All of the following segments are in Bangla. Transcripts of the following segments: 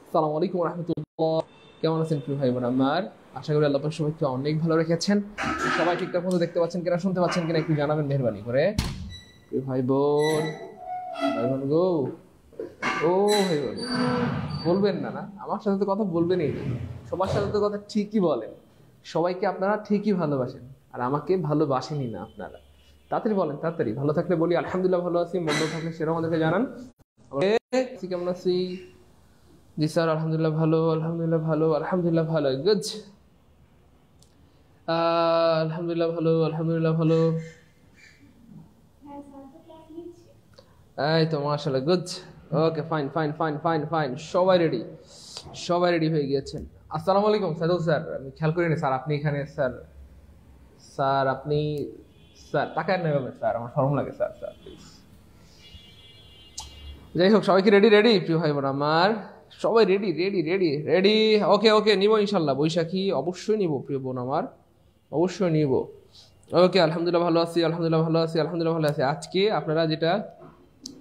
আসসালামু আলাইকুম রহমতুল্লাহ। কেমন আছেন প্রিয় ভাই বোন আমার? আশা করি আল্লাহ পাক সবাইকে অনেক ভালো রেখেছেন। সবাই ঠিকঠাক মতো দেখতে পাচ্ছেন কিনা, শুনতে পাচ্ছেন কিনা একটু জানাবেন মেহরবানি করে। প্রিয় ভাই বোন, ভাই বোন গো, ও ভাই বোন, বলবেন না না আমার সাথে তো কথা বলবেনই না। সবার সাথে তো কথা ঠিকই বলেন, সবাইকে আপনারা ঠিকই ভালোবাসেন, আর আমাকে ভালোবাসেনই না আপনারা। তাড়াতাড়ি বলেন, তাড়াতাড়ি। ভালো থাকলে বলি আলহামদুলিল্লাহ ভালো আছি, মন্দ থাকলে সেরকম আমাদেরকে জানান। কেমন আছি? জি স্যার, আলহামদুলিল্লাহ ভালো, আলহামদুলিল্লাহ ভালো, আলহামদুলিল্লাহ ভালো, গুড। আলহামদুলিল্লাহ ভালো, আলহামদুলিল্লাহ ভালো। এই তো মাশাআল্লাহ, good. Okay, fine fine fine fine fine, সবাই রেডি, সবাই রেডি হয়ে গিয়েছেন। আসসালামু আলাইকুম সাইদুল স্যার, আমি খেয়াল করিনি স্যার আপনি এখানে। স্যার স্যার আপনি, স্যার তাকায় নেবেন স্যার, আমার শরম লাগে স্যার। Sir please. যাই হোক, সবাই কি রেডি? রেডি প্রিয় ভাই বোন আমার, সবাই রেডি রেডি রেডি রেডি। ওকে ওকে, নিব ইনশাল্লাহ। বৈশাখী অবশ্যই নিব প্রিয় বোন আমার, অবশ্যই নিব। ওকে, আলহামদুলিল্লাহ ভালো আছি, আলহামদুলিল্লাহ ভালো আছি, আলহামদুলিল্লাহ ভালো আছি। আজকে আপনারা যেটা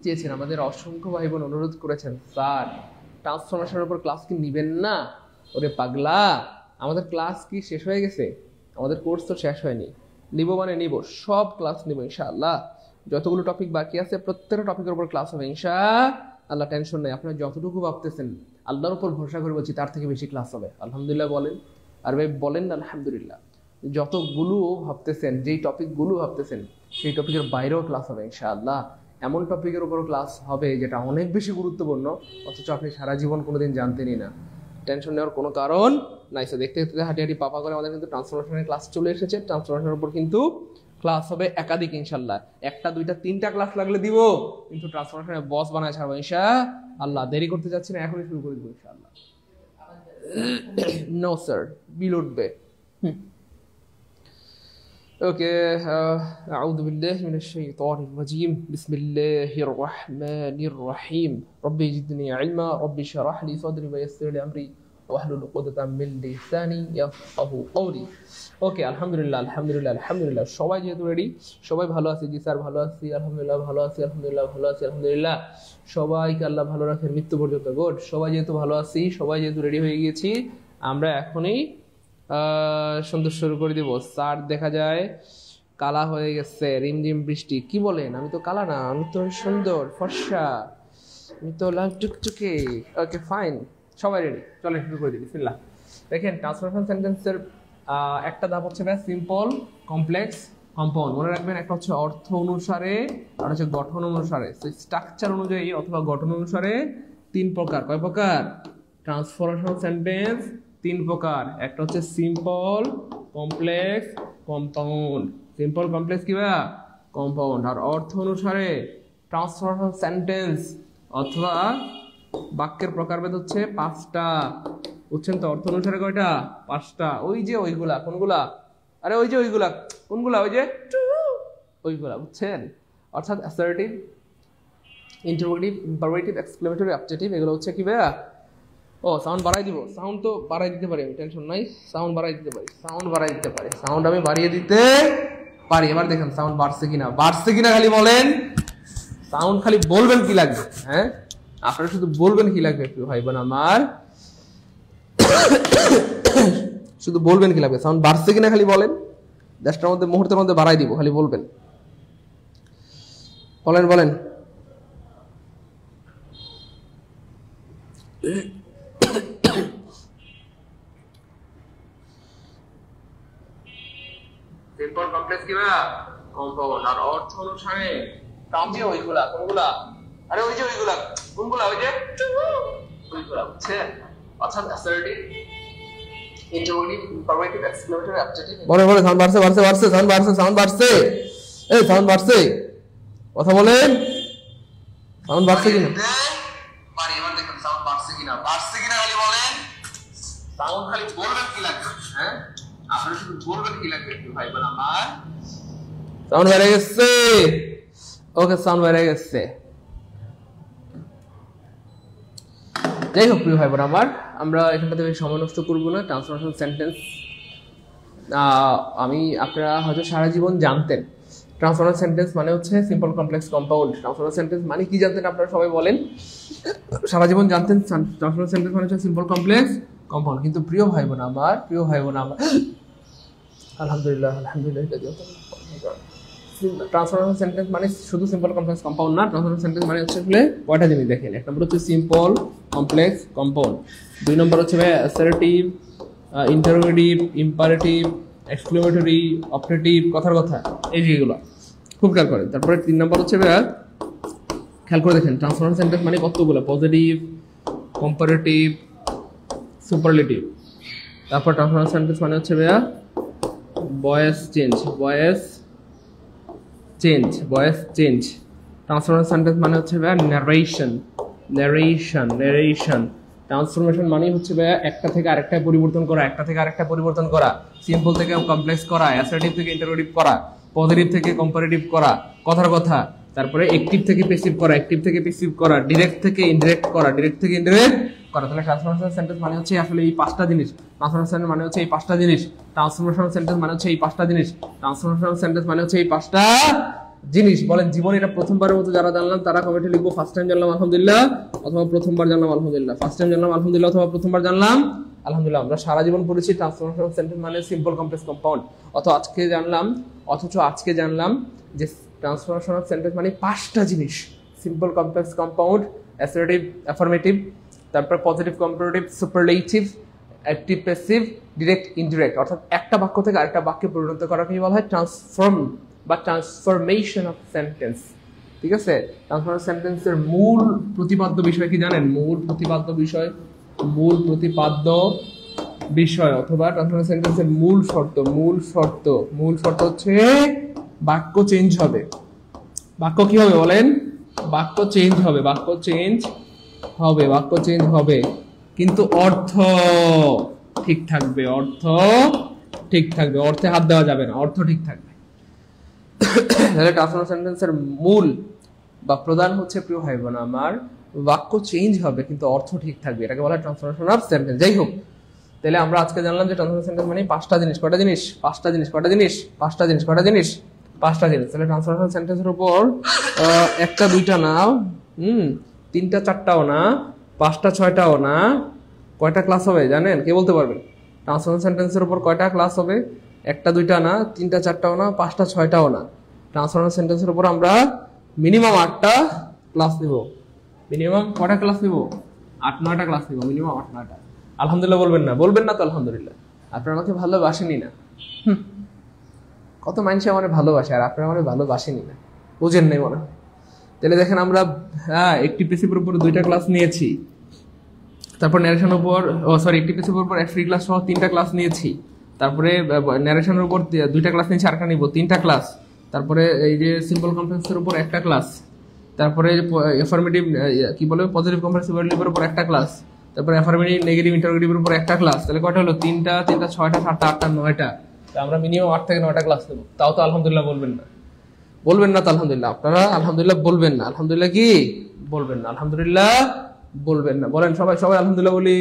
চেয়েছেন, আমাদের অসংখ্য ভাই বোন অনুরোধ করেছেন, স্যার ট্রান্সফরমেশনের উপর ক্লাস কি নিবেন না? ওরে পাগলা, আমাদের ক্লাস কি শেষ হয়ে গেছে? আমাদের কোর্স তো শেষ হয়নি। নিব মানে নিব, সব ক্লাস নিব ইনশাআল্লাহ। যতগুলো টপিক বাকি আছে প্রত্যেকটা টপিকের উপর ক্লাস হবে ইনশাআল্লাহ, টেনশন নেই। আপনারা যতটুকু ভাবতেছেন, আল্লাহর উপর ভরসা করে বলছি, তার থেকে বেশি ক্লাস হবে। আলহামদুলিল্লাহ বলেন, আর ভাই বলেন না আলহামদুলিল্লাহ। যতগুলো ভাবতেছেন, যেই টপিকগুলো ভাবতেছেন, সেই টপিকের বাইরেও ক্লাস হবে ইনশাআল্লাহ। এমন টপিকের উপর ক্লাস হবে যেটা অনেক বেশি গুরুত্বপূর্ণ, অথচ আপনি সারা জীবন কোনোদিন জানতেনই না। টেনশন নেওয়ার কোনো কারণ নাই। দেখতে দেখতে হাঁটি হাঁটি পাপা করে আমাদের কিন্তু ট্রান্সফরমেশনের ক্লাস চলে এসেছে। ট্রান্সফরমেশনের উপর কিন্তু ক্লাস হবে একাধিক ইনশাল্লাহ। একটা দুইটা তিনটা ক্লাস লাগলে দিব, কিন্তু ট্রান্সফরমেশনের বস বানায় ছাড়বো ইনশাআল্লাহ। দেরি করতে যাচ্ছি না, এখনই শুরু করে দিব ইনশাআল্লাহ। নো স্যার, বিল উঠবে। ওকে, আউযু বিল্লাহি মিনাশ শাইতানির রাজীম, বিসমিল্লাহির রহমানির রহিম। রব্বি জিদনি ইলমা, রব্বি শরহ লি সাদরি ওয়া ইয়াসসির লি আমরি ওয়াহলুল উকদাতাম মিন লিসানি ইয়াফকাহু কওলি। ওকে, আলহামদুলিল্লাহ আলহামদুলিল্লাহ আলহামদুলিল্লাহ। সবাই যেহেতু রেডি, সবাই ভালো আছে। জি স্যার ভালো আছি, আলহামদুলিল্লাহ ভালো আছি, আলহামদুলিল্লাহ ভালো আছি, আলহামদুলিল্লাহ। সবাইকে আল্লাহ ভালো রাখেন মৃত্যু পর্যন্ত। গুড, সবাই যেহেতু ভালো আছি, সবাই যেহেতু রেডি হয়ে গিয়েছি, আমরা এখনই সুন্দর শুরু করে দিব। স্যার দেখা যায় কালা হয়ে গেছে, রিমঝিম বৃষ্টি। কি বলেন? আমি তো কালা না, আমি তো সুন্দর ফর্সা, আমি তো লাল টুকটুকে। ওকে ফাইন, সবাই রেডি, চলেন শুরু করে দিই। বিসমিল্লাহ। দেখেন, ট্রান্সফরমেশন সেন্টেন্সের একটা ধাপ হচ্ছে সিম্পল, কমপ্লেক্স, কম্পাউন্ড। মনে রাখবেন, একটা হচ্ছে অর্থ অনুসারে, আর হচ্ছে গঠন অনুসারে। স্ট্রাকচার অনুযায়ী অথবা গঠন অনুসারে তিন প্রকার। কয় প্রকার? ট্রান্সফরমেশন সেন্টেন্স তিন প্রকার। একটা হচ্ছে simple, complex, compound. Simple, complex কিবা কম্পাউন্ড। আর অর্থ অনুসারে ট্রান্সফরমেশন সেন্টেন্স অথবা বাক্যের প্রকারভেদ হচ্ছে পাঁচটা। বুঝছেন তো? অর্থ অনুসারে কয়টা? পাঁচটা। ওই যে ওইগুলা, কোনগুলা? আরে ওই যে ওইগুলা, কোনগুলা? ওই যে ওইগুলা, বুঝছেন? অর্থাৎ assertive, interrogative, imperative, exclamatory, objective, এগুলো হচ্ছে কি ভাইয়া? ও সাউন্ড বাড়াই দিব। সাউন্ড তো বাড়াই দিতে পারি আমি, টেনশন নাই। সাউন্ড বাড়াই দিতে পারি, সাউন্ড বাড়াই দিতে পারি, সাউন্ড আমি বাড়িয়ে দিতে পারি। এবার দেখেন সাউন্ড বাড়ছে কিনা, বাড়ছে কিনা খালি বলেন। সাউন্ড খালি বলবেন কি লাগবে, হ্যাঁ আপনারা শুধু বলবেন কি লাগবে প্রিয় ভাই বোন আমার, শুধু বলবেন কি লাগবে। সাউন্ড বাড়ছে কিনা খালি বলেন, 10টার মধ্যে, মুহূর্তের মধ্যে বাড়াই দিব, খালি বলবেন। বলেন বলেন। সিম্পল, কমপ্লেক্স কিবা কম্পাউন্ড। আর অর্থ অনুসারে কাম যে ওইগুলা, কোনগুলা? আরে ওই যে ওইগুলা, কোনগুলা? ওই যে ওইগুলা, বুঝছেন? অর্থাৎ assertive, interrogative, imperative, exclamatory, objective. বলে বলে সাউন্ড বাড়ছে, বাড়ছে, বাড়ছে, সাউন্ড বাড়ছে, সাউন্ড বাড়ছে। এই সাউন্ড বাড়ছে, কথা বলেন। সাউন্ড বাড়ছে কিনা? পারি। এবার দেখুন সাউন্ড বাড়ছে কিনা, বাড়ছে কিনা খালি বলেন। সাউন্ড খালি বলবেন কি লাগবে, হ্যাঁ আপনারা শুধু বলবেন কি লাগবে ভাই বোন আমার। সাউন্ড বেড়ে গেছে। ওকে, সাউন্ড বেড়ে গেছে। যাই হোক প্রিয় ভাই বোন আমার, আমরা এখানটাতে সময় নষ্ট করবো না। ট্রান্সফরমেশন সেন্টেন্স আমি, আপনারা হয়তো সারা জীবন জানতেন, ট্রান্সফরমার সেন্টেন্স মানে হচ্ছে simple complex compound. Transformer sentence মানে কি জানতেন আপনারা সবাই বলেন? সারা জীবন জানতেন ট্রান্সফরমার সেন্টেন্স মানে হচ্ছে সিম্পল কমপ্লেক্স কম্পাউন্ড। কিন্তু প্রিয় ভাই বোন আমার আলহামদুলিল্লাহ ট্রান্সফরমার সেন্টেন্স মানে শুধু সিম্পল কমপ্লেক্স কম্পাউন্ড না। ট্রান্সফরমার সেন্টেন্স মানে হচ্ছে কয়টা জিনিস দেখেন। এক নম্বর হচ্ছে সিম্পল কমপ্লেক্স কম্পাউন্ড, দুই নম্বর হচ্ছে assertive, interrogative, imperative, exclamatory, operative, কথার কথা, এই যেগুলো খুব খেয়াল করেন। তারপরে তিন নম্বর হচ্ছে খেয়াল করে দেখেন ট্রান্সফরমার সেন্টেন্স মানে কতগুলো, পজিটিভ, কম্পারেটিভ, সুপারলেটিভ। তারপর ট্রান্সফরমার সেন্টেন্স মানে হচ্ছে ভয়েস চেঞ্জ। ট্রান্সফরমার সেন্টেন্স মানে হচ্ছে ন্যারেশন। ট্রান্সফরমেশন মানে হচ্ছে একটা থেকে আরেকটা পরিবর্তন করা, সিম্পল থেকে কমপ্লেক্স করা, অ্যাসার্টিভ থেকে ইন্টারোগেটিভ করা, পজিটিভ থেকে কম্পারেটিভ করা, কথার কথা। তারপরে অ্যাক্টিভ থেকে প্যাসিভ করা, ডিরেক্ট থেকে ইনডিরেক্ট করা। তাহলে ট্রান্সফরমেশন সেন্টেন্স মানে হচ্ছে আসলে এই পাঁচটা জিনিস। ট্রান্সফরমেশন সেন্টেন্স মানে হচ্ছে এই পাঁচটা জিনিস। বলেন জীবনে এটা প্রথমবারের মতো যারা জানলাম তারা কমেন্টে লিখবো ফার্স্ট টাইম জানলাম আলহামদুলিল্লাহ, অথবা প্রথমবার জানলাম আলহামদুলিল্লাহ। ফার্স্ট টাইম জানলাম আলহামদুলিল্লাহ, অথবা প্রথমবার জানলাম আলহামদুলিল্লাহ। আমরা সারা জীবন পড়েছি ট্রান্সফরমেশন সেন্টেন্স মানে সিম্পল কমপ্লেক্স কম্পাউন্ড, অথচ আজকে জানলাম যে ট্রান্সফরমেশন সেন্টেন্স মানে পাঁচটা জিনিস: simple complex compound, assertive, affirmative, তারপর positive, comparative, superlative, active, passive, direct, indirect. অর্থাৎ একটা বাক্য থেকে আরেকটা বাক্যে পরিণত করাকে বলা হয় ট্রান্সফরমেশন অফ সেন্টেন্স। ঠিক আছে? ট্রান্সফরমেশন সেন্টেন্সের মূল প্রতিপাদ্য বিষয় কি জানেন? মূল প্রতিপাদ্য বিষয় অথবা ট্রান্সফরমেশন সেন্টেন্সের মূল শর্ত হচ্ছে বাক্য চেঞ্জ হবে। বাক্য কি হবে বলেন? বাক্য চেঞ্জ হবে, কিন্তু অর্থ ঠিক থাকবে। অর্থে হাত দেওয়া যাবে না, অর্থ ঠিক থাকবে। তাহলে ট্রান্সফরমেশন সেন্টেন্সের মূল বা প্রধান হচ্ছে প্রিয় ভাই বোন আমার, বাক্য চেঞ্জ হবে কিন্তু অর্থ ঠিক থাকবে, এটাকে বলা হয় ট্রান্সফরমেশন অফ সেন্টেন্স। যাই হোক, তাহলে আমরা আজকে জানলাম যে ট্রান্সফরমেশন সেন্টেন্স মানে পাঁচটা জিনিস। কয়টা জিনিস? পাঁচটা জিনিস। তাহলে ট্রান্সফরমেশন সেন্টেন্সের উপর একটা দুইটা না, তিনটা চারটাও না, পাঁচটা ছয়টাও না, কয়টা ক্লাস হবে জানেন? কে বলতে পারবেন? ট্রান্সফরমেশন সেন্টেন্সের উপর কয়টা ক্লাস হবে? একটা দুইটা না, তিনটা চারটাও না, পাঁচটা ছয়টাও না। ট্রান্সফরমেশন সেন্টেন্সের উপর আমরা মিনিমাম 8টা ক্লাস নিব। মিনিমাম কয়টা ক্লাস নিব? 8-9টা ক্লাস নিব, মিনিমাম 8-9টা। আলহামদুলিল্লাহ বলবেন না তো আলহামদুলিল্লাহ? আপনারা আমাকে ভালোবাসেনি না। কত মানুষে আমার ভালোবাসে আর আপনারা আমার ভালোবাসেনি না, বুঝেন নাই মনে হয়। তাহলে দেখেন আমরা একটি প্যাসিভের উপর 2টা ক্লাস নিয়েছি, তারপর ন্যারেশনের উপর একটি প্যাসিভের উপর ফ্রি ক্লাস সহ 3টা ক্লাস নিয়েছি, তারপরে ন্যারেশনের উপর 2টা ক্লাস নিয়েছি, আরেকটা নিব 3টা ক্লাস, তারপরে এই যে সিম্পল কমপ্লেক্সের উপর একটা ক্লাস, তারপরে অ্যাফার্মেটিভ কি বলে পজিটিভ কমপ্লেক্স সুপারলেটিভের উপর একটা ক্লাস, তারপরে অ্যাফার্মেটিভ নেগেটিভ ইন্টারোগেটিভের উপর একটা ক্লাস। তাহলে কয়টা হলো? 3টা 6টা 7টা 8টা 9টা। আমরা মিনিমাম 8 থেকে 9টা ক্লাস নেব। তাও তো আলহামদুলিল্লাহ বলবেন না তো আলহামদুলিল্লাহ? আপনারা আলহামদুলিল্লাহ বলবেন না? আলহামদুলিল্লাহ কি বলবেন না? আলহামদুলিল্লাহ বলবেন না? বলেন সবাই আলহামদুলিল্লাহ বলি।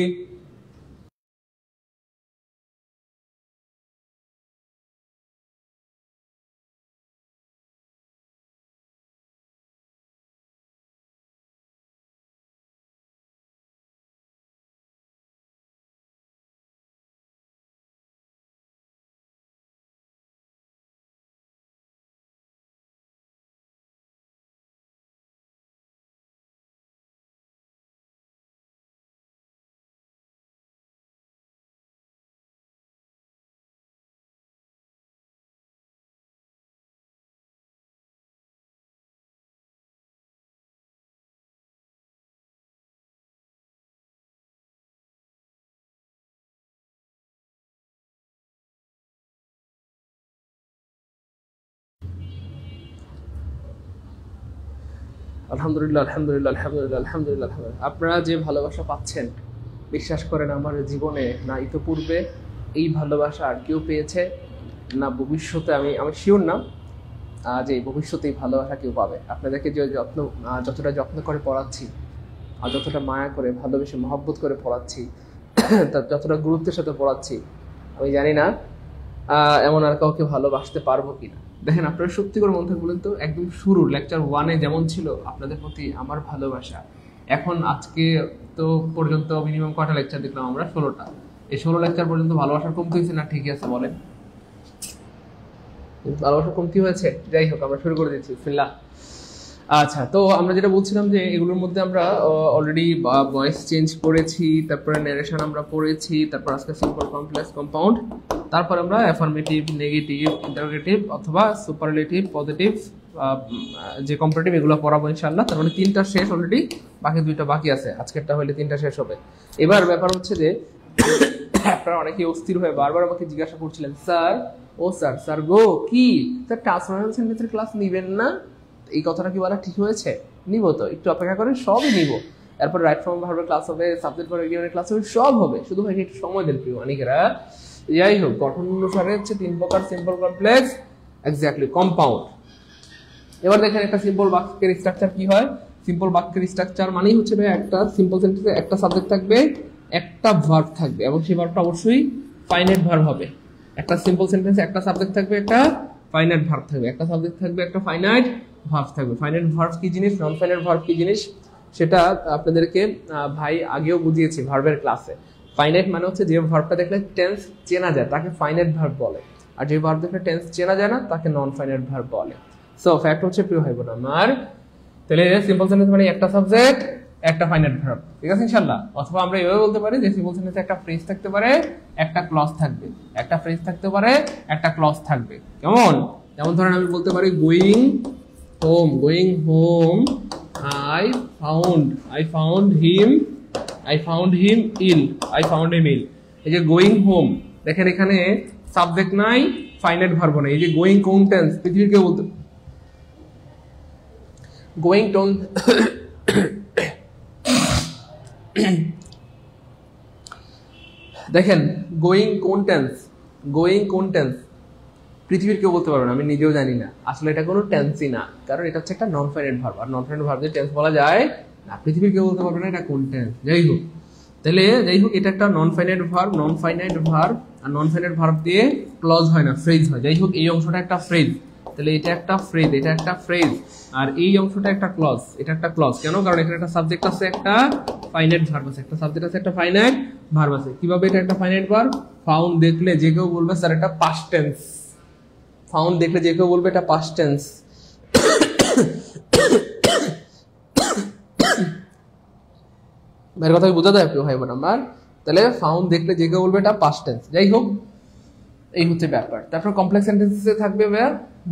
আলহামদুলিল্লাহ আলহামদুলিল্লাহ আলহামদুলিল্লাহ আলহামদুলিল্লাহ আলহামদুলিল্লাহ। আপনারা যে ভালোবাসা পাচ্ছেন, বিশ্বাস করেন আমার জীবনে না ইতোপূর্বে এই ভালোবাসা আর কেউ পেয়েছে, না ভবিষ্যতে। আমি শিওর না যে ভবিষ্যতে এই ভালোবাসা কেউ পাবে। আপনাদেরকে যে যতটা যত্ন করে পড়াচ্ছি, আর যতটা মায়া করে ভালোবেসে মহব্বত করে পড়াচ্ছি, যতটা গুরুত্বের সাথে পড়াচ্ছি, আমি জানি না এমন আর কাউকে ভালোবাসতে পারবো কিনা। দেখেন আপনারা সত্যি করে মন থেকে বলেন তো, একদম শুরু লেকচার 1-এ যেমন ছিল আপনাদের প্রতি আমার ভালোবাসা, এখন আজকে তো পর্যন্ত মিনিমাম কয়টা লেকচার দেখলাম আমরা? 16টা। এই 16 লেকচার পর্যন্ত ভালোবাসা কমতি হয়েছে না ঠিকই আছে বলেন? ভালোবাসা কমতি হয়েছে। যাই হোক, আমরা শুরু করে দিচ্ছি। বিসমিল্লাহ। আচ্ছা, তো আমরা যেটা বলছিলাম যে এগুলোর মধ্যে আমরা অলরেডি ভয়েস চেঞ্জ করেছি, তারপরে ন্যারেশন আমরা পড়েছি, তারপর আজকে সিম্পল, কমপ্লেক্স, কম্পাউন্ড, তারপর আমরা অ্যাফার্মেটিভ, নেগেটিভ, ইন্টারোগেটিভ অথবা সুপারলেটিভ, পজিটিভ, যে কম্পারেটিভ, এগুলো পড়াবো ইনশাআল্লাহ। তার মানে 3টা শেষ অলরেডি, বাকি 2টা বাকি আছে। আজকেরটা হলে 3টা শেষ হবে। এবার ব্যাপার হচ্ছে যে আপনারা অনেকে অস্থির হয়ে বারবার আমাকে জিজ্ঞাসা করছিলেন, স্যার ও স্যার, স্যার গো কি স্যার ট্রান্সফরমেশন সেন্টেন্সের ক্লাস নিবেন না? এই কথাটা কি বলা ঠিক হয়েছে? নিব তো, একটু অপেক্ষা করেন, সবই নিব। এরপর রাইট ফর্ম ভার্বের ক্লাস হবে, সাবজেক্ট ভার্ব এর ক্লাস হবে, সব হবে। শুধু ভাই একটু সময় দেন প্রিয় অনেকেরা। যাই হোক, গঠন অনুসারে হচ্ছে 3 প্রকার: সিম্পল, কমপ্লেক্স, এক্স্যাক্টলি, কম্পাউন্ড। এবার দেখেন একটা সিম্পল বাক্যের স্ট্রাকচার কি হয়। সিম্পল বাক্যের স্ট্রাকচার মানেই হচ্ছে ভাই একটা সিম্পল সেন্টেন্সে একটা সাবজেক্ট থাকবে, একটা ভার্ব থাকবে, এবং সেই ভার্বটা অবশ্যই ফাইনাইট ভার্ব হবে। একটা সিম্পল সেন্টেন্সে একটা সাবজেক্ট থাকবে, একটা ফাইনাইট ভার্ব থাকবে, একটা সাবজেক্ট থাকবে, একটা ফাইনাইট ভার্ব থাকবে। ফাইনাইট ভার্ব কি জিনিস, নন ফাইনাইট ভার্ব কি জিনিস, সেটা আপনাদেরকে ভাই আগেও বুঝিয়েছি ভার্বের ক্লাসে। ফাইনাইট মানে হচ্ছে যে ভার্বটা দেখলে টেন্স চেনা যায় তাকে ফাইনাইট ভার্ব বলে, আর যে ভার্ব দেখলে টেন্স চেনা যায় না তাকে নন ফাইনাইট ভার্ব বলে। সো ফ্যাক্ট হচ্ছে প্রিয় ভাই বোন আমার, তাহলে সিম্পল সেন্টেন্স মানে একটা সাবজেক্ট, একটা ফাইনাইট ভার্ব, ঠিক আছে ইনশাআল্লাহ। অথবা আমরা এভাবে বলতে পারি যে সিম্পল সেন্টেন্সে একটা ফ্রেজ থাকতে পারে, একটা ক্লজ থাকবে, একটা ফ্রেজ থাকতে পারে, একটা ক্লজ থাকবে। কেমন? যেমন ধরেন আমি বলতে পারি going home, going home, I found him ill। এই যে গোয়িং হোম, দেখেন এখানে সাবজেক্ট নাই, ফাইনাইট ভার্ব নাই। এই যে গোয়িং কোন টেন্স, পৃথিবীর কেউ বলতে গোয়িং টোন দেখেন গোয়িং কোন টেন্স, গোয়িং কোন টেন্স পৃথিবীর কেউ বলতে পারবে না, আমি নিজেও জানি না। আসলে এটা কোনো টেন্সই না, কারণ এটা হচ্ছে একটা নন ফাইনাইট ভার্ব, আর নন ফাইনাইট ভার্ব যে টেন্স বলা যায় না, পৃথিবীর কেউ বলতে পারবে না এটা কোন টেন্স। যাই হোক, তাহলে যাই হোক, এটা একটা non finite verb, non finite verb, আর নন ফাইনাইট ভার্ব দিয়ে ক্লজ হয় না, ফ্রেজ হয়। যাই হোক, এই অংশটা একটা ফ্রেজ, তাহলে এটা একটা ফ্রেজ, এটা একটা ফ্রেজ, আর এই অংশটা একটা ক্লজ, এটা একটা ক্লজ। কেন? কারণ এখানে একটা সাবজেক্ট আছে, একটা ফাইনাইট ভার্ব আছে, একটা সাবজেক্ট আছে, একটা ফাইনাইট ভার্ব আছে। কিভাবে এটা একটা ফাইনাইট ভার্ব? ফাউন্ড দেখলে যে কেউ বলবে স্যার এটা পাস্ট টেন্স, ফাউন্ড দেখলে যে কেউ বলবে এটা পাস্ট টেন্স। এর কথা বোঝা যায় প্রিয় ভাই বোন আমার? তাহলে ফাউন্ড দেখলে যে কেউ বলবে এটা পাস্ট টেন্স। যাই হোক, এই হচ্ছে ব্যাপার। তারপর কমপ্লেক্স সেন্টেন্সে থাকবে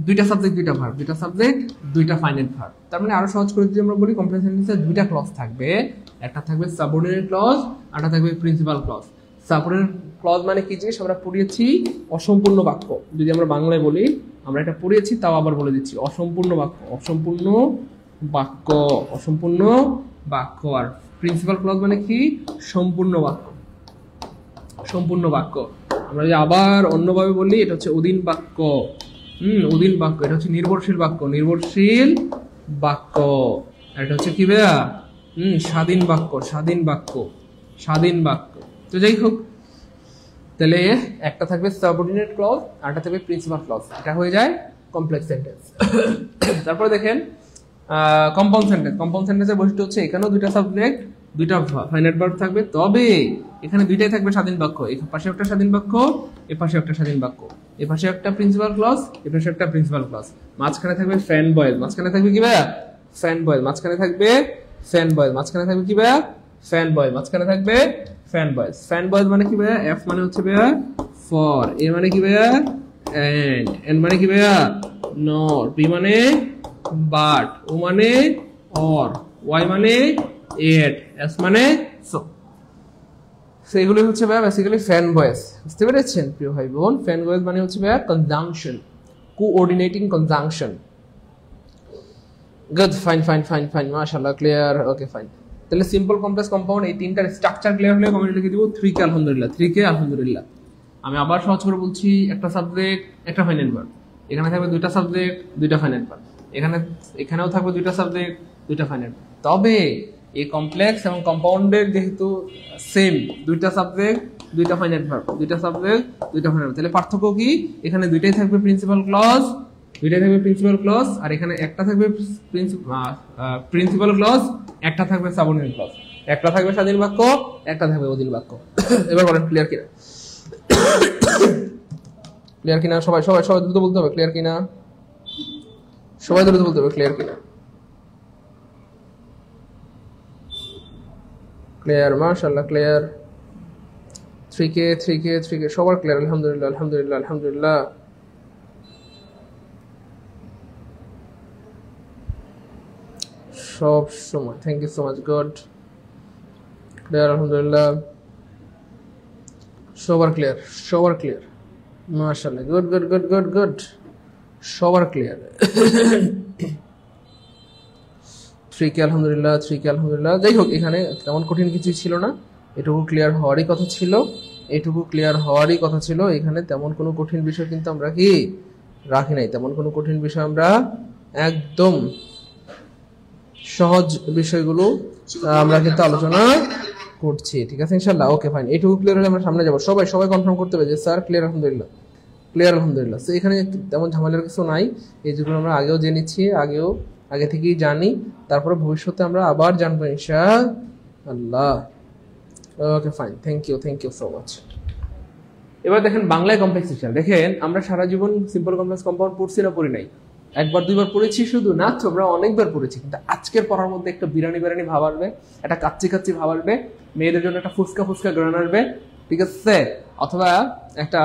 দুইটা সাবজেক্ট, দুইটা ভার্ব, দুইটা সাবজেক্ট, দুইটা ফাইনাইট ভার্ব। তার মানে আরো সহজ করে যদি আমরা বলি, কমপ্লেক্স সেন্টেন্সে দুইটা ক্লজ থাকবে, একটা থাকবে সাবঅর্ডিনেট ক্লজ, আরটা থাকবে প্রিন্সিপাল ক্লজ। সাবঅর্ডিনেট ক্লজ মানে কি জিনিস আমরা পড়িয়েছি? অসম্পূর্ণ বাক্য। যদি আমরা বাংলায় বলি, আমরা এটা পড়িয়েছি, তাও আবার বলে দিচ্ছি, অসম্পূর্ণ বাক্য, অসম্পূর্ণ বাক্য, অসম্পূর্ণ বাক্য। আর প্রিন্সিপাল ক্লজ মানে কি? সম্পূর্ণ বাক্য, সম্পূর্ণ বাক্য। আমরা যদি আবার অন্যভাবে বলি, এটা হচ্ছে অধীন বাক্য। অধীন বাক্য, এটা হচ্ছে নির্ভরশীল বাক্য, নির্ভরশীল বাক্য। এটা হচ্ছে কি ভাইয়া? স্বাধীন বাক্য, স্বাধীন বাক্য, স্বাধীন বাক্য। তো যাই হোক, তাহলে একটা থাকবে সাবঅর্ডিনেট ক্লজ, আরটা থাকবে প্রিন্সিপাল ক্লজ। এটা হয়ে যায় কমপ্লেক্স সেন্টেন্স। তারপরে দেখেন কম্পাউন্ড সেন্টেন্স। কম্পাউন্ড সেন্টেন্সের বৈশিষ্ট্য হচ্ছে এখানেও দুইটা সাবজেক্ট, দুইটা ফাইনাইট ভার্ব থাকবে, তবে এখানে দুইটাই থাকবে স্বাধীন বাক্য। এই পাশে একটা স্বাধীন বাক্য, এ পাশে একটা স্বাধীন বাক্য, এ পাশে একটা প্রিন্সিপাল ক্লজ, এ পাশে একটা প্রিন্সিপাল ক্লজ। মাঝখানে থাকবে ফ্যান বয়েজ, মাঝখানে থাকবে কি ভাইয়া? ফ্যান বয়েজ, মাঝখানে থাকবে ফ্যান বয়েজ, মাঝখানে থাকবে কি ভাইয়া? ফ্যান বয়েজ, মাঝখানে থাকবে ফ্যান বয়েজ। ফ্যান বয়েজ মানে কি ভাইয়া? এফ মানে হচ্ছে ভাইয়া ফর, এ মানে কি ভাইয়া? এন্ড, এন মানে কি ভাইয়া? নট, বি মানে বাট, ও মানে অর, ওয়াই মানে এট, এস মানে সো। সেগুলো হচ্ছে ভাইয়া বেসিক্যালি ফ্যান বয়েজ। বুঝতে পেরেছেন প্রিয় ভাই বোন? ফ্যান বয়েজ মানে হচ্ছে ভাইয়া conjunction, coordinating conjunction. Good, fine fine fine fine, মাশাআল্লাহ, ক্লিয়ার, ওকে ফাইন। তাহলে সিম্পল, কমপ্লেক্স, কম্পাউন্ড, এই তিনটার স্ট্রাকচার ক্লিয়ার হলে কমেন্টে লিখে দিব 3 কে আলহামদুলিল্লাহ, 3 কে আলহামদুলিল্লাহ। আমি আবার সহজ করে বলছি, একটা সাবজেক্ট, একটা ফাইনাইট ভার্ব, এখানে থাকবে দুইটা সাবজেক্ট, দুইটা ফাইনাইট ভার্ব, এখানেও থাকবে দুইটা সাবজেক্ট, দুইটা ফাইনাইট ভার্ব। তবে এই কমপ্লেক্স এবং কম্পাউন্ডের যেহেতু সেম, দুইটা সাবজেক্ট, দুইটা ফাইনাইট ভার্ব, দুইটা সাবজেক্ট, দুইটা ফাইনাইট ভার্ব, তাহলে পার্থক্য কি? এখানে দুইটাই থাকবে প্রিন্সিপাল ক্লজ, দুইটাই থাকবে প্রিন্সিপাল ক্লজ, আর এখানে একটা থাকবে প্রিন্সিপাল ক্লজ, একটা থাকবে সাবঅর্ডিনেট ক্লজ। একটা থাকবে স্বাধীন বাক্য, একটা থাকবে অধীন বাক্য। এবার বলেন ক্লিয়ার কিনা? ক্লিয়ার কিনা? সবাই সবাই সবাই দ্রুত বলতে হবে ক্লিয়ার কিনা, সবাই দ্রুত বলতে হবে ক্লিয়ার কিনা। ক্লিয়ার, মাশাআল্লাহ ক্লিয়ার। 3K 3K 3K সবার ক্লিয়ার, আলহামদুলিল্লাহ আলহামদুলিল্লাহ আলহামদুলিল্লাহ। সব সময় thank you so much, good clear আলহামদুলিল্লাহ। সবার ক্লিয়ার, সবার ক্লিয়ার, মাশাআল্লাহ, good good good good good, সবার ক্লিয়ার। 3K আলহামদুলিল্লাহ 3K আলহামদুলিল্লাহ। যাই হোক, এখানে তেমন কঠিন কিছুই ছিল না, এটুকু ক্লিয়ার হওয়ারই কথা ছিল, এটুকু ক্লিয়ার হওয়ারই কথা ছিল। এখানে তেমন কোনো কঠিন বিষয় কিন্তু আমরা কি রাখি নাই, তেমন কোনো কঠিন বিষয় আমরা একদম সহজ বিষয়গুলো আমরা কিন্তু আলোচনা করছি, ঠিক আছে ইনশাআল্লাহ। ওকে ফাইন, এইটুকু ক্লিয়ার হলে আমরা সামনে যাবো। সবাই সবাই কনফার্ম করতে হবে যে স্যার ক্লিয়ার আলহামদুলিল্লাহ, ক্লিয়ার আলহামদুলিল্লাহ। তো এখানে তেমন ঝামেলার কিছু নাই, এই যেগুলো আমরা আগেও জেনেছি, আগে থেকেই জানি, তারপরে ভবিষ্যতে আমরা আবার জানবো ইনশাআল্লাহ। Okay fine, thank you so much. এবার দেখেন বাংলায় কমপ্লেক্স স্ট্রাকচার। দেখেন আমরা সারা জীবন সিম্পল কমপ্লেক্স কম্পাউন্ড পড়ছি না পড়ি নাই? একবার দুইবার পড়েছি শুধু না, আমরা অনেকবার পড়েছি, কিন্তু আজকের পড়ার মধ্যে একটা বিরানি বিরানি ভাব আসবে, একটা কাচ্চি কাচ্চি ভাব আসবে, মেয়েদের জন্য একটা ফুচকা ফুচকা গ্রান আসবে, ঠিক আছে? অথবা একটা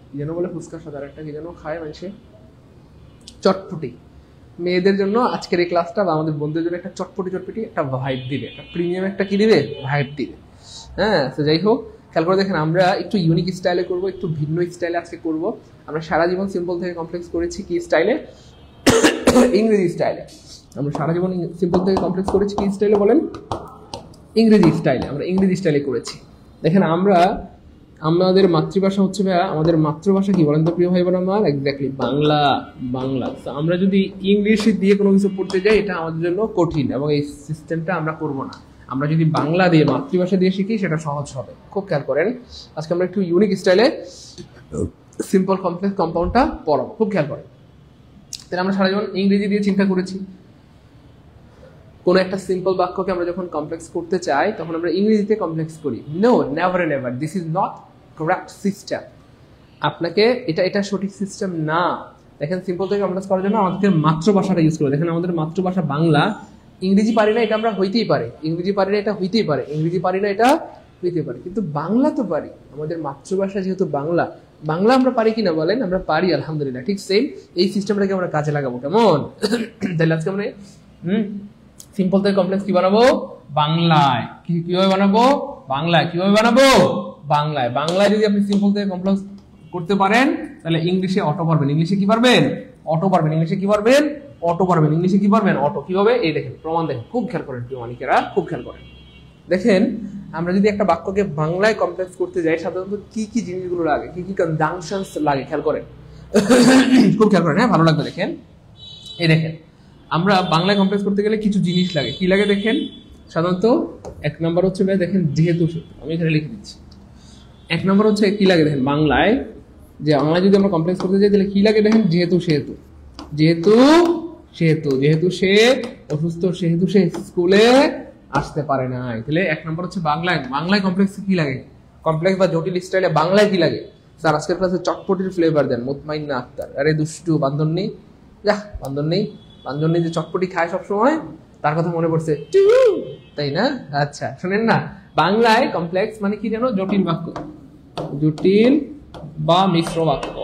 কি যেন বলে ফুচকার সাথে একটা কি যেন খায় মানুষে, চটপটি। মেয়েদের জন্য আজকের এই ক্লাসটা বা আমাদের বন্ধুদের জন্য একটা চটপটি একটা ভাইব দিবে, একটা প্রিমিয়াম একটা কি দিবে, ভাইব দিবে। হ্যাঁ, তো যাই হোক, খেয়াল করে দেখেন আমরা একটু ইউনিক স্টাইলে করব, একটু ভিন্ন স্টাইলে আজকে করব। আমরা সারা জীবন সিম্পল থেকে কমপ্লেক্স করেছি কি স্টাইলে? ইংরেজি স্টাইলে। আমরা সারা জীবন সিম্পল থেকে কমপ্লেক্স করেছি কি স্টাইলে বলেন? ইংরেজি স্টাইলে। আমরা ইংরেজি স্টাইলে করেছি। দেখেন আমাদের মাতৃভাষা হচ্ছে আমাদের মাতৃভাষা কি বলেন তো প্রিয় ভাই বোন আমার? এক্স্যাক্টলি বাংলা। তো আমরা যদি ইংলিশে দিয়ে কোনো কিছু পড়তে যাই, এটা আমাদের জন্য কঠিন, এবং এই সিস্টেমটা আমরা করব না। আমরা যদি বাংলা দিয়ে মাতৃভাষা দিয়ে শিখি, সেটা সহজ হবে। খুব খেয়াল করেন, আজকে আমরা একটু ইউনিক স্টাইলে সিম্পল কমপ্লেক্স কম্পাউন্ডটা পড়াবো, খুব খেয়াল করেন। তাহলে আমরা সারা জীবন ইংরেজি দিয়ে চিন্তা করেছি, কোনো একটা সিম্পল বাক্যকে আমরা যখন কমপ্লেক্স করতে চাই, তখন আমরা ইংরেজিতে কমপ্লেক্স করি। No, never and ever, this is not correct system. আপনাকে এটা সঠিক সিস্টেম না। দেখেন, সিম্পল থেকে কমপ্লেক্স করার জন্য আমাদের মাতৃভাষাটা ইউজ করবো। দেখেন, আমাদের মাতৃভাষা বাংলা, ইংরেজি পারি না এটা আমরা হইতেই পারে, ইংরেজি পারি না এটা হইতেই পারে, ইংরেজি পারি না এটা হইতে পারে, কিন্তু বাংলা তো পারি। আমাদের মাতৃভাষা যেহেতু বাংলা, বাংলা আমরা পারি কিনা বলেন? আমরা পারি আলহামদুলিল্লাহ। ঠিক সেম এই সিস্টেমটাকে আমরা কাজে লাগাবো, কেমন? তাহলে আজকে আমরা সিম্পল থেকে কমপ্লেক্স কি বানাবো? বাংলায়। কিভাবে বানাবো? বাংলায়। কিভাবে বানাবো? বাংলায়। বাংলায় যদি আপনি সিম্পল থেকে কমপ্লেক্স করতে পারেন, তাহলে ইংলিশে অটো পারবেন। ইংলিশে কি পারবেন? অটো পারবেন। ইংলিশে কি পারবেন? অটো পারবেন। ইংলিশে কি পারবেন? অটো। কিভাবে? এই দেখেন, প্রমাণ দেখেন, খুব খেয়াল করেন প্রিয় মানিকেরা, খুব খেয়াল করেন। দেখেন, আমরা যদি একটা বাক্যকে বাংলায় কমপ্লেক্স করতে যাই, সাধারণত কি কি জিনিসগুলো লাগে, কি কি কনজাংশনস লাগে, খেয়াল করেন, খুব খেয়াল করেন। হ্যাঁ, ভালো লাগবে। দেখেন, এই দেখেন, আমরা বাংলায় কমপ্লেক্স করতে গেলে কিছু জিনিস লাগে। কি লাগে দেখেন? সাধারণত এক নম্বর হচ্ছে দেখেন যেহেতু, আমি এখানে লিখে দিচ্ছি। এক নম্বর হচ্ছে কি লাগে দেখেন, বাংলায় যদি আমরা কমপ্লেক্স করতে যাই, তাহলে কি লাগে দেখেন? যেহেতু সেহেতু। যেহেতু সেহেতু, যেহেতু সে অসুস্থ, সেহেতু সে স্কুলে আসতে পারে না। তাহলে এক নম্বর হচ্ছে বাংলায় কমপ্লেক্স কি লাগে, কমপ্লেক্স বা জটিল স্টাইলে বাংলায় কি লাগে? স্যার আজকের ক্লাসে চটপটির ফ্লেভার দেন, মুতমাইন্না আক্তার। আরে দুষ্টু, বান্ধন নেই, বান্ধন নেই যে চটপটি খায় সবসময়, তার কথা মনে পড়ছে, তাই না? আচ্ছা শোনেন না, বাংলায় কমপ্লেক্স মানে কি জানো? জটিল বাক্য, জটিল বা মিশ্র বাক্য।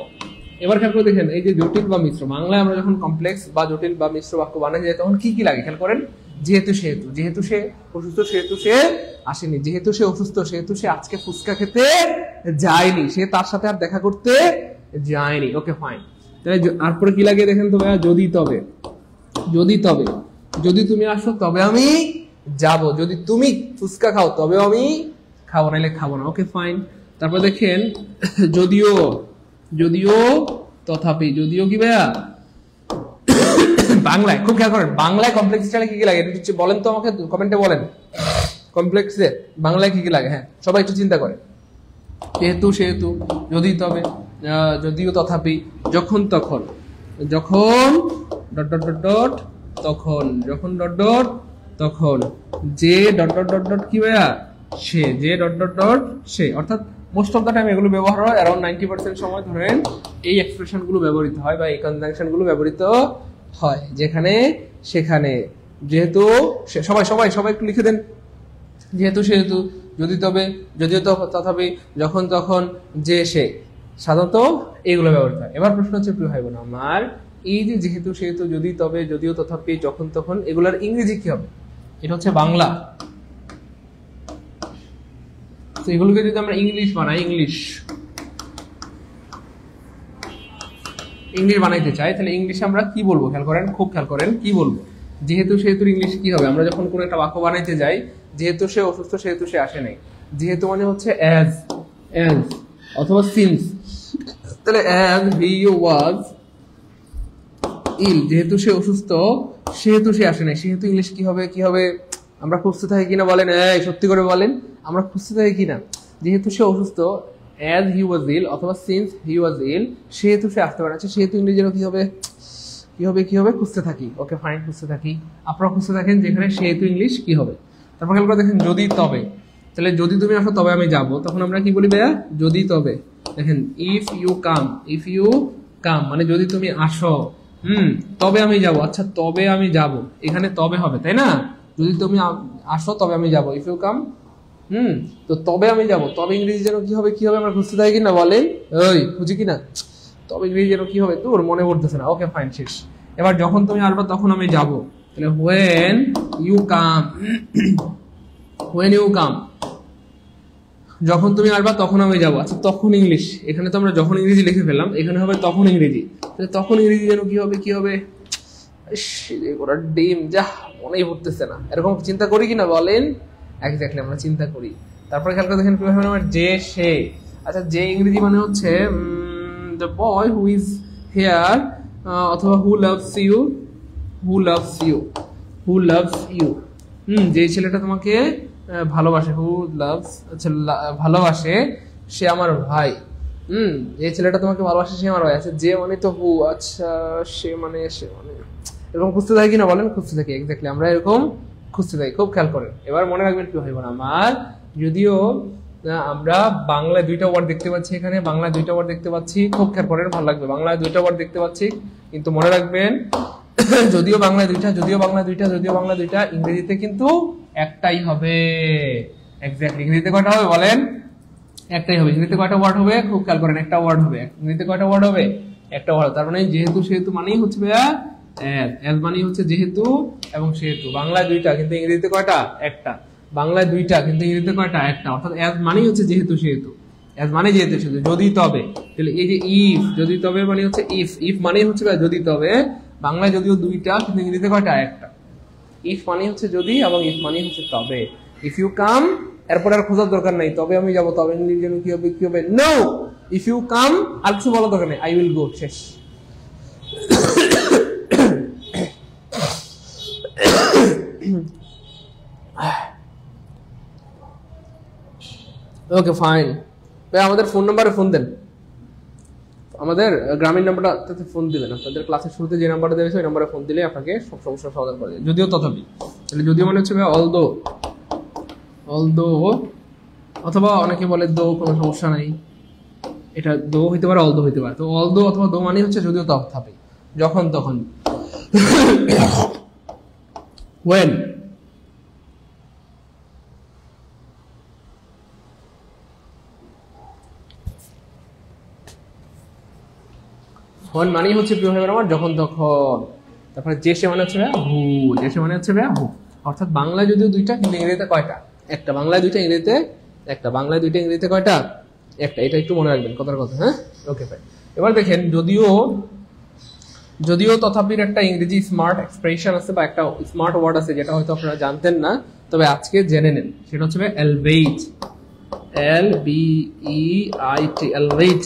এবার খেয়াল করে দেখেন, এই যে জটিল বা মিশ্র, বাংলায় আমরা যখন কমপ্লেক্স বা জটিল বা মিশ্র বাক্য বানাই যায়, তখন কি কি লাগে খেয়াল করেন? যেহেতু সেহেতু, যেহেতু সে অসুস্থ সেহেতু সে আসেনি, যেহেতু সে অসুস্থ সেহেতু সে আজকে ফুচকা খেতে যায়নি, সে তার সাথে আর দেখা করতে যায়নি। ওকে ফাইন। তাহলে তারপরে কি লাগে দেখেন তো ভাইয়া? যদি তবে, যদি তবে, যদি তুমি আসো তবে আমি যাব, যদি তুমি ফুচকা খাও তবে আমি খাবো, নাইলে খাবো না। ওকে ফাইন। তারপর দেখেন যদিও, যদিও তথাপি, যদিও কি ভাইয়া? বাংলায় খুব খেয়াল করেন, বাংলায় কমপ্লেক্স স্টাইলে কি কি লাগে বলেন তো আমাকে, কমেন্টে বলেন। কমপ্লেক্সে বাংলায় কি কি লাগে? হ্যাঁ, সবাই একটু চিন্তা করে। যেহেতু সেহেতু, যদি তবে, যদিও তথাপি, যখন তখন, যখন ডট ডট ডট ডট তখন, যখন ডট ডট তখন, যে ডট ডট ডট ডট কি ভাইয়া সে, যে ডট ডট ডট সে। অর্থাৎ মোস্ট অফ দ্য টাইম এগুলো ব্যবহার হয়, অ্যারাউন্ড 90% সময় ধরেন এই এক্সপ্রেশন গুলো ব্যবহৃত হয় বা এই কনজাংশন গুলো ব্যবহৃত হয়, যেখানে সেখানে, যেহেতু সবাই সবাই সবাই একটু লিখে দেন, যেহেতু সেহেতু, যদি তবে, যদিও তথাপি, যখন তখন, যে সে, সাধারণত এগুলো ব্যবহৃত হয়। এবার প্রশ্ন হচ্ছে প্রিয় ভাই বোন আমার, এই যে যেহেতু সেহেতু, যদি তবে, যদিও তথাপি, যখন তখন, এগুলার ইংরেজি কি হবে? এটা হচ্ছে বাংলা। তো এগুলোকে যদি আমরা ইংলিশ বানাই, ইংলিশ বানাইতে চাই, তাহলে ইংলিশে আমরা কি বলবো? খেয়াল করেন, খুব খেয়াল করেন, কি বলবো? যেহেতু সেহেতুর ইংলিশ কি হবে? আমরা যখন কোনো একটা বাক্য বানাইতে যাই, যেহেতু সে অসুস্থ সেহেতু সে আসে নাই, যেহেতু মানে হচ্ছে অ্যাজ, অথবা সিন্স। তাহলে অ্যাজ হি ওয়াজ ইল, যেহেতু সে অসুস্থ সেহেতু সে আসে নাই, সেহেতু ইংলিশ কি হবে? কি হবে? আমরা খুঁজতে থাকি কিনা বলেন, সত্যি করে বলেন, আমরা খুঁজতে থাকি কিনা? যেহেতু সে অসুস্থ, as he was ill অথবা since he was ill, সেহেতু সে আসতে পারে। আচ্ছা, সেহেতু ইংরেজির কি হবে? কি হবে? কি হবে? খুঁজতে থাকি। ওকে ফাইন, খুঁজতে থাকি। আপনারা খুঁজতে থাকেন যেখানে সেহেতু ইংলিশ কি হবে। তারপর খেয়াল করে দেখেন, যদি তবে, তাহলে যদি তুমি আসো তবে আমি যাব, তখন আমরা কি বলি ভাইয়া? যদি তবে। দেখেন, if you come, if you come মানে যদি তুমি আসো, তবে আমি যাব। আচ্ছা, তবে আমি যাব, এখানে তবে হবে, তাই না? যদি তুমি আসো তবে আমি যাব, ইফ ইউ কাম, তো তবে আমি যাব, তবে ইংরেজি যেন কি হবে? কি হবে? আমরা খুঁজতে থাকি কিনা বলেন, ওই খুঁজি কিনা? তবে ইংরেজি যেন কি হবে? তোর মনে পড়তেছে না। ওকে ফাইন, শেষ। এবার যখন তুমি আসবা তখন আমি যাব, তাহলে when you come, when you come, যখন তুমি আসবা তখন আমি যাব। আচ্ছা, তখন ইংলিশ, এখানে তো আমরা যখন ইংরেজি লিখে ফেললাম, এখানে হবে তখন ইংরেজি। তাহলে তখন ইংরেজি যেন কি হবে? কি হবে? ওরা ডিম, যা মনেই পড়তেছে না। এরকম চিন্তা করি কিনা বলেন? এক্স্যাক্টলি, আমরা চিন্তা করি। তারপরে খেয়াল করে দেখেন কিভাবে আমার যে সে। আচ্ছা, যে ইংরেজি মানে হচ্ছে the boy who is here, অথবা who loves you, who loves you, who loves you. যে ছেলেটা তোমাকে ভালোবাসে, হু লাভস, আচ্ছা ভালোবাসে, সে আমার ভাই। যে ছেলেটা তোমাকে ভালোবাসে সে আমার ভাই। আচ্ছা, যে মানে তো হু, আচ্ছা সে মানে এরকম খুঁজতে থাকি না বলেন? খুঁজতে থাকি, এক্স্যাক্টলি আমরা এরকম খুঁজতে থাকি। খুব খেয়াল করেন। এবার মনে রাখবেন কি ভাই বোন আমার, যদিও আমরা বাংলায় দুইটা ওয়ার্ড দেখতে পাচ্ছি, এখানে বাংলায় দুইটা ওয়ার্ড দেখতে পাচ্ছি, খুব খেয়াল করেন, ভালো লাগবে। বাংলায় দুইটা ওয়ার্ড দেখতে পাচ্ছি, কিন্তু মনে রাখবেন যদিও বাংলায় দুইটা, যদিও বাংলায় দুইটা, যদিও বাংলায় দুইটা, ইংরেজিতে কিন্তু একটাই হবে। এক্স্যাক্টলি, ইংরেজিতে কয়টা হবে বলেন? একটাই হবে। ইংরেজিতে কয়টা ওয়ার্ড হবে? খুব খেয়াল করেন, একটা ওয়ার্ড হবে। ইংরেজিতে কয়টা ওয়ার্ড হবে? একটা ওয়ার্ড। তার মানে যেহেতু সেহেতু মানেই হচ্ছে ভাইয়া অ্যাজ মানেই হচ্ছে যেহেতু এবং সেহেতু। বাংলায় দুইটা, কিন্তু ইংরেজিতে কয়টা? একটা। বাংলায় দুইটা, কিন্তু ইংরেজিতে কয়টা? একটা। অর্থাৎ অ্যাজ মানেই হচ্ছে যেহেতু সেহেতু, অ্যাজ মানে যেহেতু সেহেতু। যদি তবে, তাহলে এই যে ইফ, যদি তবে মানে হচ্ছে ইফ, ইফ মানেই হচ্ছে যদি তবে। বাংলায় যদিও দুইটা, কিন্তু ইংরেজিতে কয়টা? একটা। ইফ মানে হচ্ছে যদি, এবং ইফ মানে হচ্ছে তবে। ইফ ইউ কাম, এরপর আর খোঁজার দরকার নাই, তবে আমি যাব, তবে ইংরেজি কি হবে? কি হবে? নো, ইফ ইউ কাম, আর কিছু বলার দরকার নেই, আই উইল গো, শেষ। ওকে ফাইন ভাই, আমাদের ফোন নাম্বারে ফোন দেন, আমাদের গ্রামীণ নাম্বারটাতে ফোন দিবেন। আপনাদের ক্লাসের শুরুতে যে নাম্বারটা দেওয়া হয়েছে ওই নাম্বারে ফোন দিলে আপনাকে সব সমস্যার সমাধান করে দেবে। যদিও তথাপি, তাহলে যদিও মানে হচ্ছে ভাই অলদো, অলদো, অথবা অনেকে বলে দো, কোনো সমস্যা নাই, এটা দো হইতে পারে, অলদো হইতে পারে। তো অলদো অথবা দো মানে হচ্ছে যদিও তথাপি, যখন তখন। when, when মানেই হচ্ছে প্রিয় ভাই আমার যখন তখন। তারপরে যে সে মানে হচ্ছে হু, যে সে মানে হচ্ছে হু। অর্থাৎ বাংলায় যদিও দুইটা, কিন্তু ইংরেজিতে কয়টা? একটা। বাংলায় দুইটা, ইংরেজিতে একটা। বাংলায় দুইটা, ইংরেজিতে কয়টা? একটা। এটা একটু মনে রাখবেন কথার কথা, হ্যাঁ? ওকে ভাই। এবার দেখেন, যদিও তথাপির একটা ইংরেজি স্মার্ট এক্সপ্রেশন আছে বা একটা স্মার্ট ওয়ার্ড আছে, যেটা হয়তো আপনারা জানতেন না, তবে আজকে জেনে নেন। সেটা হচ্ছে এলভেট, LBEIT, এলভেট।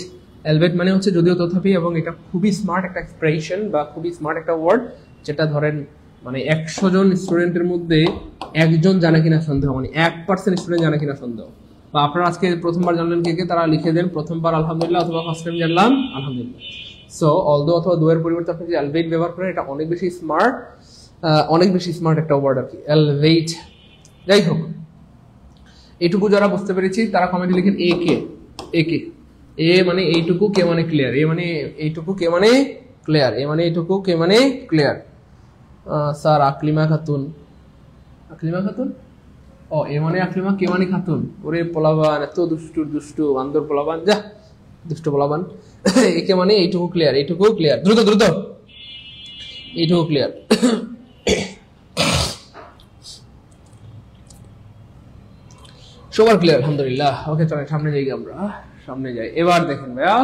এলভেট মানে হচ্ছে যদিও তথাপি, এবং এটা খুবই স্মার্ট একটা এক্সপ্রেশন বা খুবই স্মার্ট একটা ওয়ার্ড, যেটা ধরেন মানে 100 জন স্টুডেন্টের মধ্যে একজন জানে কিনা সন্দেহ, মানে 1% স্টুডেন্ট জানে কিনা সন্দেহ। বা আপনারা আজকে প্রথমবার জানলেন কে কে, তারা লিখে দেন প্রথমবার আলহামদুলিল্লাহ, অথবা ফার্স্ট টাইম জানলাম আলহামদুলিল্লাহ। সো অলদো অথবা দো এর পরিবর্তে আপনি যদি এলভেট ব্যবহার করেন, এটা অনেক বেশি স্মার্ট একটা ওয়ার্ড আর কি, এলভেট। যাই হোক, এইটুকু যারা বুঝতে পেরেছি তারা কমেন্টে লিখেন এ কে। এ মানে এইটুকু, কে মানে ক্লিয়ার। এ মানে এইটুকু, কে মানে ক্লিয়ার। এ মানে এইটুকু, কে মানে ক্লিয়ার। স্যার আকলিমা খাতুন, ও এ মানে আকলিমা, কে মানে খাতুন। ওরে পোলাবান, এত দুষ্টু বান্দর পোলাবান, যা দুষ্ট পোলাবান। একে মানে এইটুকু ক্লিয়ার, দ্রুত এইটুকু ক্লিয়ার। সবার ক্লিয়ার আলহামদুলিল্লাহ। ওকে চলেন সামনে যাই। এবার দেখেন ভাইয়া,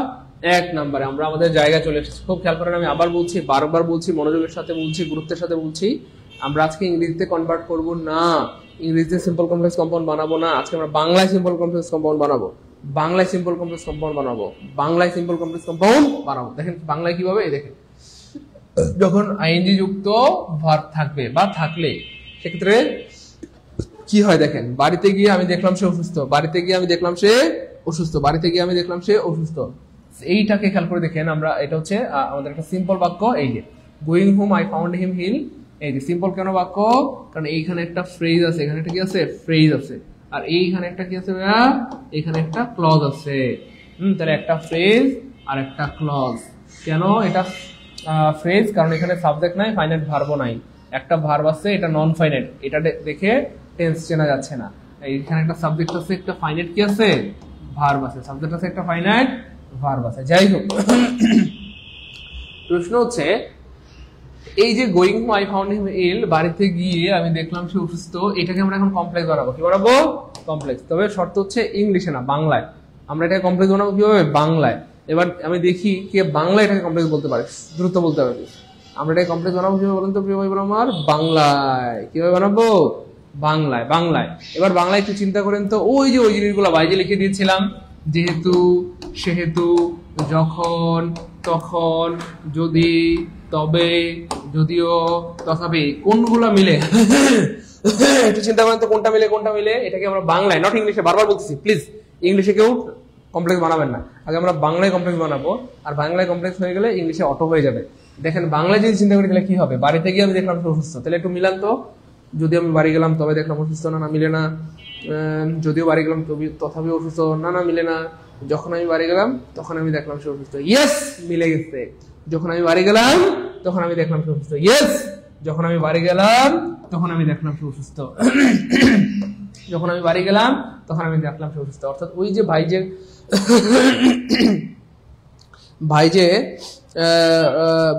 1 নম্বরে আমরা আমাদের জায়গায় চলে এসেছি। খুব খেয়াল করেন, আমি আবার বলছি, বারবার বলছি, মনোযোগের সাথে বলছি, গুরুত্বের সাথে বলছি। আমরা আজকে ইংরেজিতে কনভার্ট করব না, ইংরেজিতে সিম্পল কমপ্লেক্স কম্পাউন্ড বানাবো না। আজকে আমরা বাংলায় সিম্পল কমপ্লেক্স কম্পাউন্ড বানাবো। দেখেন বাংলায় কিভাবে, দেখেন যখন আইএনজি যুক্ত ভার্ব থাকবে বা থাকলে সেক্ষেত্রে কি হয় দেখেন, বাড়িতে গিয়ে আমি দেখলাম সে অসুস্থ, এইটাকে খেয়াল করে দেখেন। আমরা এটা হচ্ছে আমাদের একটা সিম্পল বাক্য। এই যে going home I found him ill, এই যে সিম্পল কেন বাক্য, কারণ এইখানে একটা ফ্রেজ আছে, এখানে একটা কি আছে, ফ্রেজ আছে, আর এইখানে একটা কি আছে ভাইয়া, এখানে একটা ক্লজ আছে। তাহলে একটা ফ্রেজ আর একটা ক্লজ। কেন এটা ফ্রেজ? কারণ এখানে সাবজেক্ট নাই, ফাইনাইট ভার্বও নাই, একটা ভার্ব আছে, এটা নন ফাইনাইট, এটা দেখে টেন্স চেনা যাচ্ছে না। এইখানে একটা সাবজেক্ট আছে, একটা ফাইনাইট কি আছে, ভার্ব আছে, সাবজেক্ট আছে, একটা ফাইনাইট ভার্ব আছে। যাই হোক, প্রশ্ন হচ্ছে এই যে going home I found him ill, বাড়িতে গিয়ে আমি দেখলাম সে অসুস্থ, এটাকে আমরা এখন কমপ্লেক্স বানাবো। কি বানাবো? কমপ্লেক্স। তবে শর্ত হচ্ছে ইংলিশে না, বাংলায়। আমরা এটাকে কমপ্লেক্স বানাবো কিভাবে? বাংলায়। এবার আমি দেখি কে বাংলায় এটাকে কমপ্লেক্স বলতে পারে, দ্রুত বলতে হবে। আমরা এটাকে কমপ্লেক্স বানাবো কিভাবে বলেন তো প্রিয় ভাই বোন আমার? বাংলায়। কিভাবে বানাবো? বাংলায়। এবার বাংলায় একটু চিন্তা করেন তো, ওই জিনিসগুলো বাইরে লিখে দিয়েছিলাম, যেহেতু, সেহেতু, যখন, তখন, যদি, তবে, যদিও, তথাপি, কোনগুলো মিলে একটু চিন্তা করেন তো, কোনটা মিলে। এটাকে আমরা বাংলায়, নট ইংলিশে, বারবার বলতেছি, প্লিজ ইংলিশে কেউ কমপ্লেক্স বানাবেন না। আগে আমরা বাংলায় কমপ্লেক্স বানাবো, আর বাংলায় কমপ্লেক্স হয়ে গেলে ইংলিশে অটো হয়ে যাবে। দেখেন বাংলায় যদি চিন্তা করি তাহলে কি হবে, বাড়িতে গিয়ে আমি দেখলাম অসুস্থ, তাহলে একটু মিলান তো, যদি আমি বাড়ি গেলাম তবে দেখলাম অসুস্থ, না মিলে না। যদিও বাড়ি গেলাম তথাপি অসুস্থ, না মিলে না। যখন আমি বাড়ি গেলাম তখন আমি দেখলাম সে অসুস্থ, ইয়েস মিলে গেছে। যখন আমি বাড়ি গেলাম তখন আমি দেখলাম সে অসুস্থ, ইয়েস। যখন আমি বাড়ি গেলাম তখন আমি দেখলাম সে অসুস্থ, যখন আমি বাড়ি গেলাম তখন আমি দেখলাম সে অসুস্থ। অর্থাৎ ওই যে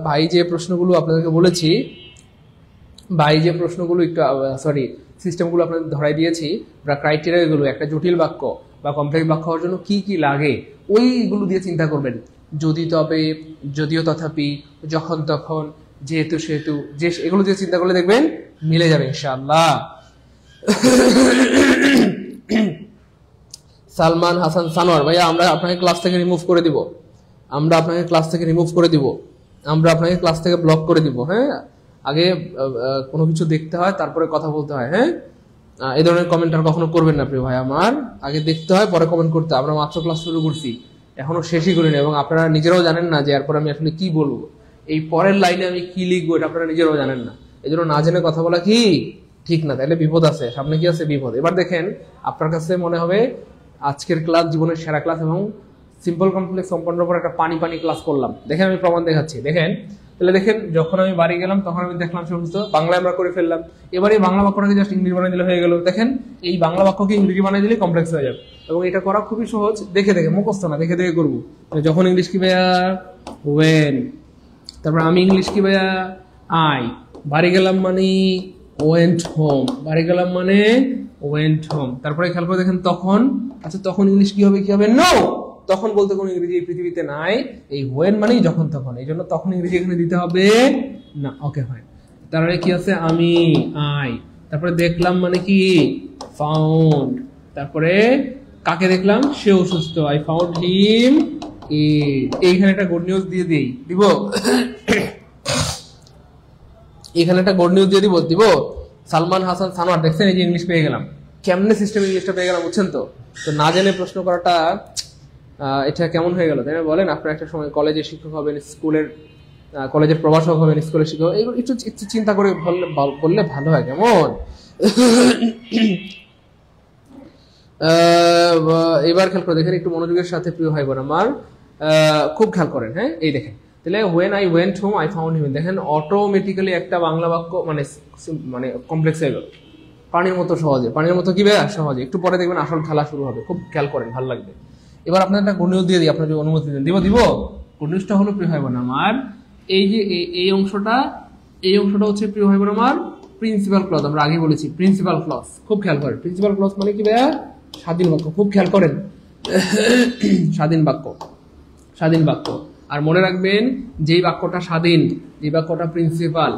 ভাই যে প্রশ্নগুলো আপনাদেরকে বলেছি, সিস্টেমগুলো আপনাদের ধরাই দিয়েছি, বা ক্রাইটেরিয়াগুলো, একটা জটিল বাক্য বা কমপ্লেক্স বাক্য হওয়ার জন্য কি কি লাগে, ওইগুলো দিয়ে চিন্তা করবেন। যদি, তবে, যদিও, তথাপি, যখন, তখন, যেহেতু, সেহেতু, যে, এগুলো দিয়ে চিন্তা করলে দেখবেন মিলে যাবে ইনশাআল্লাহ। সালমান হাসান সানোয়ার ভাইয়া, আমরা আপনাকে ক্লাস থেকে রিমুভ করে দিব, আমরা আপনাকে ক্লাস থেকে ব্লক করে দিব। হ্যাঁ, আগে কোনো কিছু দেখতে হয়, তারপরে কথা বলতে হয়। হ্যাঁ, এই ধরনের কমেন্ট আর কখনো করবেন না প্রিয় ভাই আমার, আগে দেখতে হয়, পরে কমেন্ট করতে হয়। আমরা মাত্র ক্লাস শুরু করছি, এখনো শেষই করিনি, এবং আপনারা নিজেরাও জানেন না যে এরপর আমি আসলে কি বলবো, এই পরের লাইনে আমি কি লিখবো, এটা আপনারা নিজেরাও জানেন না। এই জন্য না জেনে কথা বলা কি ঠিক না, তাহলে বিপদ আছে, সামনে কি আছে, বিপদ। এবার দেখেন, আপনার কাছে মনে হবে আজকের ক্লাস জীবনের সেরা ক্লাস, এবং সিম্পল কমপ্লেক্স কম্পাউন্ডের উপর একটা পানি ক্লাস করলাম। দেখেন আমি প্রমাণ দেখাচ্ছি, দেখেন। তাহলে দেখেন, যখন আমি বাড়ি গেলাম তখন আমি দেখলাম সমস্ত, বাংলায় আমরা করে ফেললাম। এবার এই বাংলা বাক্যটাকে জাস্ট ইংরেজি বানিয়ে দিলে হয়ে গেল। দেখেন, এই বাংলা বাক্যকে ইংরেজি বানিয়ে দিলে কমপ্লেক্স হয়ে যাবে, এবং এটা করা খুবই সহজ। দেখে মুখস্থ না, দেখে করবো। যখন ইংলিশ কি ভাইয়া, ওয়েন। তারপর আমি ইংলিশ কি ভাইয়া, আই। বাড়ি গেলাম মানে ওয়েন্ট হোম, তারপরে খেয়াল করে দেখেন তখন। আচ্ছা, তখন ইংলিশ কি হবে, নো। তখন বলতে কোনো ইংরেজি এই পৃথিবীতে নাই, এই হোয়েন মানেই যখন তখন, এই জন্য তখন ইংরেজি এখানে দিতে হবে না। ওকে, হয়। তারপরে কি আছে, আমি, আই। তারপরে দেখলাম মানে কি, ফাউন্ড। তারপরে কাকে দেখলাম, সে অসুস্থ, আই ফাউন্ড হিম। এইখানে একটা গুড নিউজ দিয়ে দিব এখানে একটা গুড নিউজ দিয়ে দিব। সালমান হাসান সানোয়ার, দেখছেন এই যে ইংলিশ পেয়ে গেলাম। কেমনে সিস্টেম ইংলিশটা পেয়ে গেলাম, বুঝছেন তো? তো না জেনে প্রশ্ন করাটা এটা কেমন হয়ে গেল, তাই না? বলেন, আপনারা একটা সময় কলেজের শিক্ষক হবেন, কলেজের প্রভাষক হবেন, স্কুলের শিক্ষক, এইগুলো একটু একটু চিন্তা করে বললে ভালো হয়। কেমন? এবার খেয়াল করে দেখেন একটু মনোযোগের সাথে, প্রিয় ভাই বোন আমার, খুব খেয়াল করেন। হ্যাঁ, এই দেখেন, তাহলে when I went home I found him, দেখেন অটোমেটিক্যালি একটা বাংলা বাক্য মানে কমপ্লেক্স হয়ে গেল, পানির মতো সহজে। পানির মতো কি ভাইয়া? সহজে। একটু পরে দেখবেন আসল খেলা শুরু হবে, খুব খেয়াল করেন, ভালো লাগবে। এবার আপনার একটা গুড নিউজ দিয়ে দিই, আপনার যদি অনুমতি দেন। দিব? গুড নিউজটা হলো প্রিয় ভাই বোন আমার, এই যে এই অংশটা হচ্ছে প্রিয় ভাই বোন আমার প্রিন্সিপাল ক্লজ। আমরা আগে বলেছি প্রিন্সিপাল ক্লজ, খুব খেয়াল করেন। প্রিন্সিপাল ক্লজ মানে কি ভাইয়া? স্বাধীন বাক্য। খুব খেয়াল করেন, স্বাধীন বাক্য। আর মনে রাখবেন, যেই বাক্যটা স্বাধীন, যে বাক্যটা প্রিন্সিপাল,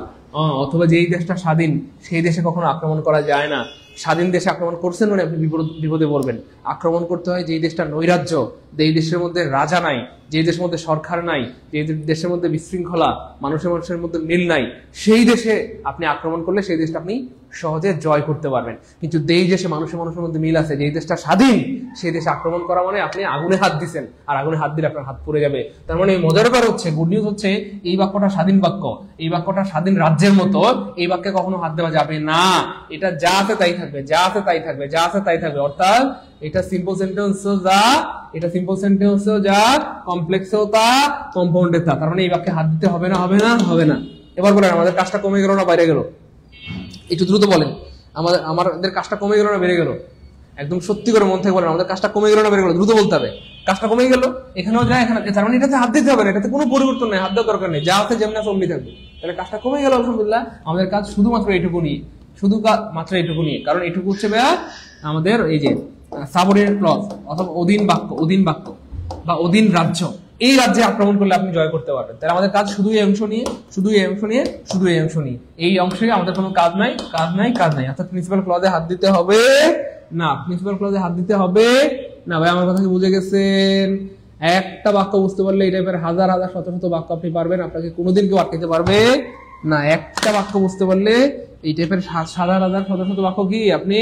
অথবা যেই দেশটা স্বাধীন, সেই দেশে কখনো আক্রমণ করা যায় না। স্বাধীন দেশে আক্রমণ করছেন মানে আপনি বিপদে পড়বেন। আক্রমণ করতে হয় যেই দেশটা নৈরাজ্য, যেই দেশের মধ্যে রাজা নাই, যে দেশের মধ্যে সরকার নাই, যে দেশের মধ্যে বিশৃঙ্খলা, মানুষের মধ্যে মিল নাই, সেই দেশে আপনি আক্রমণ করলে সেই দেশটা আপনি সহজে জয় করতে পারবেন। কিন্তু যেই দেশে মানুষের মধ্যে মিল আছে, যেই দেশটা স্বাধীন, সেই দেশে আক্রমণ করা মানে আপনি আগুনে হাত দিচ্ছেন, আর আগুনে হাত দিলে আপনার হাত পুড়ে যাবে। তার মানে মজার ব্যাপার হচ্ছে, গুড নিউজ হচ্ছে, এই বাক্যটা স্বাধীন বাক্য, এই বাক্যটা স্বাধীন রাজ্যের মতো, এই বাক্যে কখনো হাত দেওয়া যাবে না। এটা যা আছে তাই থাকবে, অর্থাৎ এটা সিম্পল সেন্টেন্স যা, কমপ্লেক্সেও তা, কম্পাউন্ডে তা। তার মানে এই বাক্যে হাত দিতে হবে না। এবার বলেন, আমাদের কাজটা কমে গেল না বাইরে গেল? একটু দ্রুত বলেন, আমাদের কাজটা কমে গেল না বেড়ে গেল? একদম সত্যি করে মন থেকে বলেন, আমাদের কাজটা কমে গেল না বেড়ে গেল? দ্রুত বলতে হবে। কাজটা কমে গেল, এখানেও যায়, এখানে। তার মানে এটাতে হাত দিতে হবে না, এটাতে কোনো পরিবর্তন নেই, হাত দেওয়ার দরকার নেই, যা আছে যেমন আছে অমনি থাকবে। তাহলে কাজটা কমে গেল, আলহামদুলিল্লাহ। আমাদের কাজ শুধুমাত্র এইটুকু নিয়ে, কারণ এইটুকু হচ্ছে ভাইয়া আমাদের এই যে সাবঅর্ডিনেট ক্লজ অথবা অধীন বাক্য বা অধীন রাজ্য। এই রাজ্যে আক্রমণ করলে আপনি জয় করতে পারবেন। তাহলে আমাদের কাজ শুধু এই অংশ নিয়ে, এই অংশে আমাদের কোনো কাজ নাই। অর্থাৎ প্রিন্সিপাল ক্লজে হাত দিতে হবে না। ভাই আমার কথা কি বুঝে গেছেন? একটা বাক্য বুঝতে পারলে এই টাইপের হাজার শত বাক্য আপনি পারবেন, আপনাকে কোনোদিন কেউ আটকাতে পারবে না। একটা বাক্য বুঝতে পারলে এই টাইপের হাজার শত বাক্য কি আপনি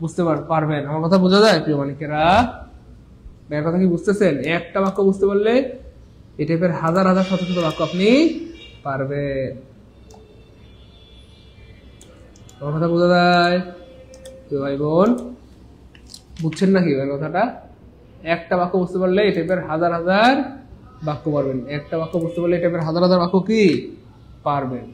বুঝতে পারবেন। আমার কথা বোঝা যায় প্রিয় মানিকেরা? ভাইয়ের কথা কি বুঝতেছেন? একটা বাক্য বুঝতে পারলে এই টাইপের হাজার শত বাক্য আপনি পারবেন। আমার কথা বোঝা যায় প্রিয় ভাই বোন? বুঝছেন নাকি ভাইয়ের কথাটা? একটা বাক্য বুঝতে পারলে এই টাইপের হাজার বাক্য পারবেন। একটা বাক্য বুঝতে পারলে এই টাইপের হাজার বাক্য কি পারবেন।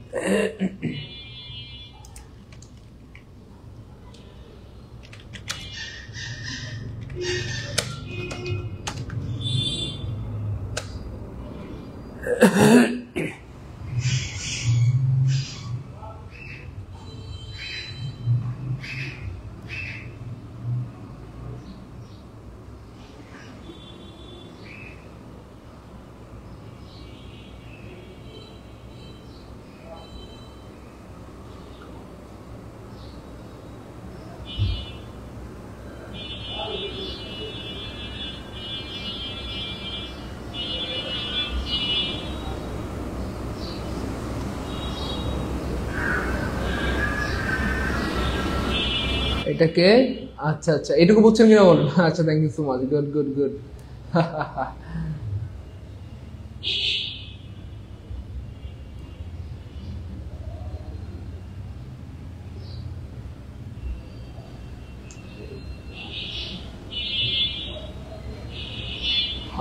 এটাকে আচ্ছা এটুকু বুঝছেন কিনা বলুন। আচ্ছা, thank you so much, good.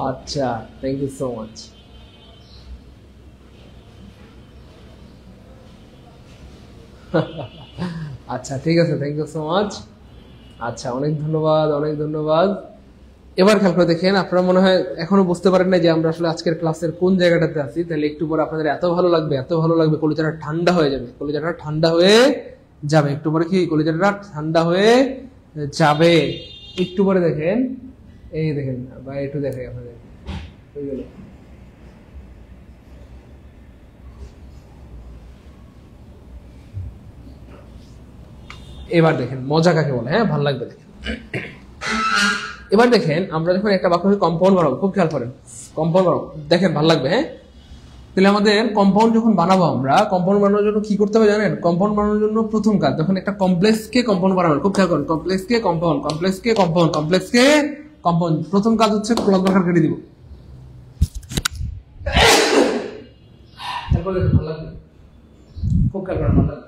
আচ্ছা, থ্যাংক ইউ সো মাচ। আচ্ছা, ঠিক আছে, থ্যাংক ইউ সো মাচ। আচ্ছা, অনেক ধন্যবাদ। এবার খেয়াল করে দেখেন, আপনারা মনে হয় এখনো বুঝতে পারেন না যে আমরা আসলে আজকের ক্লাসের কোন জায়গাটাতে আছি। তাহলে একটু পরে আপনাদের এত ভালো লাগবে, কলিজাটা ঠান্ডা হয়ে যাবে। একটু পরে কি কলিজাটা ঠান্ডা হয়ে যাবে। একটু পরে দেখেন, এই দেখেন বা একটু দেখে আপনাদের হয়ে গেল। এবার দেখেন মজা কাকে বলে। হ্যাঁ, ভালো লাগবে দেখেন। এবার দেখেন, আমরা যখন একটা বাক্যকে কম্পাউন্ড বানাবো, খুব খেয়াল করেন, কম্পাউন্ড বানাবো, দেখেন ভালো লাগবে। হ্যাঁ, তাহলে আমাদের কম্পাউন্ড যখন বানাবো, আমরা কম্পাউন্ড বানানোর জন্য কি করতে হবে জানেন? কম্পাউন্ড বানানোর জন্য প্রথম কাজ, যখন একটা কমপ্লেক্সকে কম্পাউন্ড বানাবেন, খুব খেয়াল করেন, কমপ্লেক্সকে কম্পাউন্ড। প্রথম কাজ হচ্ছে ক্লজ মার্কার কেটে দিব। তারপরে ভালো লাগবে, খুব খেয়াল করেন, ভালো লাগবে,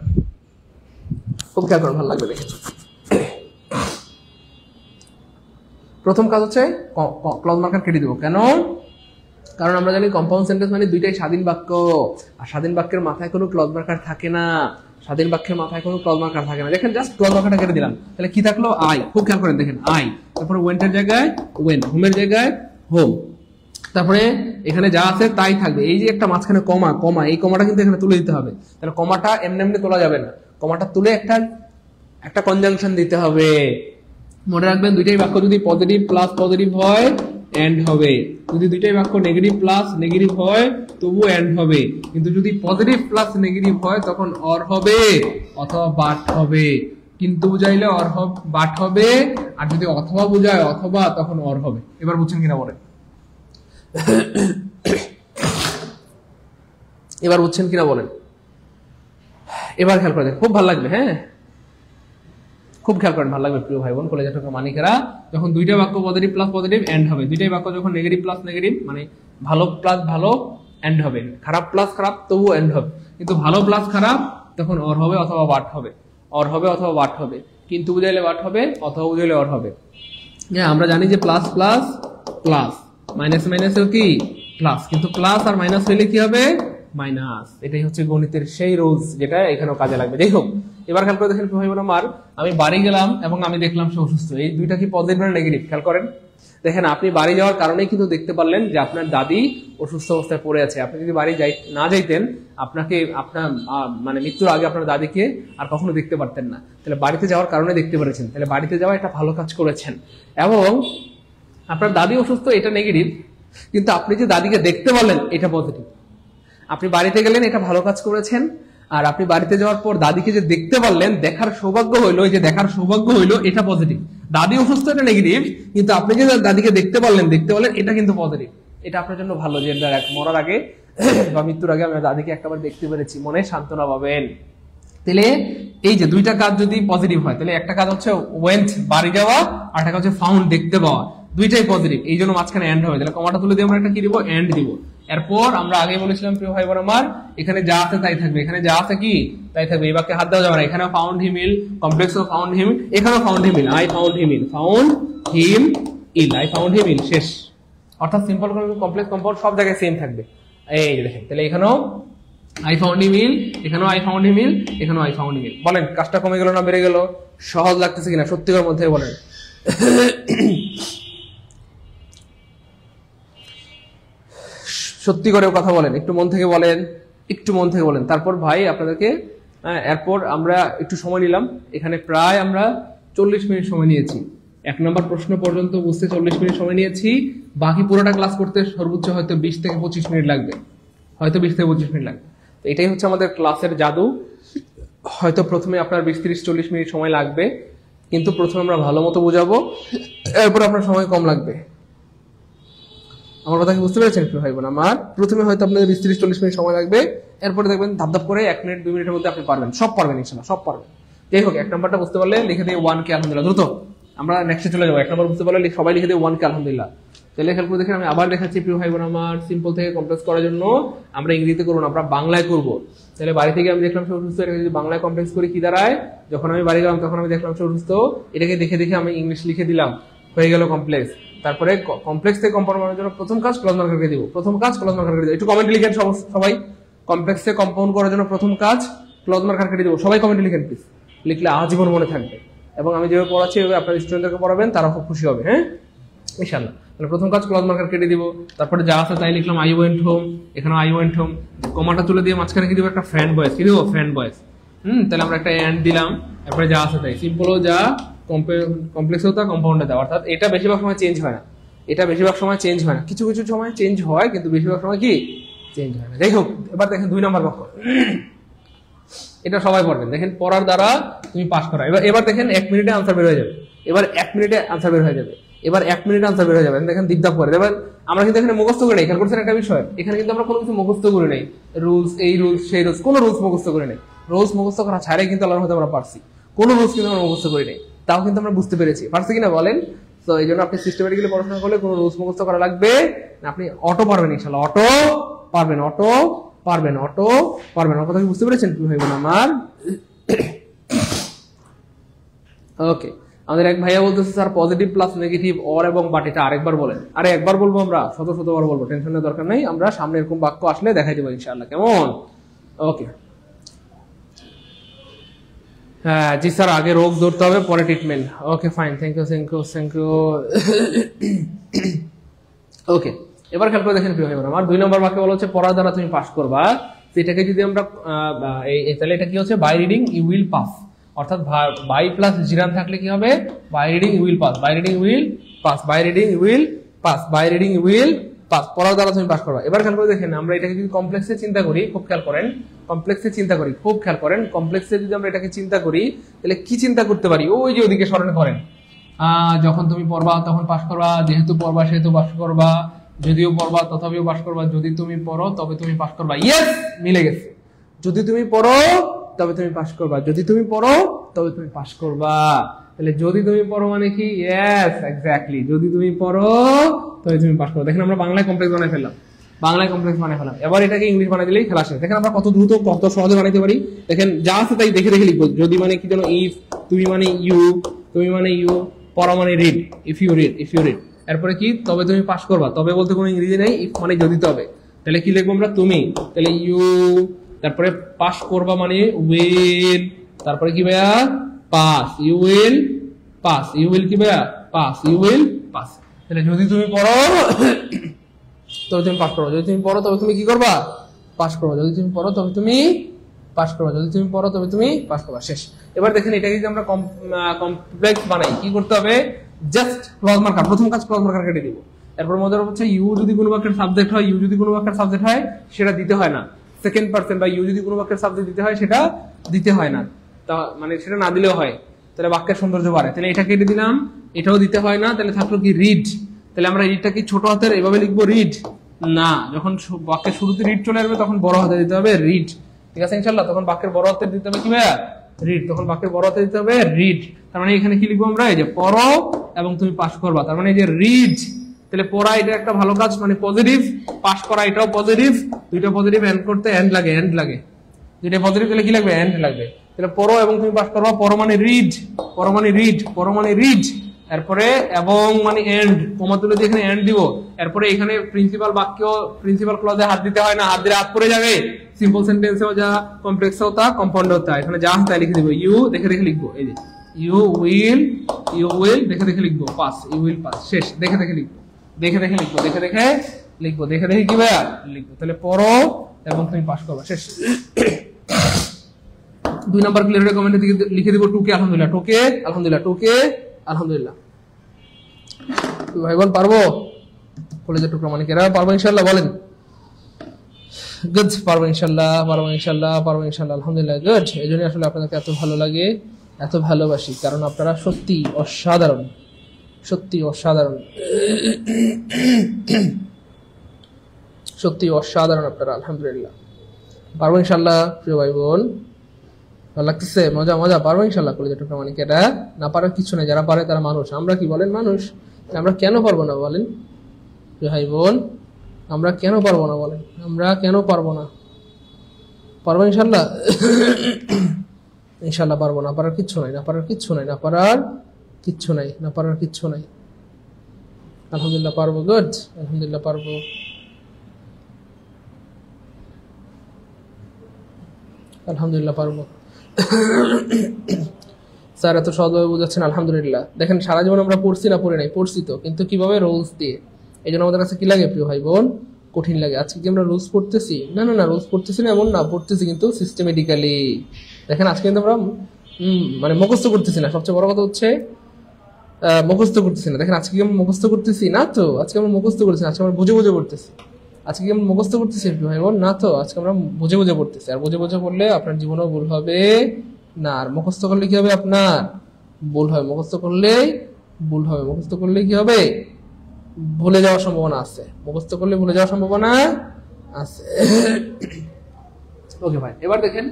খুব খেয়াল করেন, ভালো লাগবে দেখে। প্রথম কাজ হচ্ছে ক্লজ মার্কার কেটে দিব। কেন? কারণ আমরা জানি কম্পাউন্ড সেন্টেন্স মানে দুইটাই স্বাধীন বাক্য, আর স্বাধীন বাক্যের মাথায় কোনো ক্লজ মার্কার থাকে না। স্বাধীন বাক্যের মাথায় কোনো ক্লজ মার্কার থাকে না। দেখেন জাস্ট ক্লজ মার্কারটা কেটে দিলাম, তাহলে কি থাকলো? আই। খুব খেয়াল করেন, দেখেন আই, তারপরে ওয়েন্টের জায়গায় ওয়েন, হোমের জায়গায় হোম, তারপরে এখানে যা আছে তাই থাকবে। এই যে একটা মাঝখানে কমা, কমা, এই কমাটা কিন্তু এখানে তুলে দিতে হবে। তাহলে কমাটা এমনি এমনি তোলা যাবে না, কমাটা তুলে একটা কনজাংশন দিতে হবে। মনে রাখবেন দুইটাই বাক্য যদি পজিটিভ প্লাস পজিটিভ হয় এন্ড হবে, যদি দুইটাই বাক্য নেগেটিভ প্লাস নেগেটিভ হয় তবু এন্ড হবে, কিন্তু যদি পজিটিভ প্লাস নেগেটিভ হয় তখন অর হবে অথবা বাট হবে। কিন্তু বুঝাইলে অর বাট হবে, আর যদি অথবা বুঝায় অথবা তখন অর হবে। এবার বুঝছেন কিনা বলেন? এবার বুঝছেন কিনা বলেন? এবার খেয়াল করে দেখেন, খুব ভালো লাগবে। হ্যাঁ, খুব খেয়াল করেন, ভালো লাগবে প্রিয় ভাই বোন, কলেজের ঢোকা মানিকেরা। যখন দুইটা বাক্য পজিটিভ প্লাস পজিটিভ এন্ড হবে, দুইটাই বাক্য যখন নেগেটিভ প্লাস নেগেটিভ মানে ভালো প্লাস ভালো এন্ড হবে, খারাপ প্লাস খারাপ তবু এন্ড হবে, কিন্তু ভালো প্লাস খারাপ তখন অর হবে অথবা বাট হবে, অর হবে অথবা বাট হবে, কিন্তু বুঝাইলে বাট হবে অথবা বুঝাইলে অর হবে। হ্যাঁ, আমরা জানি যে প্লাস প্লাস প্লাস, মাইনাস মাইনাসেও কি প্লাস, কিন্তু প্লাস আর মাইনাস হইলে কি হবে? মাইনাস। এটাই হচ্ছে গণিতের সেই রুলস, যেটা এখানেও কাজে লাগবে। যাই হোক, এবার খেয়াল করে দেখেন ভাই বোন আমার, আমি বাড়ি গেলাম এবং আমি দেখলাম সে অসুস্থ। এই দুইটা কি পজিটিভ না নেগেটিভ? খেয়াল করেন, দেখেন আপনি বাড়ি যাওয়ার কারণেই কিন্তু দেখতে পারলেন যে আপনার দাদি অসুস্থ অবস্থায় পড়ে আছে। আপনি যদি বাড়ি না যাইতেন, আপনাকে আপনার মানে মৃত্যুর আগে আপনার দাদিকে আর কখনো দেখতে পারতেন না। তাহলে বাড়িতে যাওয়ার কারণে দেখতে পেরেছেন, তাহলে বাড়িতে যাওয়া একটা ভালো কাজ করেছেন। এবং আপনার দাদি অসুস্থ, এটা নেগেটিভ, কিন্তু আপনি যে দাদিকে দেখতে পারলেন এটা পজিটিভ। আপনি বাড়িতে গেলেন, এটা ভালো কাজ করেছেন। আর আপনি বাড়িতে যাওয়ার পর দাদিকে যে দেখতে পারলেন, দেখার সৌভাগ্য হইলো, এই যে দেখার সৌভাগ্য হইলো, এটা পজিটিভ। দাদি অসুস্থ এটা নেগেটিভ, কিন্তু আপনি যে দাদিকে দেখতে পারলেন এটা কিন্তু পজিটিভ। এটা আপনার জন্য ভালো যে মরার আগে বা মৃত্যুর আগে আমি দাদিকে একবার দেখতে পেরেছি, মনে সান্ত্বনা পাবেন। তাহলে এই যে দুইটা কাজ যদি পজিটিভ হয়, তাহলে একটা কাজ হচ্ছে ওয়েন্ট বাড়ি যাওয়া, আর একটা কাজ হচ্ছে ফাউন্ড দেখতে পাওয়া, দুইটাই পজিটিভ, এই জন্য মাঝখানে এন্ড হবে। তাহলে কমাটা তুলে দিয়ে আমরা একটা কি দিব? এন্ড দিব। এরপর আমরা আগে বলেছিলাম প্রিয় ভাই বোন আমার, এখানে যা আছে তাই থাকবে, এখানে যা আছে কি তাই থাকবে, এই বাক্যে হাত দেওয়া যাবে না। এখানেও found him ill, complex of found him, এখানেও found him ill, I found him ill, found him ill, I found him ill, শেষ। অর্থাৎ সিম্পল কমপ্লেক্স কম্পাউন্ড সব জায়গায় সেম থাকবে। এই দেখেন, তাহলে এখানেও আই ফাউন্ড হিম ইল, এখানেও আই ফাউন্ড হিম ইল, এখানেও আই ফাউন্ড হিম ইল। বলেন কাজটা কমে গেল না বেড়ে গেল? সহজ লাগতেছে কিনা সত্যিকার মধ্যে বলেন? সত্যি করে কথা বলেন, একটু মন থেকে বলেন, একটু মন থেকে বলেন। তারপর ভাই আপনাদেরকে এরপর আমরা একটু সময় নিলাম, এখানে প্রায় আমরা 40 মিনিট সময় নিয়েছি। 1 নম্বর প্রশ্ন পর্যন্ত বুঝতে 40 মিনিট সময় নিয়েছি, বাকি পুরোটা ক্লাস করতে সর্বোচ্চ হয়তো 20 থেকে 25 মিনিট লাগবে, হয়তো 20 থেকে 25 মিনিট লাগবে। তো এটাই হচ্ছে আমাদের ক্লাসের জাদু। হয়তো প্রথমে আপনার 20, 30, 40 মিনিট সময় লাগবে, কিন্তু প্রথমে আমরা ভালো মতো বোঝাবো, এরপর আপনার সময় কম লাগবে। আমার কথা কি বুঝতে পেরেছেন একটু ভাই বোন আমার? প্রথমে হয়তো আপনাদের 20, 30, 40 মিনিট সময় লাগবে, এরপরে দেখবেন ধাপ ধাপ করে 1 মিনিট 2 মিনিটের মধ্যে আপনি পারবেন, সব পারবেন ইনশাআল্লাহ, সব পারবেন। যাই হোক, 1 নাম্বারটা বুঝতে পারলে লিখে দিয়ে 1 কে আলহামদুলিল্লাহ। দ্রুত আমরা নেক্সটে চলে যাবো। 1 নাম্বার বুঝতে পারলে সবাই লিখে দিয়ে 1 কে আলহামদুলিল্লাহ। তাহলে খেয়াল করে দেখেন, আমি আবার দেখাচ্ছি প্রিয় ভাই বোন আমার, সিম্পল থেকে কমপ্লেক্স করার জন্য আমরা ইংরেজিতে করবো না, আমরা বাংলায় করবো। তাহলে বাড়ি থেকে আমি দেখলাম সে অসুস্থ, এটাকে যদি বাংলায় কমপ্লেক্স করি কি দাঁড়ায়? যখন আমি বাড়ি গেলাম তখন আমি দেখলাম সে অসুস্থ, এটাকে দেখে দেখে আমি ইংলিশ লিখে দিলাম, হয়ে গেল কমপ্লেক্স। তারপরে কমপ্লেক্স থেকে কম্পাউন্ড বানানোর জন্য প্রথম কাজ ক্লজ মার্কার করে দিব, প্রথম কাজ ক্লজ মার্কার করে দিব। একটু কমেন্টে লিখেন সবাই, কমপ্লেক্স থেকে কম্পাউন্ড করার জন্য প্রথম কাজ ক্লজ মার্কার কেটে দিব। সবাই কমেন্টে লিখেন প্লিজ, লিখলে আজীবন মনে থাকবে, এবং আমি যেভাবে পড়াচ্ছি এভাবে আপনার স্টুডেন্টদেরকে পড়াবেন, তারা খুব খুশি হবে। হ্যাঁ ইনশাআল্লাহ। তাহলে প্রথম কাজ ক্লজ মার্কার কেটে দিব, তারপরে যা আছে তাই লিখলাম, আই ওয়েন্ট হোম, এখানে আই ওয়েন্ট হোম, কমাটা তুলে দিয়ে মাঝখানে কি দিব? একটা ফ্রেন্ড বয়েস, কি দিব? ফ্রেন্ড বয়েস। তাহলে আমরা একটা এন্ড দিলাম, তারপরে যা আছে তাই, সিম্পলও যা, কমপ্লেক্সও তা, কম্পাউন্ডে দাও। অর্থাৎ এটা বেশিরভাগ সময় চেঞ্জ হয় না, এটা বেশিরভাগ সময় চেঞ্জ হয় না, কিছু কিছু সময় চেঞ্জ হয়, কিন্তু বেশিরভাগ সময় কি চেঞ্জ হয় না। যাই হোক, এবার দেখেন 2 নম্বর বাক্য, এটা সবাই পড়বেন। দেখেন পড়ার দ্বারা তুমি পাস করা। এবার দেখেন 1 মিনিটে আনসার বের হয়ে যাবে, এবার 1 মিনিটে আনসার বের হয়ে যাবে, এবার 1 মিনিটে আনসার বের হয়ে যাবে। দেখেন দিকদাপ করে দেবেন। আমরা কিন্তু এখানে মুখস্থ করে নেই, খেয়াল করছেন একটা বিষয়, এখানে কিন্তু আমরা কোনো কিছু মুখস্থ করে নেই, রুলস এই রুলস সেই রুলস, কোনো রুলস মুখস্থ করে নেই। রুলস মুখস্থ করা ছাড়াই কিন্তু আল্লাহর মধ্যে আমরা পারছি, কোনো রুলস কিন্তু আমরা মুখস্থ করে নেই, তাও কিন্তু আমরা বুঝতে পেরেছি। পারছি কিনা বলেন? তো এই জন্য আপনি সিস্টেমেটিক্যালি পড়াশোনা করলে কোনো রুলস মুখস্থ করা লাগবে না, আপনি অটো পারবেন ইনশাআল্লাহ, অটো পারবেন, অটো পারবেন, অটো পারবেন। আমার কথা কি বুঝতে পেরেছেন কি ভাই বোন আমার? ওকে, আমাদের এক ভাইয়া বলতেছে sir positive plus negative or এবং বাট এটা আরেকবার বলেন। আরে একবার বলবো আমরা, শতবার বলবো, টেনশনের দরকার নেই, আমরা সামনে এরকম বাক্য আসলে দেখাই দেবো ইনশাআল্লাহ, কেমন? ওকে, হ্যাঁ জি স্যার, আগে রোগ ধরতে হবে পরে treatment. Okay fine, thank you thank you thank you. Okay, এবার খেয়াল করে দেখেন প্রিয় ভাই বোন আমার, 2 নম্বর বাক্যে বলা হচ্ছে পড়ার দ্বারা তুমি পাস করবা। এটাকে যদি আমরা তাহলে এটা কি হচ্ছে, by reading you will pass, অর্থাৎ বাই প্লাস জিরান থাকলে কি হবে, by reading will pass, by reading will pass, by reading will pass, by reading will pass, পড়ার দ্বারা তুমি পাস করবা। এবার খেয়াল করে দেখেন, আমরা এটাকে যদি কমপ্লেক্সে চিন্তা করি, খুব খেয়াল করেন, কমপ্লেক্সে চিন্তা করি, খুব খেয়াল করেন, কমপ্লেক্সে যদি আমরা এটাকে চিন্তা করি তাহলে কি চিন্তা করতে পারি, ওই যে ওদিকে স্মরণ করেন, যখন তুমি পড়বা তখন পাস করবা, যেহেতু পড়বা সেহেতু পাস করবা, যদিও পড়বা তথাপিও পাস করবা, যদি তুমি পড়ো তবে তুমি পাস করবা। ইয়েস, মিলে গেছে, যদি তুমি পড়ো তবে তুমি পাস করবা, যদি তুমি পড়ো তবে তুমি পাস করবা। তাহলে যদি তুমি পড়ো মানে কি, ইয়েস এক্স্যাক্টলি, যদি তুমি পড়ো তবে তুমি পাস করবে। দেখেন আমরা বাংলায় কমপ্লেক্স বানাই ফেললাম, বাংলায় কমপ্লেক্স বানাই ফেললাম, এবার এটাকে ইংলিশ বানাই দিলেই খেলা শেষ। দেখেন আমরা কত দ্রুত কত সহজে বানাইতে পারি, দেখেন যা আছে তাই দেখে দেখে লিখবো। যদি মানে কি যেন, ইফ, তুমি মানে ইউ, তুমি মানে ইউ, পড়া মানে read, if you read, if you read, এরপরে কি, তবে তুমি পাস করবা, তবে বলতে কোনো ইংরেজি নেই, ইফ মানে যদি তবে, তাহলে কি লিখবো আমরা, তুমি, তাহলে ইউ, তারপরে পাস করবা মানে উইল, তারপরে কি ভাইয়া, pass, you will pass, you will কি ভাইয়া, পাস, ইউ উইল পাস। তাহলে যদি তুমি পড়ো তবে তুমি পাস করবা, যদি তুমি পড়ো তবে তুমি কি করবা, পাস করবা, যদি তুমি পড়ো তবে তুমি পাস করবা, যদি তুমি পড়ো তবে তুমি পাস করবা, শেষ। এবার দেখেন এটাকে যদি আমরা কমপ্লেক্স বানাই, কি করতে হবে, জাস্ট ক্লজ মার্কার, প্রথম কাজ ক্লজ মার্কার কেটে দিব। এরপর মজার হচ্ছে, ইউ যদি কোনো বাক্যের সাবজেক্ট হয়, ইউ যদি কোনো বাক্যের সাবজেক্ট হয় সেটা দিতে হয় না, সেকেন্ড পারসন বা ইউ যদি কোনো বাক্যের সাবজেক্ট দিতে হয় সেটা দিতে হয় না, তা মানে সেটা না দিলেও হয়, তাহলে বাক্যের সৌন্দর্য বাড়ে। তাহলে এটা কেটে দিলাম, এটাও দিতে হয় না, তাহলে থাকলো কি, রিড। তাহলে আমরা রিডটা কি ছোট হাতের এভাবে লিখবো, রিড না, যখন বাক্যের শুরুতে রিড চলে আসবে তখন বড় হাতে দিতে হবে, রিড, ঠিক আছে ইনশাআল্লাহ। তখন বাক্যের বড় হাতে দিতে হবে কি ভাইয়া, রিড, তখন বাক্যের বড় হাতে দিতে হবে রিড। তার মানে এখানে কি লিখবো আমরা, এই যে পড়ো এবং তুমি পাস করবা, তার মানে এই যে রিড, তাহলে পড়া এটা একটা ভালো কাজ, মানে পজিটিভ, পাস করা এটাও পজিটিভ, দুইটা পজিটিভ, এন্ড করতে এন্ড লাগে, এন্ড লাগে, দুইটা পজিটিভ তাহলে কি লাগবে, এন্ড লাগবে। তাহলে পড়ো এবং তুমি পাস করবা, পড়ো মানে রিড, পড়ো মানে রিড, পড়ো মানে রিড, এরপরে এবং মানে এন্ড, কমা তুলে দিয়ে এখানে এন্ড দিব, এরপরে এখানে প্রিন্সিপাল বাক্য, প্রিন্সিপাল ক্লজে হাত দিতে হয় না, হাত দিলে হাত পড়ে যাবে, সিম্পল সেন্টেন্সেও যা কমপ্লেক্স হোতা কম্পাউন্ড হোতা, এখানে যা আছে তাই লিখে দিব, ইউ দেখে দেখে লিখবো, এই যে ইউ উইল দেখে দেখে লিখবো, পাস, ইউ উইল পাস, শেষ, দেখে দেখে লিখবো, দেখে দেখে লিখবো, দেখে দেখে লিখবো, দেখে দেখে কি ভাইয়া লিখবো, তাহলে পড়ো এবং তুমি পাস করবা, শেষ। 2 নাম্বার ক্লিয়ার কমেন্টে লিখে দিব, টুকে আলহামদুলিল্লাহ, টোকে আলহামদুলিল্লাহ, টোকে আলহামদুলিল্লাহ। ভাই বোন পারবো, কলেজের টুকরা মানে কেরা পারবো ইনশাআল্লাহ, বলেন গুড, পারবো ইনশাআল্লাহ, পারবো ইনশাআল্লাহ, পারবো ইনশাআল্লাহ, আলহামদুলিল্লাহ, গুড। এই জন্য আসলে আপনাদেরকে এত ভালো লাগে, এত ভালোবাসি, কারণ আপনারা সত্যি অসাধারণ, সত্যি অসাধারণ, সত্যি অসাধারণ আপনারা, আলহামদুলিল্লাহ, পারবো ইনশাআল্লাহ। প্রিয় ভাই বোন, ভালো লাগতেছে, মজা মজা, পারবো ইনশাআল্লাহ। কলেজের টুকরা মানে এটা না পারার কিছু নাই, যারা পারে তারা মানুষ, আমরা কি বলেন মানুষ, আমরা কেন পারবো না বলেন ভাই বোন, আমরা কেন পারবো না বলেন, আমরা কেন পারবো না, পারবো ইনশাআল্লাহ, ইনশাআল্লাহ পারবো, না পারার কিচ্ছু নাই, না পারার কিচ্ছু নাই, না পারার কিচ্ছু নাই, না পারার কিচ্ছু নাই, আলহামদুলিল্লাহ পারবো, গুড, আলহামদুলিল্লাহ পারবো, আলহামদুলিল্লাহ পারবো। স্যার এত সহজভাবে বুঝাচ্ছেন, আলহামদুলিল্লাহ। দেখেন সারা জীবন আমরা পড়ছি না পড়ে নাই, পড়ছি তো, কিন্তু কিভাবে, রুলস দিয়ে। এই জন্য আমাদের কাছে কি লাগে প্রিয় ভাই বোন, কঠিন লাগে। আজকে কি আমরা রুলস পড়তেছি, না না না, রুলস পড়তেছি না এমন না, পড়তেছি কিন্তু সিস্টেমেটিক্যালি। দেখেন আজকে কিন্তু আমরা মানে মুখস্থ করতেছি না, সবচেয়ে বড় কথা হচ্ছে মুখস্থ করতেছি না। দেখেন আজকে কি আমরা মুখস্থ করতেছি না, তো আজকে আমরা মুখস্থ করতেছি না, আজকে আমরা বুঝে বুঝে পড়তেছি। আজকে কি আমরা মুখস্থ করতেছি ভাই বোন, না তো, আজকে আমরা বুঝে বুঝে পড়তেছি। আর বুঝে বুঝে পড়লে আপনার জীবনেও ভুল হবে না, আর মুখস্থ করলে কি হবে, আপনার ভুল হবে, মুখস্থ করলেই ভুল হবে, মুখস্থ করলে কি হবে, ভুলে যাওয়ার সম্ভাবনা আছে, মুখস্থ করলে ভুলে যাওয়ার সম্ভাবনা আছে। ওকে ভাই, এবার দেখেন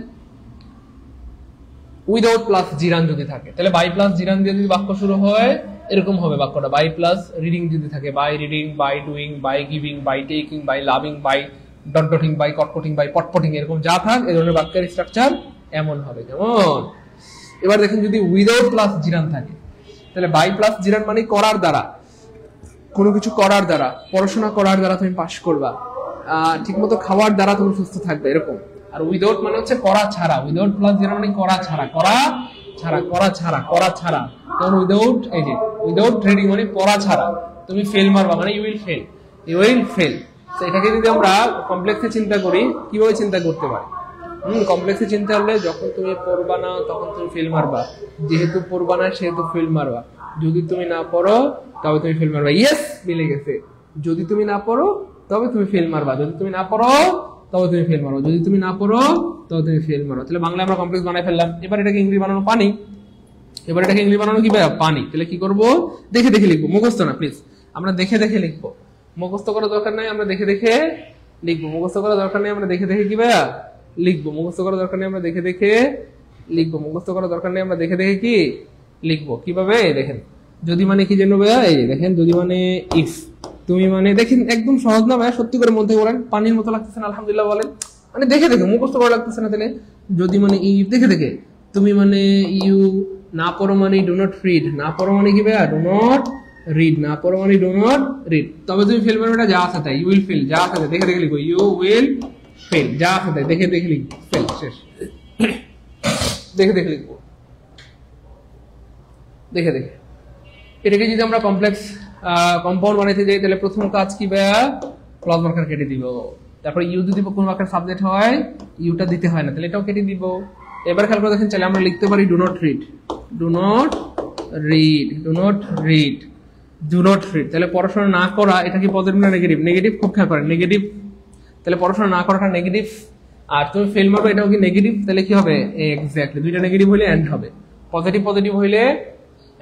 উইদাউট প্লাস জিরান যদি থাকে, তাহলে বাই প্লাস জিরান দিয়ে যদি বাক্য শুরু হয় এরকম হবে বাক্যটা, বাই প্লাস রিডিং যদি থাকে, by reading, by doing, by giving, by taking, by loving, by dot dotting, by কটকটিং, বাই পটপটিং, এরকম যা থাক এই ধরনের বাক্যের স্ট্রাকচার এমন হবে। যেমন এবার দেখেন যদি উইদাউট প্লাস জিরান থাকে, তাহলে বাই প্লাস জিরান মানে করার দ্বারা, কোনো কিছু করার দ্বারা, পড়াশোনা করার দ্বারা তুমি পাস করবা, ঠিকমতো খাওয়ার দ্বারা তুমি সুস্থ থাকবে, এরকম। আর উইদাউট মানে হচ্ছে করা ছাড়া, উইদাউট প্লাস জিরান মানে করা ছাড়া, করা ছাড়া, করা ছাড়া, করা ছাড়া। তখন উইদাউট, এই যে উইদাউট ট্রেডিং মানে পড়া ছাড়া তুমি ফেল মারবা, মানে you will fail, you will fail. তো এটাকে যদি আমরা কমপ্লেক্সে চিন্তা করি, কিভাবে চিন্তা করতে পারি? কমপ্লেক্সে চিন্তা করলে যখন তুমি পড়বা না তখন তুমি ফেল মারবা, যেহেতু পড়বা না সেহেতু ফেল মারবা, যদি তুমি না পড়ো তবে তুমি ফেল মারবা। ইয়েস, মিলে গেছে। যদি তুমি না পড়ো তবে তুমি ফেল মারবা, যদি তুমি না পড়ো তবে তুমি ফেল মারো, যদি তুমি না পড়ো তবে তুমি ফেল মারো। তাহলে বাংলা আমরা কমপ্লেক্স বানাই ফেললাম। এবার এটাকে ইংলিশ বানানো পানি, এবার এটাকে ইংলিশ বানানো কি ভাই? পানি। তাহলে কি করব? দেখে দেখে লিখবো, মুখস্থ না প্লিজ, আমরা দেখে দেখে লিখবো। মুখস্থ করার দরকার নাই, আমরা দেখে দেখে লিখবো। মুখস্থ করার দরকার নেই, আমরা দেখে দেখে কি ভাইয়া লিখবো। মুখস্থ করার দরকার নেই, আমরা দেখে দেখে লিখবো। মুখস্থ করার দরকার নেই, আমরা দেখে দেখে কি লিখবো। কিভাবে দেখেন, যদি মানে কি জানো ভাইয়া, এই দেখেন যদি মানে ইফ, তুমি মানে দেখেন একদম সহজ না ভাইয়া, সত্যি করে মধ্যে বলেন, পানির মতো লাগতেছে না আলহামদুলিল্লাহ বলেন, মানে দেখে দেখে, মুখস্থ করা লাগতেছে না। তাহলে যদি মানে ইফ, দেখে দেখে, তুমি মানে ইউ, না পড়ো মানে ডু নট রিড, না পড়ো মানে কি ভাইয়া ডু নট রিড, না পড়ো মানে ডু নট রিড, তবে তুমি ফেল মারবে। যা আছে তাই, ইউ উইল ফেল, যা আছে তাই দেখে দেখে লিখো, ইউ উইল ফেল, যা আছে তাই দেখে দেখে লিখবো, ফেল শেষ, দেখে দেখে লিখবো, দেখে দেখে। এটাকে যদি আমরা কমপ্লেক্স কম্পাউন্ড বানাইতে যাই, তাহলে প্রথম কাজ কি ভাইয়া, ক্লজ মার্কার কেটে দিব। তারপরে ইউ যদি কোন বাক্যের সাবজেক্ট হয় ইউটা দিতে হয় না, তাহলে এটাও কেটে দিব। এবার খেয়াল করে দেখেন, চাইলে আমরা লিখতে পারি do not read, do not read, do not read, do not read. তাহলে পড়াশোনা না করা, এটা কি পজিটিভ না নেগেটিভ? নেগেটিভ, খুব খেয়াল করেন, নেগেটিভ। তাহলে পড়াশোনা না করাটা নেগেটিভ, আর তুমি ফেল মারবে এটাও কি নেগেটিভ। তাহলে কি হবে? এক্স্যাক্টলি, দুইটা নেগেটিভ হইলে এন্ড হবে, পজিটিভ পজিটিভ হইলে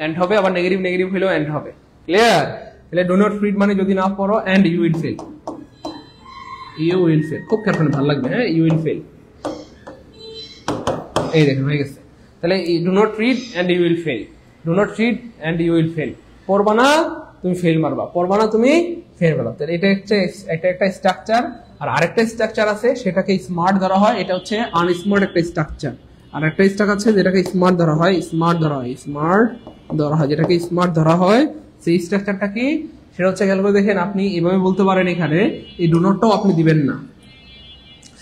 এন্ড হবে, আবার নেগেটিভ নেগেটিভ হইলেও এন্ড হবে। ক্লিয়ার? তাহলে ডু নট রিড মানে যদি না পড়ো, and you will fail, you will fail. খুব খেয়াল করেন, ভালো লাগবে, হ্যাঁ, ইউ উইল ফেল। এই দেখেন হয়ে গেছে। তাহলে do not read and you will fail, do not read and you will fail. পড়বা না তুমি ফেল মারবা, পড়বা না তুমি ফেল মারবা। তাহলে এটা একটা স্ট্রাকচার। আর আরেকটা স্ট্রাকচার আছে, সেটাকে স্মার্ট ধরা হয়, এটা হচ্ছে আনস্মার্ট একটা স্ট্রাকচার। আর একটা স্ট্রাকচার আছে যেটাকে স্মার্ট ধরা হয়, স্মার্ট ধরা হয়, স্মার্ট ধরা হয়, যেটাকে স্মার্ট ধরা হয়। সেই স্ট্রাকচারটা কি? সেটা হচ্ছে, খেয়াল করে দেখেন, আপনি এভাবে বলতে পারেন, এখানে এই ডু নটটাও আপনি দিবেন না।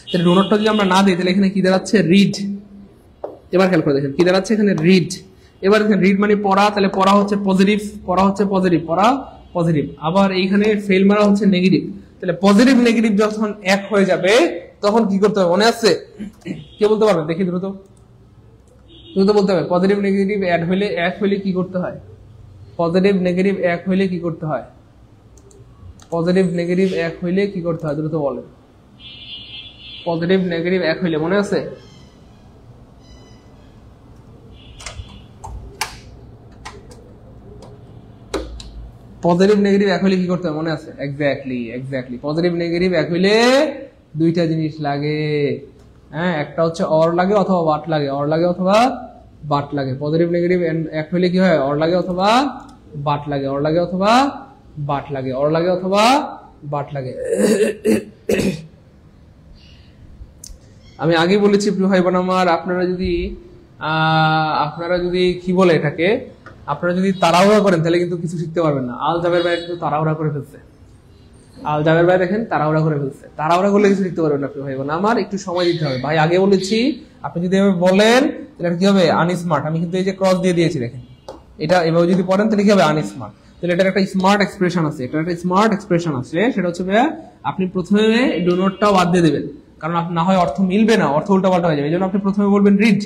তাহলে ডু নটটা যদি আমরা না দিই, তাহলে এখানে কি দাঁড়াচ্ছে? রিড। এবার খেয়াল করে দেখেন কি দাঁড়াচ্ছে এখানে? রিড। এবার দেখেন রিড মানে পড়া, তাহলে পড়া হচ্ছে পজিটিভ, পড়া হচ্ছে পজিটিভ, পড়া পজিটিভ। আবার এইখানে ফেল মারা হচ্ছে নেগেটিভ। তাহলে পজিটিভ নেগেটিভ যখন এক হয়ে যাবে তখন কি করতে হবে মনে আছে? কে বলতে পারবে? দেখি দ্রুত দ্রুত বলতে হবে। পজিটিভ নেগেটিভ এক হইলে কি করতে হয়? পজিটিভ নেগেটিভ এক হইলে কি করতে হয়? পজিটিভ নেগেটিভ এক হইলে কি করতে হয়? দ্রুত বলেন। পজিটিভ নেগেটিভ এক হইলে মনে আছে? পজিটিভ নেগেটিভ এক হইলে কি করতে হয় মনে আছে? এক্স্যাক্টলি এক্স্যাক্টলি, পজিটিভ নেগেটিভ এক হইলে দুইটা জিনিস লাগে। হ্যাঁ, একটা হচ্ছে অর লাগে অথবা বাট লাগে, অর লাগে অথবা বাট লাগে। পজিটিভ নেগেটিভ এক হইলে কি হয়? অর লাগে অথবা বাট লাগে, অর লাগে অথবা বাট লাগে, অর লাগে অথবা বাট লাগে। আমি আগে বলেছি প্রিয় ভাই বোন আমার, আপনারা যদি কি বলে এটাকে, আপনারা যদি তাড়াহুড়া করেন তাহলে কিন্তু কিছু শিখতে পারবেন না। আল জাবের ভাই কিন্তু তাড়াহুড়া করে ফেলছে, আল জাবের ভাই দেখেন তাড়াহুড়া করে ফেলছে। তাড়াহুড়া করলে কিছু শিখতে পারবেন না প্রিয় ভাই বোন আমার, একটু সময় দিতে হবে। ভাই আগে বলেছি, আপনি যদি এভাবে বলেন তাহলে কি হবে? আনস্মার্ট। আমি কিন্তু এই যে ক্রস দিয়ে দিয়েছি দেখেন, এটা এভাবে যদি পড়েন তাহলে কি হবে? আনস্মার্ট। তাহলে এটার একটা স্মার্ট এক্সপ্রেশন আছে, এটার একটা স্মার্ট এক্সপ্রেশন আছে, সেটা হচ্ছে আপনি প্রথমে ডু নটটাও বাদ দিয়ে দেবেন, কারণ না হয় অর্থ মিলবে না, অর্থ উল্টা পাল্টা হয়ে যাবে। এই জন্য আপনি প্রথমে বলবেন রিড,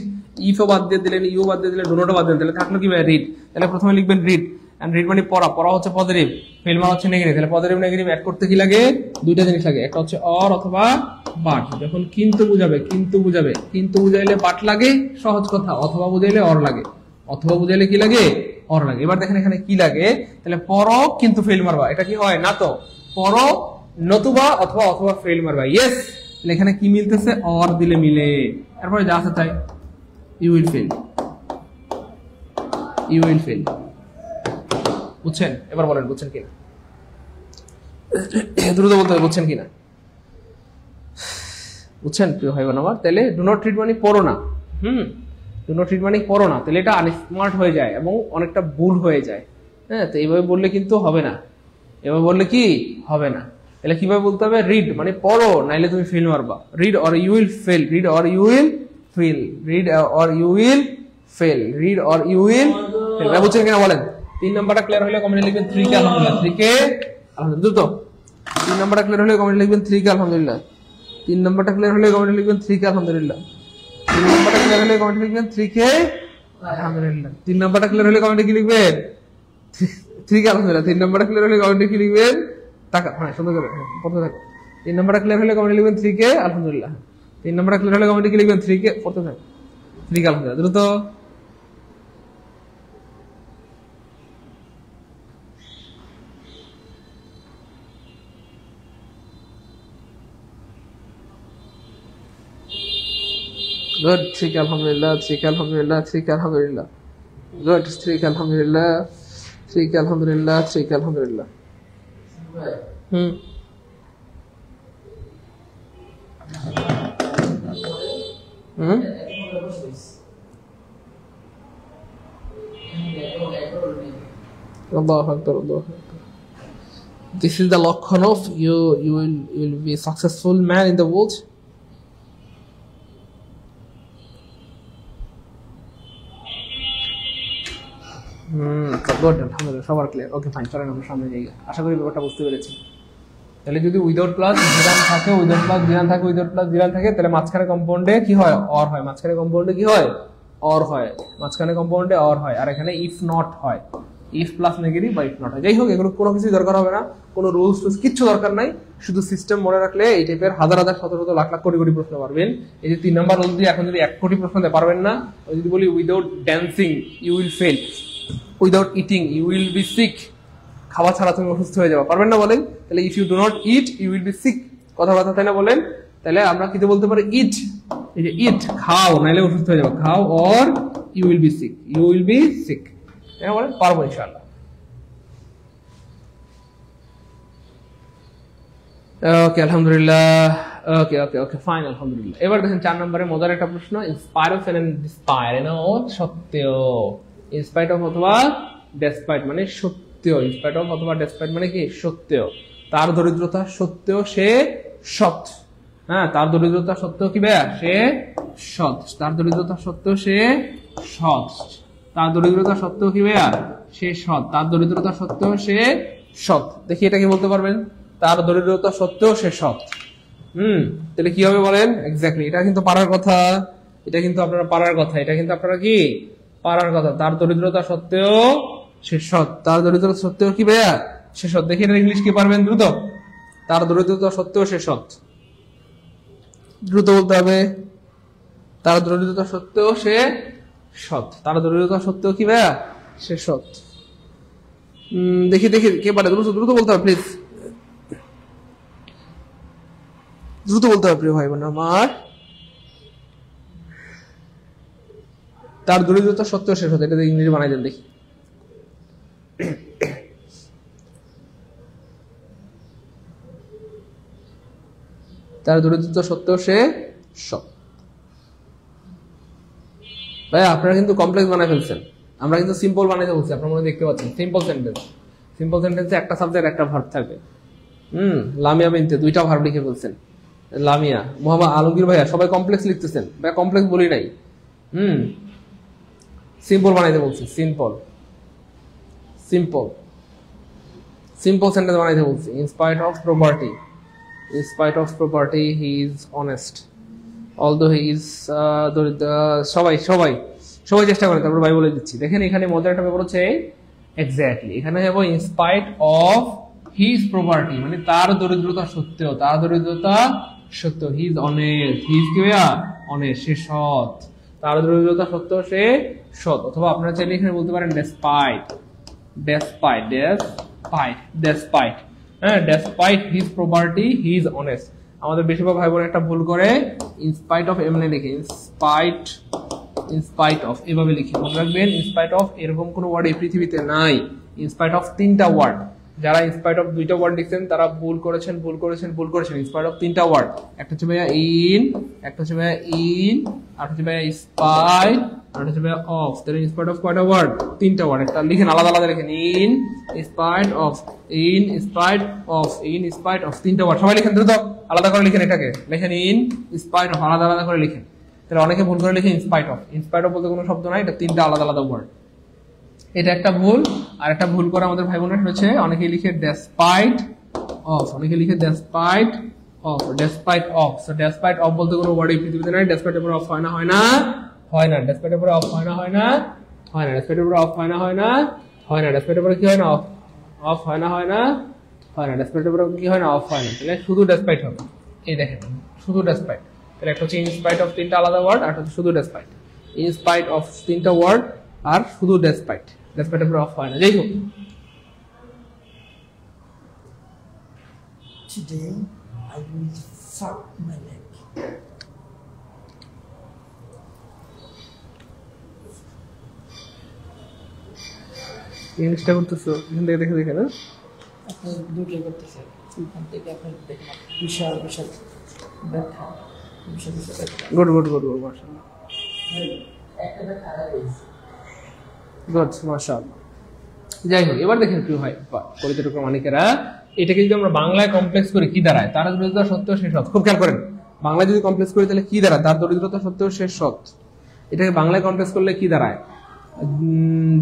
ইফও বাদ দিয়ে দিলেন, ইউ বাদ দিয়ে দিলেন, ডু নটও বাদ দিলেন, তাহলে থাকলো কি ভাই? রিড। তাহলে প্রথমে লিখবেন রিড, এন্ড রিড মানে পড়া, পড়া হচ্ছে পজিটিভ, ফেল মারা হচ্ছে নেগেটিভ। তাহলে পজিটিভ নেগেটিভ অ্যাড করতে কি লাগে? দুইটা জিনিস লাগে, একটা হচ্ছে অর অথবা বাট। যখন কিন্তু বুঝাবে, কিন্তু বুঝাইলে বাট লাগে, সহজ কথা। অথবা বুঝাইলে অর লাগে, অথবা বুঝাইলে কি লাগে? অর লাগে। এবার দেখেন এখানে কি লাগে, তাহলে পড়ো কিন্তু ফেল মারবা, এটা কি হয়? না তো, পড়ো নতুবা অথবা অথবা ফেল মারবা। ইয়েস, তাহলে এখানে কি মিলতেছে? অর দিলে মিলে। তারপরে যা আছে তাই, you will fail, you will fail. বুঝছেন? এবার বলেন বুঝছেন কিনা, দ্রুত বলতে হবে বুঝছেন কিনা। বুঝছেন প্রিয় ভাই বোন আমার? তাহলে ডু নট রিড মানে পড়ো না। ডু নট রিড মানে পড়ো না, তাহলে এটা আনস্মার্ট হয়ে যায় এবং অনেকটা ভুল হয়ে যায়। হ্যাঁ, তো এইভাবে বললে কিন্তু হবে না, এভাবে বললে কি হবে না। তাহলে কিভাবে বলতে হবে? রিড মানে পড়ো, নাইলে তুমি ফেল মারবা। Read or you will fail, read or you will fail, read or you will fail, read or you will fail. বুঝছেন কিনা বলেন? 3 নাম্বারটা ক্লিয়ার হলে কমেন্টে লিখবেন 3 কে আলহামদুলিল্লাহ, 3 কে আলহামদুলিল্লাহ। দ্রুত 3 নাম্বারটা ক্লিয়ার হলে কমেন্টে লিখবেন 3 কে আলহামদুলিল্লাহ। 3 নাম্বারটা ক্লিয়ার হলে কমেন্টে লিখবেন 3 কে আলহামদুলিল্লাহ। 3 নাম্বারটা ক্লিয়ার হলে কমেন্টে লিখবেন 3 কে আলহামদুলিল্লাহ। 3 নাম্বারটা ক্লিয়ার হলে কমেন্টে কি লিখবেন? 3 কে আলহামদুলিল্লাহ। 3 নাম্বারটা ক্লিয়ার হলে কমেন্টে কি লিখবেন? টাকা, হ্যাঁ সুন্দর করে পড়তে থাকো। 3 নাম্বারটা ক্লিয়ার হলে কমেন্টে লিখবেন 3 কে আলহামদুলিল্লাহ। 3 নাম্বারটা ক্লিয়ার হলে কমেন্টে কি লিখবেন? 3 কে, পড়তে থাকো, 3 কে আলহামদুলিল্লাহ। দ্রুত গুড, 3 কে আলহামদুলিল্লাহ, 3 কে আলহামদুলিল্লাহ, 3 কে আলহামদুলিল্লাহ। গুড, 3 কে আলহামদুলিল্লাহ, 3 কে আলহামদুলিল্লাহ, 3 কে আলহামদুলিল্লাহ। Allahu Akbar, Allahu Akbar. This is the লক্ষণ of you will be a successful man in the world. আলহামদুলিল্লাহ, সবার ক্লিয়ার। ওকে ফাইন, চলেন আমরা সামনে যাই। আশা করি ব্যাপারটা বুঝতে পেরেছি। তাহলে যদি উইদাউট প্লাস জিরান থাকে, উইদাউট প্লাস জিরান থাকে, উইদাউট প্লাস জিরান থাকে, তাহলে মাঝখানে কম্পাউন্ডে কি হয়? অর হয়। মাঝখানে কম্পাউন্ডে কি হয়? অর হয়। মাঝখানে কম্পাউন্ডে অর হয়। আর এখানে ইফ নট হয়, ইফ প্লাস নেগেটিভ বা ইফ নট হয়। যাই হোক, এগুলো কোনো কিছুই দরকার হবে না, কোনো রুলস টুলস কিচ্ছু দরকার নাই। শুধু সিস্টেম মনে রাখলে এই টাইপের হাজার হাজার শত শত লাখ লাখ কোটি কোটি প্রশ্ন পারবেন। এই যে 3 নাম্বার রুল দিয়ে এখন যদি 1 কোটি প্রশ্ন দিতে পারবেন না, যদি বলি without dancing you will fail, without eating you will be sick, খাওয়া ছাড়া তুমি অসুস্থ হয়ে যাবে, পারবেন না বলেন? তাহলে if you do not eat you will be sick, কথা কথা তাই না বলেন? তাহলে আমরা কি বলতে পারি? ইট, এই যে ইট, খাও নাইলে অসুস্থ হয়ে যাবে, খাও, or you will be sick, you will be sick, তাই না বলেন? পারবো ইনশাআল্লাহ। ওকে আলহামদুলিল্লাহ, ওকে ওকে ওকে ফাইন আলহামদুলিল্লাহ। এবার দেখেন 4 নম্বরে মজার একটা প্রশ্ন, ইনস্পায়ার অফ এন্ড ডিসপায়ার এনো সত্য। ইনস্পাইট অফ অথবা ডেসপাইট মানে সত্য, ইনস্পাইট অফ অথবা ডেসপাইট মানে কি? সত্য। তার দরিদ্রতা সত্ত্বেও সে সৎ। হ্যাঁ, তার দরিদ্রতা সত্ত্বেও কি ভাইয়া? সে সৎ। তার দরিদ্রতা সত্ত্বেও সে সৎ। তার দরিদ্রতা সত্ত্বেও কি ভাইয়া? সে সৎ। তার দরিদ্রতা সত্ত্বেও সে সৎ। দেখি এটা কি বলতে পারবেন? তার দরিদ্রতা সত্ত্বেও সে সৎ। তাহলে কি হবে বলেন? এক্স্যাক্টলি, এটা কিন্তু পারার কথা, এটা কিন্তু আপনারা পারার কথা, এটা কিন্তু আপনারা কি পারার কথা। তার দরিদ্রতা সত্ত্বেও সে সৎ। তার দরিদ্রতা সত্ত্বেও কি ভাইয়া? সে সৎ। দেখি এটা ইংলিশ কি পারবেন? দ্রুত। তার দরিদ্রতা সত্ত্বেও সে সৎ, দ্রুত বলতে হবে। তার দরিদ্রতা সত্ত্বেও সে সৎ। তার দরিদ্রতা সত্ত্বেও কি ভাইয়া? সে সৎ। দেখি দেখি কে পারে? দ্রুত দ্রুত বলতে হবে প্লিজ, দ্রুত বলতে হবে প্রিয় ভাই বোন আমার। তার দরিদ্রতা সত্ত্বেও শেষ হতে, এটা ইংরেজি বানাই দেন দেখি। তার দরিদ্রতা সত্ত্বেও সে সৎ। ভাই আপনারা কিন্তু কমপ্লেক্স বানাই ফেলছেন, আমরা কিন্তু সিম্পল বানাইতে বলছি। আপনারা মনে দেখতে পাচ্ছেন সিম্পল সেন্টেন্স। সিম্পল সেন্টেন্সে একটা সাবজেক্ট একটা ভার্ব থাকবে। লামিয়া বিনতে 2টা ভার্ব লিখে ফেলছেন। লামিয়া, মোহাম্মদ আলমগীর ভাইয়া সবাই কমপ্লেক্স লিখতেছেন। ভাই কমপ্লেক্স বলি নাই, সিম্পল বানাইতে বলছি। সিম্পল সিম্পল সিম্পল সেন্টেন্স বানাইতে বলছি। In spite of property, in spite of property he is honest, although he is সবাই সবাই সবাই চেষ্টা করে। তারপর ভাই বলে দিচ্ছি, দেখেন এখানে মজার একটা ব্যাপার হচ্ছে এক্স্যাক্টলি এখানে যাব in spite of his property মানে তার দরিদ্রতা সত্ত্বেও, তার দরিদ্রতা সত্ত্বেও he is honest, he is কি ভাইয়া? honest, সে সৎ। তার দরিদ্রতা সত্ত্বেও সে সৎ। অথবা আপনারা চাইলে এখানে বলতে পারেন despite, despite, despite, despite, হ্যাঁ, despite his poverty he is honest। আমাদের বেশিরভাগ ভাই বোন একটা ভুল করে in spite of এমনি লিখে, in spite of এভাবে লিখে। মনে রাখবেন in spite of এরকম কোনো ওয়ার্ড এই পৃথিবীতে নাই। ইনস্পাইট অফ তিনটা ওয়ার্ড। যারা ইনস্পাইট অফ দুইটা ওয়ার্ড লিখছেন তারা ভুল করেছেন। ইনস্পাইট অফ তিনটা ওয়ার্ড, একটা হচ্ছে ভাইয়া ইন, একটা হচ্ছে ভাইয়া ইন, আর হচ্ছে ভাইয়া স্পাইট, আর হচ্ছে ভাইয়া অফ। তাহলে ইনস্পাইট অফ কয়টা ওয়ার্ড? তিনটা ওয়ার্ড। একটা লিখেন আলাদা আলাদা লিখেন, in spite of, in spite of, in spite of, তিনটা ওয়ার্ড। সবাই লিখেন দ্রুত, আলাদা করে লিখেন, এটাকে লিখেন ইন স্পাইট অফ, আলাদা আলাদা করে লিখেন। তাহলে অনেকে ভুল করে লিখে ইনস্পাইট অফ। ইনস্পাইট অফ বলতে কোনো শব্দ নাই, এটা তিনটা আলাদা আলাদা ওয়ার্ড। এটা একটা ভুল। আর একটা ভুল করে আমাদের ভাই বোনের হয়েছে, অনেকে লিখে ডেসপাইট অফ, অনেকে লিখে despite of, despite of. So despite of বলতে কোনো ওয়ার্ড এই পৃথিবীতে নাই। ডেসপাইটের উপরে অফ হয় না, হয় না, হয় না। ডেসপাইটের উপরে অফ হয় না, হয় না, হয় না। ডেসপাইটের উপরে অফ হয় না, হয় না, হয় না। ডেসপাইটের উপরে কি হয় না? অফ, অফ হয় না, হয় না, হয় না। ডেসপাইটের উপরে কি হয় না? অফ হয় না। তাহলে শুধু ডেসপাইট হবে। এই দেখেন, শুধু ডেসপাইট। তাহলে একটা হচ্ছে ইনস্পাইট অফ তিনটা আলাদা ওয়ার্ড, আর একটা হচ্ছে শুধু ডেসপাইট। ইনস্পাইট অফ তিনটা ওয়ার্ড আর শুধু ডেসপাইট। ডেসপাইটের উপরে অফ হয় না। যাই হোক, Today I will fuck my leg. ইংলিশটা করতেছো এখান থেকে দেখে দেখে না? আপনি দুটোই করতেছেন, এখান থেকে আপনি দেখেন বিশাল বিশাল ব্যথা, বিশাল বিশাল ব্যথা। গুড গুড গুড গুড, মাশাআল্লাহ, একটা ব্যথা আর হয়েছে। গুড, মাশাআল্লাহ। যাই হোক, এবার দেখেন কি হয় পরিচিত ক্রমানিকেরা, এটাকে যদি আমরা বাংলায় কমপ্লেক্স করি কি দাঁড়ায়? তার দরিদ্রতা সত্ত্বেও শেষ হত। খুব খেয়াল করেন, বাংলায় যদি কমপ্লেক্স করি তাহলে কি দাঁড়ায়? তার দরিদ্রতা সত্ত্বেও শেষ হত। এটাকে বাংলায় কমপ্লেক্স করলে কি দাঁড়ায়?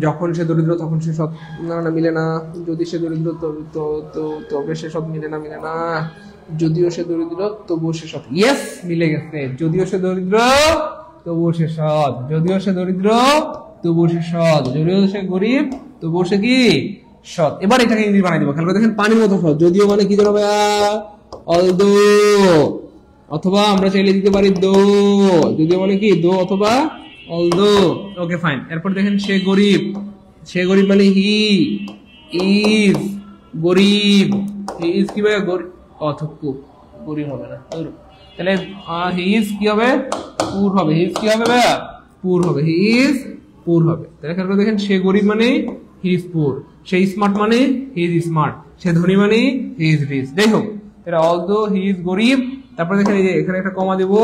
যখন সে দরিদ্র তখন সে সৎ, না না মিলে না। যদি সে দরিদ্র তবে সে সৎ, মিলে না, মিলে না। যদিও সে দরিদ্র তবুও সে সৎ, ইয়েস মিলে গেছে। যদিও সে দরিদ্র তবুও সে সৎ, যদিও সে দরিদ্র তবুও সে সৎ, যদিও সে গরিব তবুও সে কি? সৎ। এবার এটাকে ইংলিশ বানাই দিব, খেয়াল করে দেখেন, পানির মতো সৎ। যদিও মানে কি জানো ভাইয়া? অলদো, অথবা আমরা চাইলে দিতে পারি দো। যদিও মানে কি? দো অথবা অলদো। Okay fine. এরপর দেখেন সে গরিব, সে গরিব মানে হি ইজ গরিব। হি ইজ কি ভাইয়া? গরিব, অথকু গরিব হবে না। তাহলে হি ইজ কি হবে? পুর হবে। হি ইজ কি হবে ভাইয়া? পুর হবে। হি ইজ পুর হবে। তাহলে খেয়াল করে দেখেন, সে গরিব মানে হি ইজ পুর, সে স্মার্ট মানে হি ইজ স্মার্ট, সে ধনী মানে হি ইজ রিচ। যাই হোক, তাহলে অলদো হি ইজ গরিব, তারপরে দেখেন এই যে এখানে একটা কমা দেব,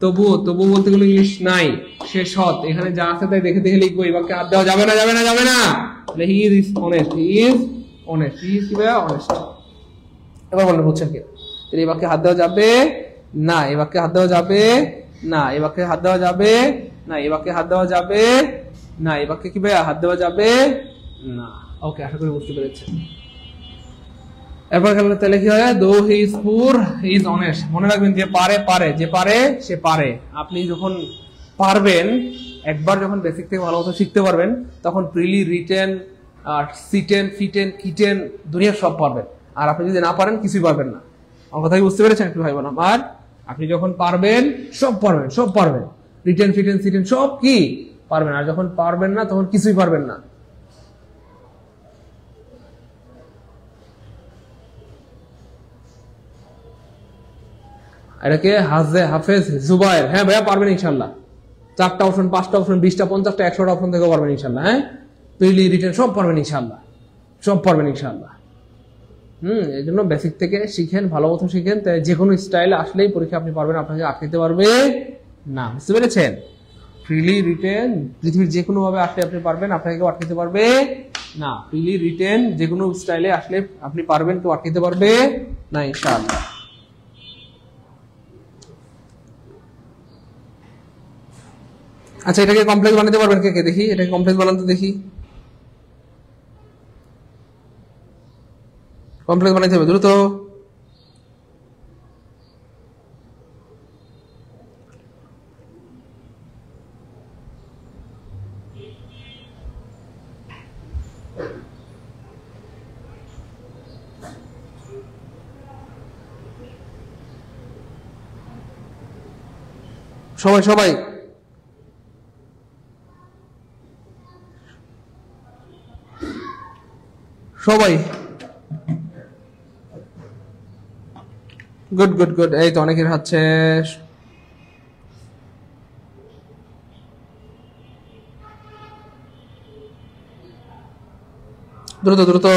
তবুও, তবু বলতে গেলে ইংলিশ নাই, সে সৎ। এখানে যা আছে তাই দেখে দেখে লিখবো, এই বাক্যে হাত দেওয়া যাবে না, যাবে না, যাবে না। তাহলে he is honest, he is honest, he is কি ভাইয়া? অনেস্ট। এবার বলেন বুঝছেন কি? তাহলে এই বাক্যে হাত দেওয়া যাবে না, এই বাক্যে হাত দেওয়া যাবে না, এই বাক্যে হাত দেওয়া যাবে না, এই বাক্যে হাত দেওয়া যাবে না, এই বাক্যে কি ভাইয়া? হাত দেওয়া যাবে না। ওকে, আশা করি বুঝতে পেরেছেন। এরপর তাহলে কি হয়? দো হি ইজ পুর হি ইজ অনেস্ট। মনে রাখবেন, যে পারে পারে, যে পারে সে পারে। আপনি যখন পারবেন, একবার যখন বেসিক থেকে ভালো মতো শিখতে পারবেন, তখন প্রিলি, রিটেন, আর সিটেন, ফিটেন, কিটেন, দুনিয়ার সব পারবেন। আর আপনি যদি না পারেন, কিছুই পারবেন না। আমার কথা কি বুঝতে পেরেছেন একটু ভাই বোন আমার? আপনি যখন পারবেন সব পারবেন, সব পারবেন, রিটেন, ফিটেন, সিটেন সব কি পারবেন। আর যখন পারবেন না তখন কিছুই পারবেন না। এটাকে হাজে, হাফেজ, জুবায়ের, হ্যাঁ ভাইয়া পারবেন ইনশাল্লাহ। 4টা অপশন, 5টা অপশন, 20টা, 50টা, 100টা অপশন থেকে পারবেন ইনশাল্লাহ। হ্যাঁ, প্রিলি, রিটেন সব পারবেন ইনশাল্লাহ, সব পারবেন ইনশাল্লাহ। এই জন্য বেসিক থেকে শিখেন, ভালো মতো শিখেন, তাই যে কোনো স্টাইলে আসলেই পরীক্ষা আপনি পারবেন, আপনাকে আটকাতে পারবে না। বুঝতে পেরেছেন? প্রিলি, রিটেন পৃথিবীর যে কোনো ভাবে আসলে আপনি পারবেন, আপনাকে কেউ আটকাতে পারবে না। প্রিলি, রিটেন যে কোনো স্টাইলে আসলে আপনি পারবেন, কেউ আটকাতে পারবে না ইনশাআল্লাহ। আচ্ছা, এটাকে কমপ্লেক্স বানাতে পারবেন কে কে? দেখি, এটাকে কমপ্লেক্স বানাতে দেখি। কমপ্লেক্স বানাইতে হবে দ্রুত। সবাই সবাই সবাই গুড গুড গুড। এই তো অনেকের হাত শেষ। দ্রুত দ্রুত।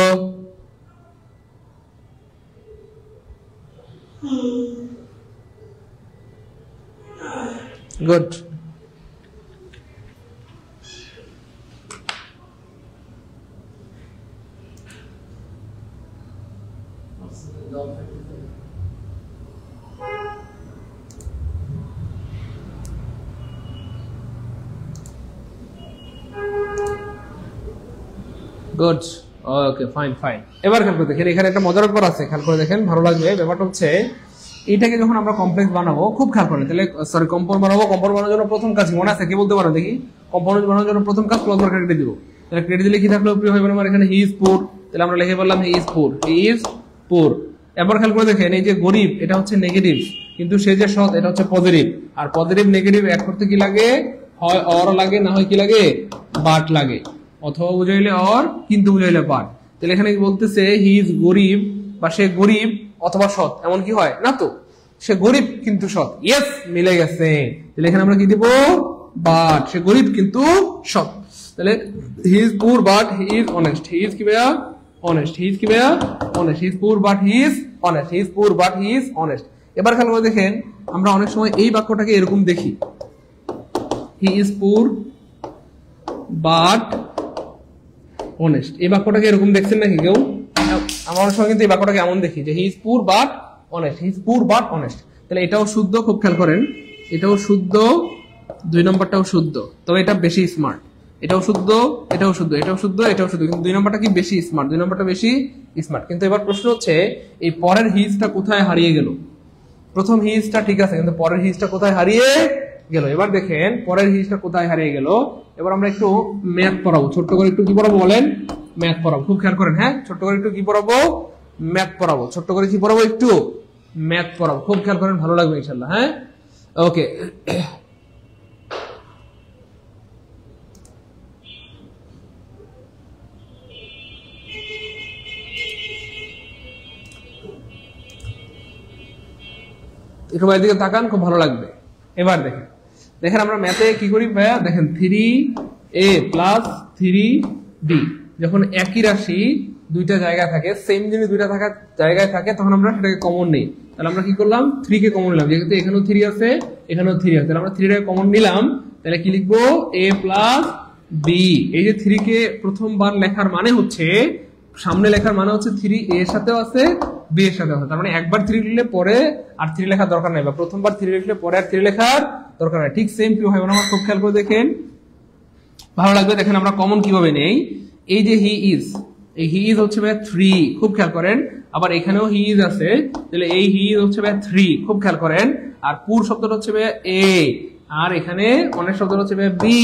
Good. Good, okay, fine fine. এবার খেয়াল করে দেখেন, এখানে একটা মজার ব্যাপার আছে, খেয়াল করে দেখেন, ভালো লাগবে। ব্যাপারটা হচ্ছে এটাকে যখন আমরা কমপ্লেক্স বানাবো, খুব খেয়াল করেন, তাহলে সরি কম্পাউন্ড বানাবো। কম্পাউন্ড বানানোর জন্য প্রথম কাজ মনে আছে, কি বলতে পারো দেখি? কম্পাউন্ড বানানোর জন্য প্রথম কাজ ক্লোজ ব্র্যাকেট কেটে দিব। তাহলে কেটে দিলে কি থাকলো প্রিয় ভাই বোন আমার? এখানে হি ইজ পুর, তাহলে আমরা লিখে বললাম হি ইজ পুর, হি ইজ পুর। এবার খেয়াল করে দেখেন, এই যে গরিব এটা হচ্ছে নেগেটিভ, কিন্তু সে যে সৎ এটা হচ্ছে পজিটিভ। আর পজিটিভ নেগেটিভ এক করতে কি লাগে? হয় অর লাগে, না হয় কি লাগে? বাট লাগে। অথবা বুঝাইলে অর, কিন্তু বুঝাইলে বাট। তাহলে এখানে বলতেছে হি ইজ গরিব, বা সে গরিব অথবা সৎ, এমন কি হয় না? তো সে গরিব কিন্তু সৎ, ইয়েস, মিলে গেছে। তাহলে এখানে আমরা কি দিব? বাট। সে গরিব কিন্তু সৎ। তাহলে হি ইজ পুর but he is honest. He is কি ভাইয়া? অনেস্ট। হি ইজ কি ভাইয়া? অনেস্ট। হি ইজ পুর but he is honest. He is পুর বাট হি ইজ অনেস্ট। এবার খেয়াল করে দেখেন, আমরা অনেক সময় এই বাক্যটাকে এরকম দেখি, হি ইজ পুর বাট অনেস্ট। এই বাক্যটাকে এরকম দেখছেন নাকি কেউ? আমরা অনেক সময় কিন্তু এই বাক্যটাকে এমন দেখি যে হি ইজ পুর বাট অনেস্ট, হি ইজ পুর বাট অনেস্ট। তাহলে এটাও শুদ্ধ, খুব খেয়াল করেন, এটাও শুদ্ধ, 2 নম্বরটাও শুদ্ধ, তবে এটা বেশি স্মার্ট। এটাও শুদ্ধ, এটাও শুদ্ধ, এটাও শুদ্ধ, এটাও শুদ্ধ, কিন্তু 2 নম্বরটা কি বেশি স্মার্ট? 2 নম্বরটা বেশি স্মার্ট। কিন্তু এবার প্রশ্ন হচ্ছে এই পরের হিজটা কোথায় হারিয়ে গেল? প্রথম হিজটা ঠিক আছে, কিন্তু পরের হিজটা কোথায় হারিয়ে গেল? এবার দেখেন পরের হিজটা কোথায় হারিয়ে গেল। এবার আমরা একটু ম্যাথ পড়াবো, ছোট্ট করে একটু কি পড়াবো বলেন? ম্যাথ পড়াবো, খুব খেয়াল করেন। হ্যাঁ, ছোট্ট করে একটু কি পড়াবো? ম্যাথ পড়াবো। ছোট্ট করে কি পড়াবো? একটু ম্যাথ পড়াবো, খুব খেয়াল করেন, ভালো লাগবে ইনশাআল্লাহ। হ্যাঁ, ওকে। একটু বাইরের দিকে তাকান, খুব ভালো লাগবে। এবার দেখেন, দেখেন আমরা ম্যাথে কি করি ভাইয়া? দেখেন 3a প্লাস 3b, যখন একই রাশি দুইটা জায়গায় থাকে, সেম জিনিস দুইটা থাকার জায়গায় থাকে, তখন আমরা সেটাকে কমন নেই। তাহলে আমরা কি করলাম? 3 কে কমন নিলাম, যেহেতু এখানেও 3 আছে, এখানেও 3 আছে, তাহলে আমরা 3 টাকে কমন নিলাম। তাহলে কি লিখবো? a plus b। এই যে 3 কে প্রথমবার লেখার মানে হচ্ছে, সামনে লেখার মানে হচ্ছে 3 a এর সাথেও আছে, b এর সাথেও আছে। তার মানে একবার 3 লিখলে পরে আর 3 লেখার দরকার নাই, বা প্রথমবার 3 লিখলে পরে আর 3 লেখার দরকার নাই। ঠিক সেম কি হয় আমার? খুব খেয়াল করে দেখেন, ভালো লাগবে। দেখেন আমরা কমন কিভাবে নেই। এই যে হি ইজ, এই হি ইজ হচ্ছে ভাই 3, খুব খেয়াল করেন। আবার এখানেও হি ইজ আছে, তাহলে এই হি ইজ হচ্ছে ভাই 3, খুব খেয়াল করেন। আর পুর শব্দটা হচ্ছে ভাই এ, আর এখানে অনেক শব্দটা হচ্ছে ভাই বি।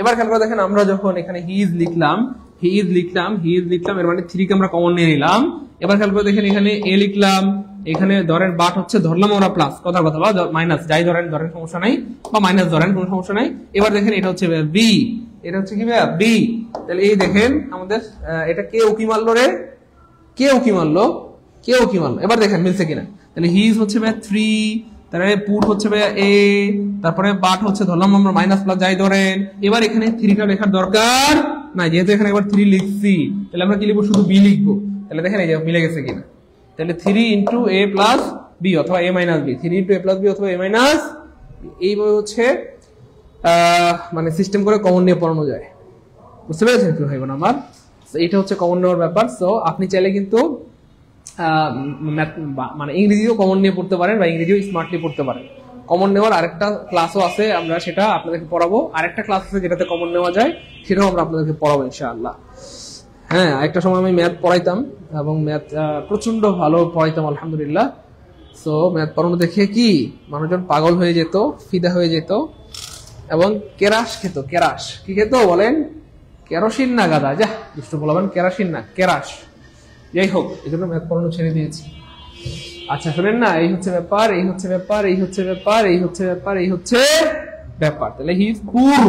এবার খেয়াল করে দেখেন, আমরা যখন এখানে হি ইজ লিখলাম, হি ইজ লিখলাম, হি ইজ লিখলাম, এর মানে 3 কে আমরা কমন নিয়ে নিলাম। এবার খেয়াল করে দেখেন, এখানে এ লিখলাম, এখানে ধরেন বাট হচ্ছে ধরলাম আমরা প্লাস, কথার কথা, বা মাইনাস, যাই ধরেন ধরেন সমস্যা নাই, বা মাইনাস ধরেন কোনো সমস্যা নাই। এবার দেখেন এটা হচ্ছে বি, এটা হচ্ছে কি ভাইয়া? বি। তাহলে এই দেখেন আমাদের এটা কে উকি মারলো রে? কে উকি মারলো? কে উকি মারলো? এবার দেখেন মিলছে কিনা। তাহলে হি ইজ হচ্ছে ভাইয়া 3, তারপরে পুট হচ্ছে ভাইয়া এ, তারপরে বাট হচ্ছে ধরলাম আমরা মাইনাস প্লাস, যাই ধরেন। এবার এখানে 3টা লেখার দরকার নাই, যেহেতু এখানে একবার 3 লিখছি, তাহলে আমরা কি লিখবো? শুধু বি লিখবো। তাহলে দেখেন এই যে মিলে গেছে কিনা। তাহলে 3 ইন্টু এ প্লাস বি অথবা এ মাইনাস বি, 3 ইন্টু এ প্লাস বি অথবা এ মাইনাস, এইভাবে হচ্ছে মানে সিস্টেম করে কমন নিয়ে পড়ানো যায়। বুঝতে পেরেছেন কি ভাই বোন আমার? এইটা হচ্ছে কমন নেওয়ার ব্যাপার। সো আপনি চাইলে কিন্তু মানে ইংরেজিও কমন নিয়ে পড়তে পারেন, বা ইংরেজিও স্মার্টলি পড়তে পারেন। কমন নেওয়ার আরেকটা ক্লাসও আছে, আমরা সেটা আপনাদেরকে পড়াবো। আরেকটা ক্লাস আছে যেটাতে কমন নেওয়া যায়, সেটাও আমরা আপনাদেরকে পড়াবো ইনশাআল্লাহ। হ্যাঁ, একটা সময় আমি ম্যাথ পড়াইতাম, এবং ম্যাথ প্রচন্ড ভালো পড়াইতাম আলহামদুলিল্লাহ। সো ম্যাথ পড়ানো দেখে কি মানুষজন পাগল হয়ে যেত, ফিদা হয়ে যেত, এবং কেরাস খেত। কেরাস কি খেত বলেন? কেরোসিন না গাদা, যা দুষ্ট বলবেন, কেরাসিন না, কেরাস। যাই হোক, এই জন্য ম্যাথ পড়ানো ছেড়ে দিয়েছি। আচ্ছা শুনেন না, এই হচ্ছে ব্যাপার, এই হচ্ছে ব্যাপার, এই হচ্ছে ব্যাপার, এই হচ্ছে ব্যাপার, এই হচ্ছে ব্যাপার। তাহলে হি ইজ পুর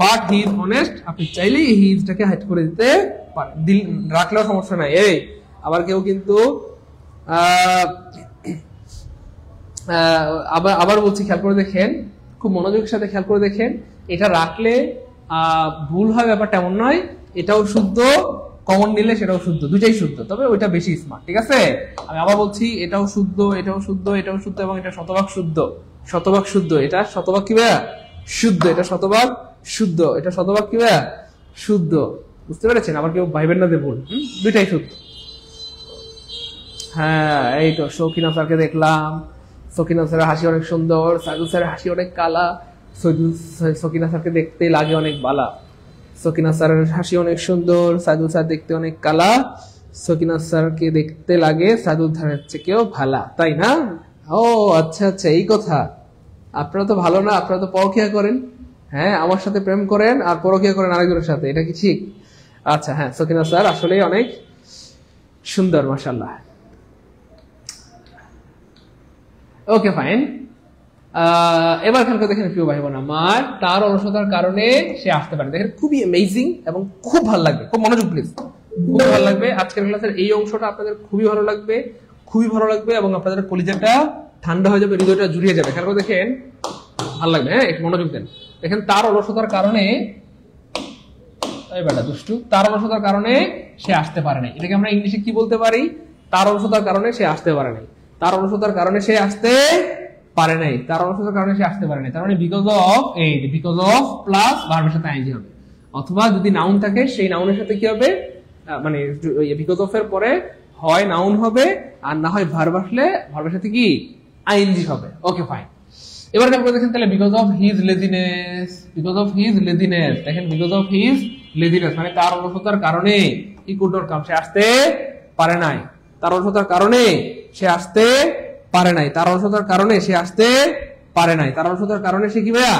বাট হি ইজ অনেস্ট। আপনি চাইলেই এই হিজটাকে হাইড করে দিতে পারেন, রাখলেও সমস্যা নাই। এই আবার কেউ কিন্তু আবার বলছি, খেয়াল করে দেখেন, খুব মনোযোগের সাথে খেয়াল করে দেখেন। এটা রাখলে ভুল হয় ব্যাপারটা এমন নয়, এটাও শুদ্ধ, কমন নিলে সেটাও শুদ্ধ, দুইটাই শুদ্ধ, তবে ওইটা বেশি স্মার্ট। ঠিক আছে, আমি আবার বলছি, এটাও শুদ্ধ, এটাও শুদ্ধ, এটাও শুদ্ধ, এবং এটা শতভাগ শুদ্ধ, শতভাগ শুদ্ধ, এটা শতভাগ কি ভাইয়া শুদ্ধ, এটা শতভাগ শুদ্ধ, এটা শতভাগ কি ভাইয়া শুদ্ধ। বুঝতে পেরেছেন? আবার কেউ ভাইবেন না দেবুন, দুইটাই শুদ্ধ। হ্যাঁ, এই তো সকিনা স্যারকে দেখলাম, সকিনা স্যারের হাসি অনেক সুন্দর, সাইদুল স্যারের হাসি অনেক কালা, সকিনা স্যারকে দেখতে লাগে অনেক বালা। সকিনা স্যারের হাসি অনেক সুন্দর, সাইদুল স্যার দেখতে অনেক কালা, সকিনা স্যারকে দেখতে লাগে সাইদুল স্যারের চেয়েও ভালা, তাই না? ও আচ্ছা আচ্ছা, এই কথা। আপনারা তো ভালো না, আপনারা তো পরকিয়া করেন। হ্যাঁ, আমার সাথে প্রেম করেন আর পরকিয়া করেন আরেকজনের সাথে, এটা কি ঠিক? আচ্ছা, হ্যাঁ, সকিনা স্যার আসলেই অনেক সুন্দর, মাশাআল্লাহ। ওকে, ফাইন। এবার এখানকার দেখেন প্রিয় ভাই বোন আমার, তার অলসতার কারণে সে আসতে পারে। দেখেন খুবই অ্যামেজিং এবং খুব ভালো লাগবে, খুব মনোযোগ প্লিজ, খুব ভালো লাগবে। আজকের ক্লাসের এই অংশটা আপনাদের খুবই ভালো লাগবে, খুবই ভালো লাগবে, এবং আপনাদের কলিজাটা ঠান্ডা হয়ে যাবে, হৃদয়টা জুড়িয়ে যাবে। খেয়াল করে দেখেন, ভালো লাগবে। হ্যাঁ, একটু মনোযোগ দেন। দেখেন, তার অলসতার কারণে, এই বেটা দুষ্টু, তার অলসতার কারণে সে আসতে পারে নাই। এটাকে আমরা ইংলিশে কি বলতে পারি? তার অলসতার কারণে সে আসতে পারে নাই, তার অলসতার কারণে সে আসতে পারে নাই, তার অলসতার কারণে সে আসতে পারে নাই। তার মানে বিকজ অফ, এই বিকজ অফ প্লাস ভার্বের সাথে আইএনজি হবে, অথবা যদি নাউন থাকে সেই নাউনের সাথে কি হবে, মানে বিকজ অফ এর পরে হয় নাউন হবে, আর না হয় ভার্ব আসলে ভার্বের সাথে কি আইএনজি হবে। ওকে, ফাইন। এবার দেখো দেখেন তাহলে because of his laziness, because of his laziness, দেখেন বিকজ অফ হিজ লেজিনেস মানে তার অলসতার কারণে হি কুড নট কাম, সে আসতে পারে নাই, তার অলসতার কারণে সে আসতে পারে নাই, তার অলসতার কারণে সে আসতে পারে নাই, তার অলসতার কারণে সে কি ভাইয়া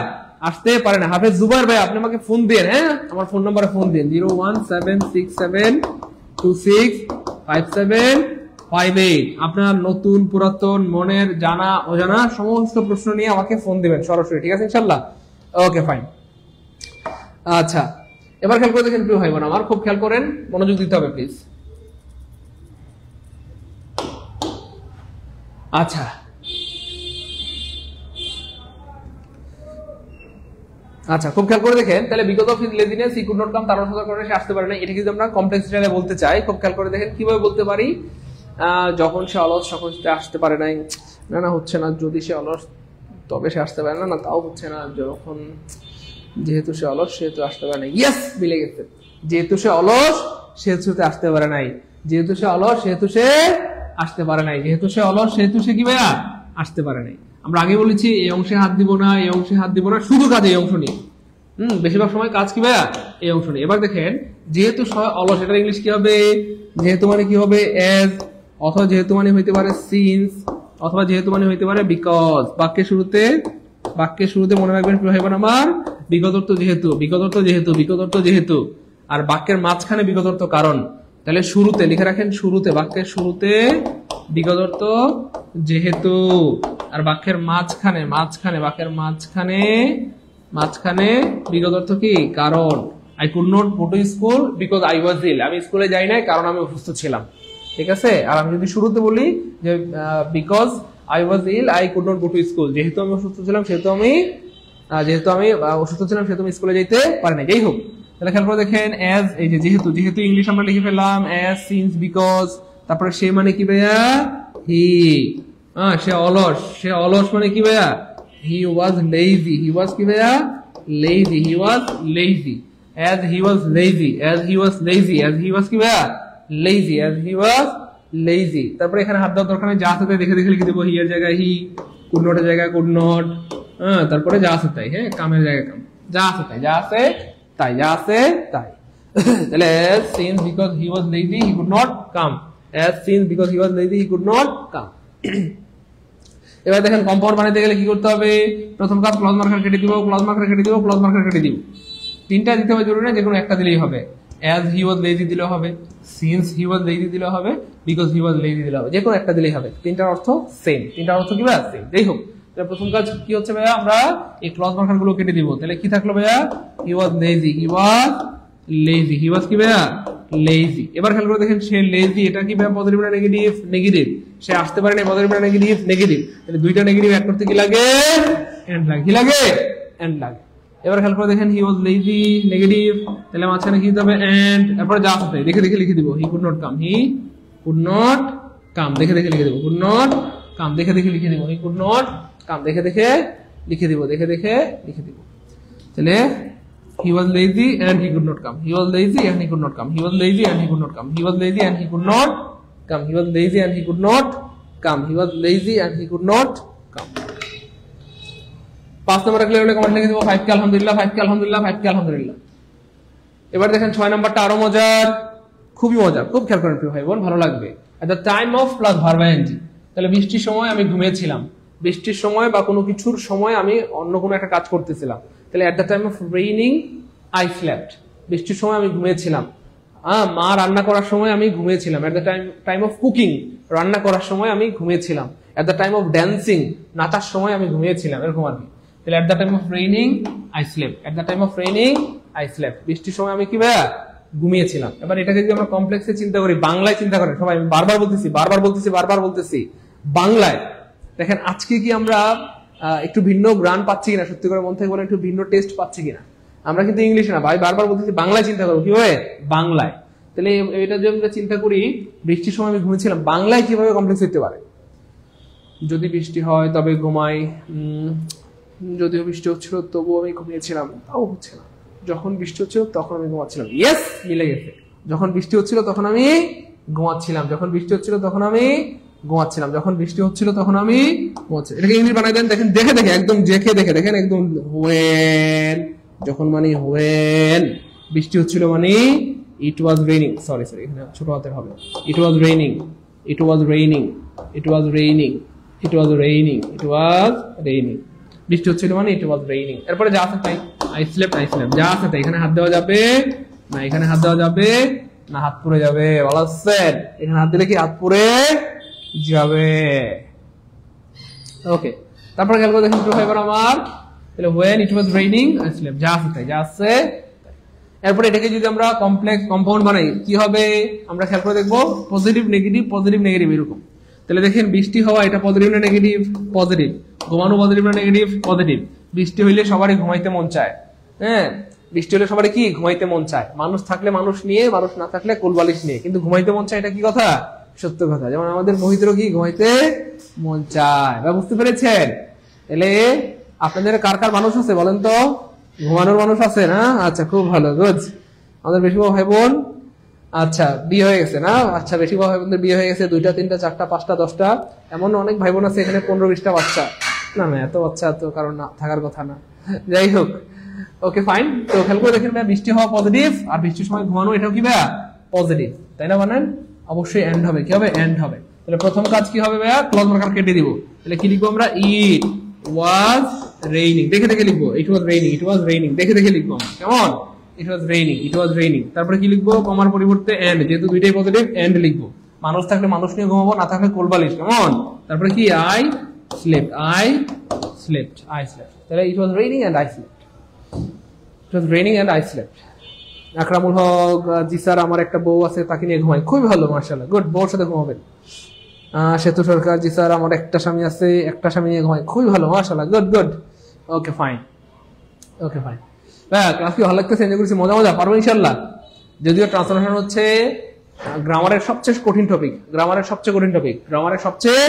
আসতে পারে না। হাফেজ জুবাইর ভাই, আপনি আমাকে ফোন দিন, হ্যাঁ, আমার ফোন নম্বরে ফোন দিন, 0176726575758। আপনার নতুন পুরাতন মনের জানা অজানা সমস্ত প্রশ্ন নিয়ে আমাকে ফোন দিবেন সরাসরি, ঠিক আছে ইনশাআল্লাহ? Okay, fine. আচ্ছা, এবার খেয়াল করে দেখেন প্রিয় ভাই বোন আমার, খুব খেয়াল করেন, মনোযোগ দিতে হবে প্লিজ। আচ্ছা, আচ্ছা, খুব খেয়াল করে দেখেন তাহলে because of his laziness he could not come, তার অলসতার কারণে সে আসতে পারে না। এটা যদি আমরা কমপ্লেক্স স্টাইলে বলতে চাই, খুব খেয়াল করে দেখেন কিভাবে বলতে পারি। যখন সে অলস তখন সে আসতে পারে নাই, না না হচ্ছে না, যদি সে অলস তবে সে আসতে পারে না, না তাও হচ্ছে না, যখন যেহেতু সে অলস সেহেতু আসতে পারে নাই। ইয়েস, মিলে গেছে, যেহেতু সে অলস সেহেতু আসতে পারে নাই, যেহেতু সে অলস সেহেতু সে আসতে পারে নাই, যেহেতু সে অলস সেহেতু সে কি ভাইয়া আসতে পারে নাই। আমরা আগে বলেছি এই অংশে হাত দিব না, এই অংশে হাত দিব না, শুধু কাজ এই অংশ নিয়ে, বেশিরভাগ সময় কাজ কি ভাইয়া এই অংশ নিয়ে। এবার দেখেন, যেহেতু অলস, এটার ইংলিশ কি হবে? যেহেতু মানে কি হবে? এজ, অথবা যেহেতু মানে হইতে পারে সিন্স, অথবা যেহেতু মানে হইতে পারে বিকজ। বাক্যের শুরুতে মনে রাখবেন প্রিয় ভাই বোন আমার, বিগত অর্থ যেহেতু, বিগত অর্থ যেহেতু, বিগত অর্থ যেহেতু, আর বাক্যের মাঝখানে বিগত অর্থ কারণ। তাহলে শুরুতে লিখে রাখেন, শুরুতে, বাক্যের শুরুতে বিগত অর্থ যেহেতু, আর বাক্যের মাঝখানে, বাক্যের মাঝখানে বিগত অর্থ কি কারণ। I could not go to school because I was ill, আমি স্কুলে যাই নাই কারণ আমি অসুস্থ ছিলাম, ঠিক আছে? আর আমি যদি শুরুতে বলি যে because I was ill I could not go to school, যেহেতু আমি অসুস্থ ছিলাম সেহেতু আমি অসুস্থ ছিলাম সেহেতু আমি স্কুলে যেতে পারি না। যাই হোক, তাহলে খেয়াল করে দেখেন, এজ, এই যে যেহেতু, যেহেতু ইংলিশ আমরা লিখে ফেললাম এজ, সিন্স, বিকজ, তারপরে সে মানে কি ভাইয়া হি, সে অলস মানে কি ভাইয়া হি ওয়াজ লেজি, হি ওয়াজ কি ভাইয়া lazy, he was lazy, as he was lazy, as he was lazy, as he was কি ভাইয়া lazy, as he was lazy। তারপরে এখানে হাত দেওয়ার দরকার নেই, যা আছে তাই দেখে দেখে লিখে দেবো, হি এর জায়গায় হি, কুড নট এর জায়গায় কুড নট, তারপরে যা আছে তাই, হ্যাঁ, কামের জায়গায় কাম, যা আছে তাই, যা আছে তাই, যা আছে তাই। তাহলে as since because he was lazy he could not come, as since because he was lazy he could not come। এবার দেখেন কম্পাউন্ড বানাইতে গেলে কি করতে হবে? প্রথম কাজ ক্লজ মার্কার কেটে দিব, ক্লজ মার্কার কেটে দিব, ক্লজ মার্কার কেটে দিব। তিনটা দিতে হবে জরুরি না, যে কোনো একটা দিলেই হবে। as he was lazy দিলে হবে, since he was lazy দিলে হবে, because he was lazy দিলে হবে, যে কোনো একটা দিলেই হবে। তিনটার অর্থ সেম, তিনটার অর্থ কি ভাইয়া সেম। যাই হোক, তাহলে প্রথম কাজ কি হচ্ছে ভাইয়া, আমরা এই ক্লজ মার্কার গুলো কেটে দিব। তাহলে কি থাকলো ভাইয়া? he was lazy, he was lazy, he was কি ভাইয়া lazy। এবার খেয়াল করে দেখেন, সে lazy, এটা কি ভাইয়া পজিটিভ না নেগেটিভ? নেগেটিভ। সে আসতে পারে না, পজিটিভ না নেগেটিভ? নেগেটিভ। তাহলে দুইটা নেগেটিভ অ্যাড করতে কি লাগে? এন্ড লাগে। কি লাগে? এন্ড লাগে। এবার খেয়াল করে দেখেন হি ওয়াজ লেজি নেগেটিভ, তাহলে মাঝখানে কি দিতে হবে এন্ড, এরপর যা আছে দেখে দেখে লিখে দিব he could not come, he could not come, দেখে দেখে লিখে দিব কুড নট কাম, দেখে দেখে লিখে দিব হি কুড নট কাম, দেখে দেখে লিখে দিব, দেখে দেখে লিখে দিব। তাহলে he was lazy and he could not come, he was lazy and he could not come, he was lazy and he could not come, he was lazy and he could not come, he was lazy and he could not come, he was lazy and he could not come। 5 নম্বরে ক্লিয়ার হলে কমেন্ট লিখে দিব 5 কে আলহামদুলিল্লাহ, 5 কে আলহামদুলিল্লাহ, 5 কে আলহামদুলিল্লাহ। এবার দেখেন 6 নম্বরটা আরো মজার, খুবই মজার, খুব খেয়াল করেন প্রিয় ভাই বোন, ভালো লাগবে। at the time of plus verb ing, তাহলে বৃষ্টির সময় আমি ঘুমিয়েছিলাম, বৃষ্টির সময় বা কোনো কিছুর সময় আমি অন্য কোনো একটা কাজ করতেছিলাম, তাহলে at the time of raining I slept, বৃষ্টির সময় আমি ঘুমিয়েছিলাম। মা রান্না করার সময় আমি ঘুমিয়েছিলাম, at the time of cooking, রান্না করার সময় আমি ঘুমিয়েছিলাম, at the time of dancing, নাচার সময় আমি ঘুমিয়েছিলাম, এরকম আর কি। তাহলে at the time of raining I slept, at the time of raining I slept, বৃষ্টির সময় আমি কি ভাইয়া ঘুমিয়েছিলাম। এবার এটাকে যদি আমরা কমপ্লেক্সে চিন্তা করি, বাংলায় চিন্তা করেন সবাই, আমি বারবার বলতেছি বাংলায়। দেখেন আজকে কি আমরা একটু ভিন্ন গ্রান পাচ্ছি কিনা, সত্যি করে মন থেকে বলেন একটু ভিন্ন টেস্ট পাচ্ছি কিনা। আমরা কিন্তু ইংলিশে না ভাই, বারবার বলতেছি বাংলায় চিন্তা করবো, কিভাবে বাংলায়। তাহলে এটা যদি আমরা চিন্তা করি বৃষ্টির সময় আমি ঘুমিয়েছিলাম, বাংলায় কিভাবে কমপ্লেক্স হতে পারে? যদি বৃষ্টি হয় তবে ঘুমাই, যদিও বৃষ্টি হচ্ছিল তবুও আমি ঘুমিয়েছিলাম, তাও হচ্ছে না। যখন বৃষ্টি হচ্ছিল তখন আমি ঘুমাচ্ছিলাম, ইয়েস মিলে গেছে। যখন বৃষ্টি হচ্ছিল তখন আমি ঘুমাচ্ছিলাম, যখন বৃষ্টি হচ্ছিল তখন আমি ঘুমাচ্ছিলাম, যখন বৃষ্টি হচ্ছিল তখন আমি ঘুমাচ্ছিলাম। এটাকে ইংলিশ বানাই দেন, দেখেন দেখে দেখে একদম দেখে দেখেন একদম when, যখন মানে when, বৃষ্টি হচ্ছিল মানে it was raining, সরি এখানে ছোট হাতের হবে, it was raining, it was raining, it was raining, it was raining, it was raining, বৃষ্টি হচ্ছিল মানে it was raining। এরপরে যা আছে তাই I slept, যা আছে তাই। এখানে হাত দেওয়া যাবে না, এখানে হাত দেওয়া যাবে না, হাত পুড়ে যাবে, বলা হচ্ছে এখানে হাত দিলে কি হাত পুড়ে যাবে। ওকে, তারপরে খেয়াল করে দেখেন এবার আমার, তাহলে when it was raining I slept, যা আছে তাই, যা আছে। এরপরে এটাকে যদি আমরা কমপ্লেক্স কম্পাউন্ড বানাই কি হবে আমরা খেয়াল করে দেখবো, পজিটিভ নেগেটিভ পজিটিভ নেগেটিভ এরকম। তাহলে দেখেন বৃষ্টি হওয়া এটা পজিটিভ না নেগেটিভ? পজিটিভ। ঘুমানো পজিটিভ না নেগেটিভ? পজিটিভ। বৃষ্টি হইলে সবারই ঘুমাইতে মন চায়, হ্যাঁ বৃষ্টি হলে সবারই কি ঘুমাইতে মন চায়, মানুষ থাকলে মানুষ নিয়ে, মানুষ না থাকলে কোলবালিশ নিয়ে, কিন্তু ঘুমাইতে মন চায়, এটা কি কথা? সত্য কথা। যেমন আমাদের মহিতেরও কি ঘুমাইতে মন চায়, বা বুঝতে পেরেছেন? এলে আপনাদের কার কার মানুষ আছে বলেন তো? ঘুমানোর মানুষ আছে না? আচ্ছা খুব ভালো, গুড। আমাদের বেশিরভাগ ভাই বোন আচ্ছা বিয়ে হয়ে গেছে না? আচ্ছা বেশিরভাগ ভাই বোনদের বিয়ে হয়ে গেছে, 2টা 3টা 4টা 5টা 10টা, এমন অনেক ভাই বোন আছে এখানে 15-20টা বাচ্চা। না না এত বাচ্চা তো কারণ না থাকার কথা না, যাই হোক ওকে ফাইন। তো খেয়াল করে দেখেন ভাই, বৃষ্টি হওয়া পজিটিভ আর বৃষ্টির সময় ঘুমানো এটাও কি ভাইয়া পজিটিভ, তাই না? বানান অবশ্যই এন্ড হবে, কি হবে? এন্ড হবে। তাহলে প্রথম কাজ কি হবে ভাইয়া? ক্লজ মার্কার কেটে দিব। তাহলে কি লিখবো আমরা? ইট ওয়াজ রেইনিং, দেখে দেখে লিখবো। ইট was raining, it was raining, দেখে দেখে লিখবো আমরা, কেমন? It was raining, it was raining. তারপরে কি লিখবো? কমার পরিবর্তে এন্ড, যেহেতু দুইটাই পজিটিভ এন্ড লিখবো। মানুষ থাকলে মানুষ নিয়ে ঘুমাবো, না থাকলে কোলবালিশ, কেমন? তারপরে কি? I slept, I slept, I slept. তাহলে it was raining and I slept, it was raining and I slept. Akramul Haque, জি স্যার আমার একটা বউ আছে তাকে নিয়ে ঘুমাই। খুবই ভালো, মাশাআল্লাহ, গুড। বউর সাথে ঘুমাবেন। সেতু সরকার, জি স্যার আমার একটা স্বামী আছে, একটা স্বামী নিয়ে ঘুমাই। খুবই ভালো, মাশাআল্লাহ, good good. Okay fine, okay fine. ভাইয়া ক্লাস কি ভালো লাগতেছে? এনজয় করছি, মজা মজা পারবো ইনশাআল্লাহ। যদিও ট্রান্সলেশন হচ্ছে গ্রামারের সবচেয়ে কঠিন টপিক, গ্রামারের সবচেয়ে কঠিন টপিক, গ্রামারের সবচেয়ে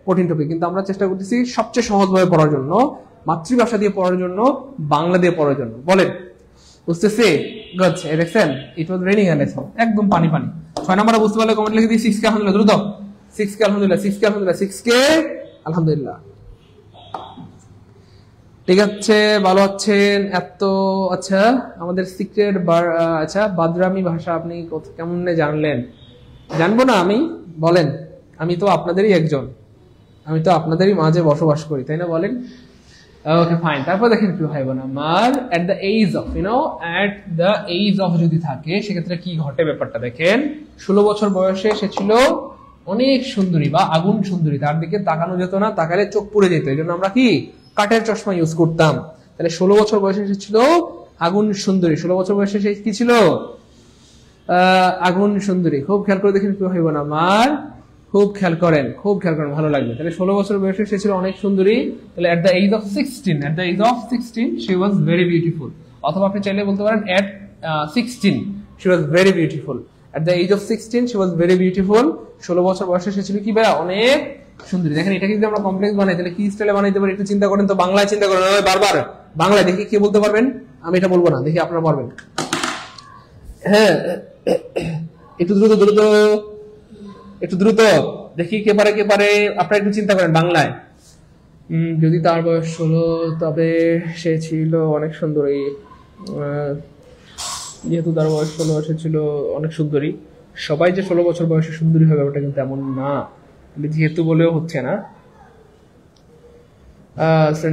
কঠিন টপিক, কিন্তু আমরা চেষ্টা করতেছি সবচেয়ে সহজভাবে পড়ার জন্য, মাতৃভাষা দিয়ে পড়ার জন্য, বাংলা দিয়ে পড়ার জন্য। বলেন বুঝতেছি? গুড। দেখছেন ইট ওয়াজ রেইনিং এন্ড একদম পানি পানি। 6 নম্বরে বুঝতে পারলে কমেন্ট লিখে দিই 6 কে আলহামদুলিল্লাহ, দ্রুত 6 কে আলহামদুলিল্লাহ, 6 কে আলহামদুলিল্লাহ, 6 কে আলহামদুলিল্লাহ। ঠিক আছে, ভালো আছেন এত? আচ্ছা আমাদের সিক্রেট আচ্ছা বাদরামি ভাষা আপনি কেমন জানলেন? জানবো না আমি? বলেন, আমি তো আপনাদেরই একজন, আমি তো আপনাদেরই মাঝে বসবাস করি, তাই না? বলেন। Okay fine. তারপর দেখেন কি ভাই বোন আমার, at the age of, at the age of যদি থাকে সেক্ষেত্রে কি ঘটে ব্যাপারটা দেখেন। 16 বছর বয়সে সে ছিল অনেক সুন্দরী বা আগুন সুন্দরী, তার দিকে তাকানো যেত না, তাকালে চোখ পুড়ে যেত, এই জন্য আমরা কি কাঠের চশমা ইউজ করতাম। তাহলে 16 বছর বয়সে সে ছিল আগুন সুন্দরী, 16 বছর বয়সে সে কি ছিল? আগুন সুন্দরী। খুব খেয়াল করে দেখেন কি ভাই বোন আমার, খুব খেয়াল করেন, ভালো লাগবে। তাহলে 16 বছর বয়সে সে ছিল অনেক সুন্দরী। তাহলে at the age of 16 she was very beautiful। অথবা আপনি চাইলে বলতে পারেন at 16 she was very beautiful। at the age of 16 she was very beautiful। 16 বছর বয়সে সে ছিল কি ভাই, অনেক সুন্দরী। দেখেন এটাকে যদি আমরা কমপ্লেক্স বানাই তাহলে কি স্টাইলে বানাইতে পারি একটু চিন্তা করেন তো। বাংলায় চিন্তা করেন, বারবার বাংলায় দেখি কে বলতে পারবেন, আমি এটা বলবো না, দেখি আপনারা পারবেন। হ্যাঁ একটু দ্রুত দেখি কে পারে আপনারা একটু চিন্তা করেন বাংলায়। যদি তার বয়স 16 তবে সে ছিল অনেক সুন্দরী। যেহেতু তার বয়স 16 সে ছিল অনেক সুন্দরী। সবাই যে 16 বছর বয়সে সুন্দরী হবে ওটা কিন্তু এমন না, যেহেতু বলেও হচ্ছে না।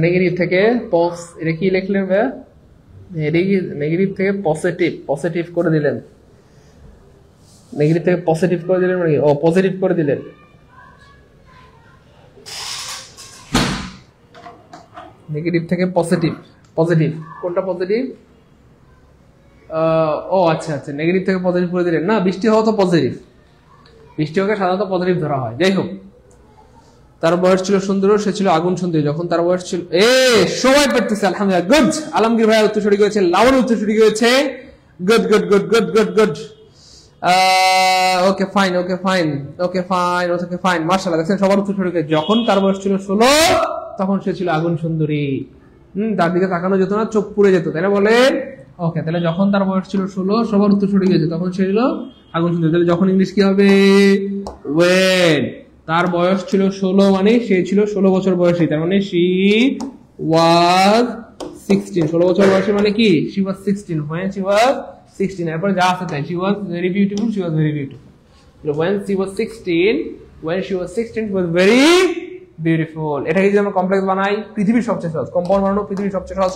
নেগেটিভ থেকে এটা কি লিখলেন ভাইয়া, নেগেটিভ থেকে পজিটিভ করে দিলেন, নেগেটিভ থেকে পজিটিভ করে দিলেন মানে পজিটিভ করে দিলেন। নেগেটিভ থেকে পজিটিভ কোনটা পজিটিভ? আচ্ছা নেগেটিভ থেকে পজিটিভ করে দিলেন না। বৃষ্টি হওয়া তো পজিটিভ, বৃষ্টি হওয়াকে সাধারণত পজিটিভ ধরা হয়। যাই হোক, তার বয়স ছিল সুন্দর, সে ছিল আগুন সুন্দরী। যখন তার বয়স ছিল সবাই পড়তেছে আলহামদুলিল্লাহ, গুড। আলমগীর ভাই উত্তর সঠিক হয়েছে, লাউন উত্তর সঠিক হয়েছে, গুড। ওকে ফাইন মাশাআল্লাহ। দেখেন সবার উত্তর সঠিক হয়েছে। যখন তার বয়স ছিল 16 তখন সে ছিল আগুন সুন্দরী। তার দিকে তাকানো যেত না, চোখ পুড়ে যেত, তাই না বলেন? ওকে, তাহলে যখন তার বয়স ছিল 16 সবার উত্তর সঠিক হয়েছে, তখন সে ছিল আগুন সুন্দরী। তাহলে যখন ইংলিশ কি হবে? ওয়েন তার বয়স ছিল 16 মানে সে ছিল 16 বছর বয়সী, তার মানে she was 16। 16 বছর বয়সী মানে কি? she was 16 when she was 16। এরপর যা আছে তাই, she was very beautiful, when she was 16 she was very beautiful। এটাকে যদি আমরা কমপ্লেক্স বানাই, পৃথিবীর সবচেয়ে সহজ কম্পাউন্ড বানানো, পৃথিবীর সবচেয়ে সহজ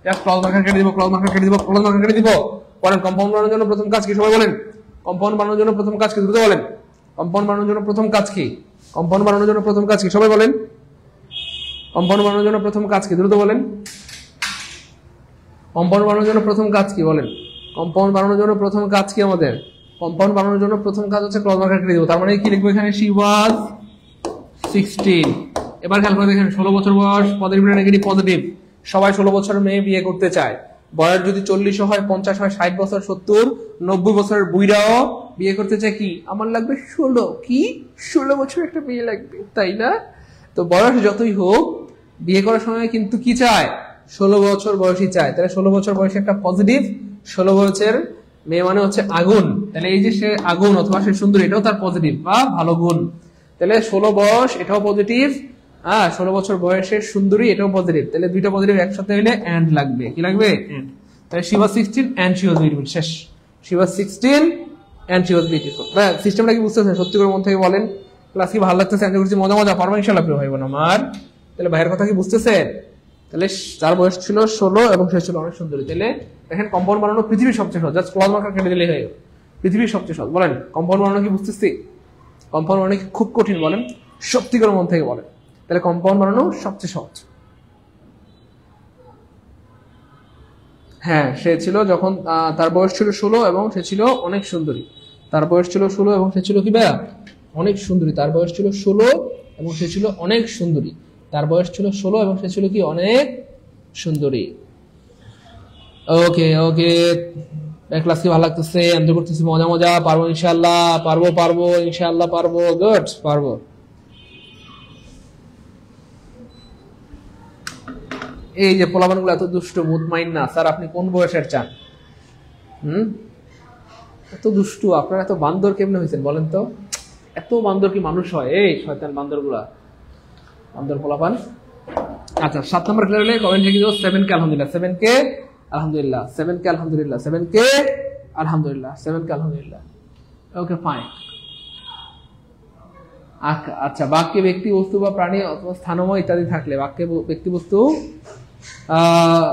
জাস্ট ক্লজ মার্কার কেটে দিব। বলেন কম্পাউন্ড বানানোর জন্য প্রথম কাজ কি? সবাই বলেন কম্পাউন্ড বানানোর জন্য প্রথম কাজ কি? দ্রুত বলেন কম্পাউন্ড বানানোর জন্য প্রথম কাজ কি? সবাই বলেন কম্পাউন্ড বানানোর জন্য প্রথম কাজ কি? দ্রুত বলেন কম্পাউন্ড বানানোর জন্য প্রথম কাজ কি? বলেন কম্পাউন্ড বানানোর জন্য প্রথম কাজ কি? আমাদের কম্পাউন্ড বানানোর জন্য প্রথম কাজ হচ্ছে ক্লজ মার্কার কেটে দিব। তার মানে কি লিখবো এখানে? she was 16। এবার খেয়াল করে দেখেন 16 বছর বয়স পজিটিভ না নেগেটিভ? পজিটিভ। সবাই 16 বছর মেয়ে বিয়ে করতে চায়। বয়স যদি 40 হয়, 50 হয়, 60 বছর, 70, 90 বছরের বুইরাও বিয়ে করতে চায় কি? আমার লাগবে 16। কি 16 বছর একটা মেয়ে লাগবে, তাই না? তো বয়স যতই হোক বিয়ে করার সময় কিন্তু কি চায়? 16 বছর বয়সী চায়। তাহলে 16 বছর বয়সে একটা পজিটিভ, 16 বছরের মেয়ে মানে হচ্ছে আগুন। তাহলে এই যে সে আগুন অথবা সে সুন্দর, এটাও তার পজিটিভ বা ভালো গুণ। তাহলে 16 বয়স এটাও পজিটিভ, 16 বছর বয়সের সুন্দরী এটাও পজিটিভ। তাহলে দুইটা পজিটিভ একসাথে হইলে এন্ড লাগবে। কি লাগবে? এন্ড। তাহলে she was 16 and she was beautiful। শেষ। she was 16 and she was beautiful। সিস্টেমটা কি বুঝতেছেন? সত্যি করে মন থেকে বলেন। ক্লাস কি ভালো লাগতেছে? এনজয় করছি, মজা পারবো ইনশাআল্লাহ প্রিয় ভাই বোন আমার। তাহলে ভাইয়ের কথা কি বুঝতেছেন? তাহলে তার বয়স ছিল 16 এবং সে ছিল অনেক সুন্দরী। তাহলে দেখেন কম্পাউন্ড বানানো পৃথিবীর সবচেয়ে সহজ, জাস্ট ক্লজ মার্কার কেটে দিলেই হয়। পৃথিবীর সবচেয়ে সহজ। বলেন কম্পাউন্ড বানানো কি বুঝতেছি? কম্পাউন্ড বানানো কি খুব কঠিন? বলেন সত্যি করে মন থেকে বলেন। তাহলে কম্পাউন্ড বানানো সবচেয়ে সহজ। হ্যাঁ, সে ছিল যখন তার বয়স ছিল 16 এবং সে ছিল অনেক সুন্দরী। তার বয়স ছিল 16 এবং সে ছিল কি ভাইয়া? অনেক সুন্দরী। তার বয়স ছিল 16 এবং সে ছিল অনেক সুন্দরী। তার বয়স ছিল 16 এবং সে ছিল কি? অনেক সুন্দরী। ওকে ক্লাস কি ভালো লাগতেছে? এনজয় করতেছি, মজা পারবো ইনশাআল্লাহ, পারবো ইনশাআল্লাহ, গুড, পারবো। এই যে পোলাপানগুলো এত দুষ্ট, মুতমাইন না। স্যার আপনি কোন বয়সের চান? এত দুষ্টু, আপনারা এত বান্দর কেমনে হয়েছেন বলেন তো? এত বান্দর কি মানুষ হয়? এই শয়তান বান্দরগুলা, বান্দর পোলাপান। আচ্ছা 7 নম্বর ক্লিয়ার হলে কমেন্ট লিখে দিও 7 কে আলহামদুলিল্লাহ, 7 কে আলহামদুলিল্লাহ, 7 কে আলহামদুলিল্লাহ, 7 কে আলহামদুলিল্লাহ, 7 কে আলহামদুলিল্লাহ। Okay fine. আচ্ছা বাক্যে ব্যক্তি, বস্তু বা প্রাণী অথবা স্থানময় ইত্যাদি থাকলে, বাক্যে ব্যক্তি, বস্তু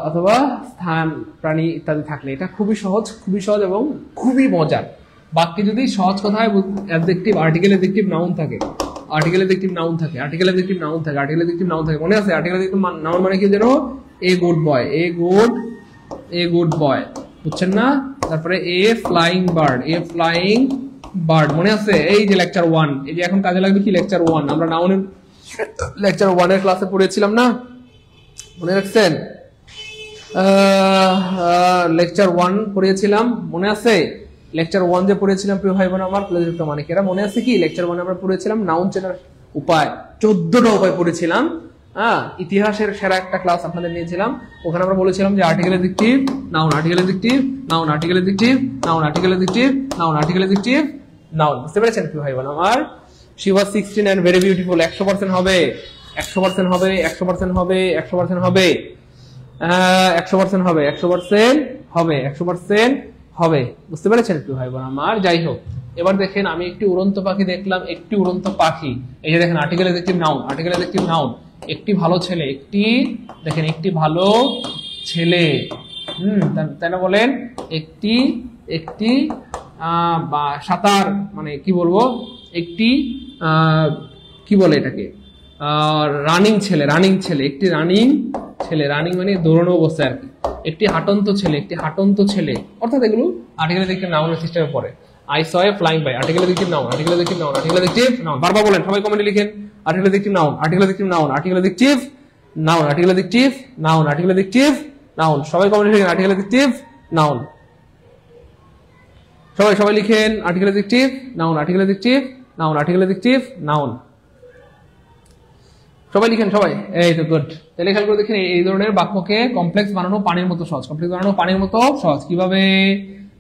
অথবা স্থান, প্রাণী ইত্যাদি থাকলে, এটা খুবই সহজ এবং খুবই মজার। বাক্যে যদি সহজ কথায় অ্যাডজেক্টিভ, আর্টিকেল, অ্যাডজেক্টিভ, নাউন থাকে, আর্টিকেল, অ্যাডজেক্টিভ, নাউন থাকে, আর্টিকেল, অ্যাডজেক্টিভ, নাউন থাকে, আর্টিকেল, অ্যাডজেক্টিভ, নাউন থাকে, মনে আছে? আর্টিকেল, অ্যাডজেক্টিভ, নাউন মানে কি জানো? A good boy, a good boy, বুঝছেন না? তারপরে এ ফ্লাইং বার্ড, এ ফ্লাইং বার্ড মনে আছে? এই যে লেকচার 1, এই যে এখন কাজে লাগবে কি লেকচার 1, আমরা নাউনের লেকচার 1 এর ক্লাসে পড়েছিলাম না, মনে রাখছেন? লেকচার 1 পড়েছিলাম, মনে আছে? লেকচার 1 যে পড়েছিলাম প্রিয় ভাই বোন আমার প্লেযুক্ত মানিকেরা, মনে আছে কি? লেকচার 1 আমরা পড়েছিলাম নাউন চেনার উপায়, 14টা উপায় পড়েছিলাম। ইতিহাসের সেরা একটা ক্লাস আপনাদের নিয়েছিলাম। ওখানে আমরা বলেছিলাম যে article adjective, noun article adjective, noun article adjective, noun article adjective, noun article adjective, noun. বুঝতে পেরেছেন প্রিয় ভাই বোন আমার? She was 16 and very beautiful 100% হবে, 100% হবে, 100% হবে, 100% হবে, 100% হবে, 100% হবে, 100% হবে। বুঝতে পেরেছেন প্রিয় ভাই বোন আমার? যাই হোক, এবার দেখেন আমি একটি উড়ন্ত পাখি দেখলাম, একটি উড়ন্ত পাখি। এই যে দেখেন article adjective noun, article adjective noun. একটি ভালো ছেলে, একটি, দেখেন একটি ভালো ছেলে, তাই না বলেন? একটি, একটি সাঁতার মানে কি বলবো, একটি কি বলে এটাকে, রানিং ছেলে, রানিং ছেলে, একটি রানিং ছেলে, রানিং মানে দৌড়ানো অবস্থায় আর কি। একটি হাঁটন্ত ছেলে, একটি হাঁটন্ত ছেলে, অর্থাৎ এগুলো আর্টিকেল অ্যাডজেক্টিভ নাউনের সিস্টেমে পড়ে। I saw a flying by, article adjective noun, article adjective noun, article adjective noun। বারবার বলেন, সবাই কমেন্টে লিখেন article adjective noun, article adjective noun, article adjective noun, article adjective noun, article adjective noun। সবাই কমেন্টে লিখেন article adjective noun। সবাই লিখেন article adjective noun, article adjective noun, article adjective noun। সবাই লিখেন সবাই, এই তো গুড। তাহলে খেয়াল করে দেখেন এই ধরনের বাক্যকে কমপ্লেক্স বানানো পানির মতো সহজ, কমপ্লেক্স বানানো পানির মতো সহজ। কিভাবে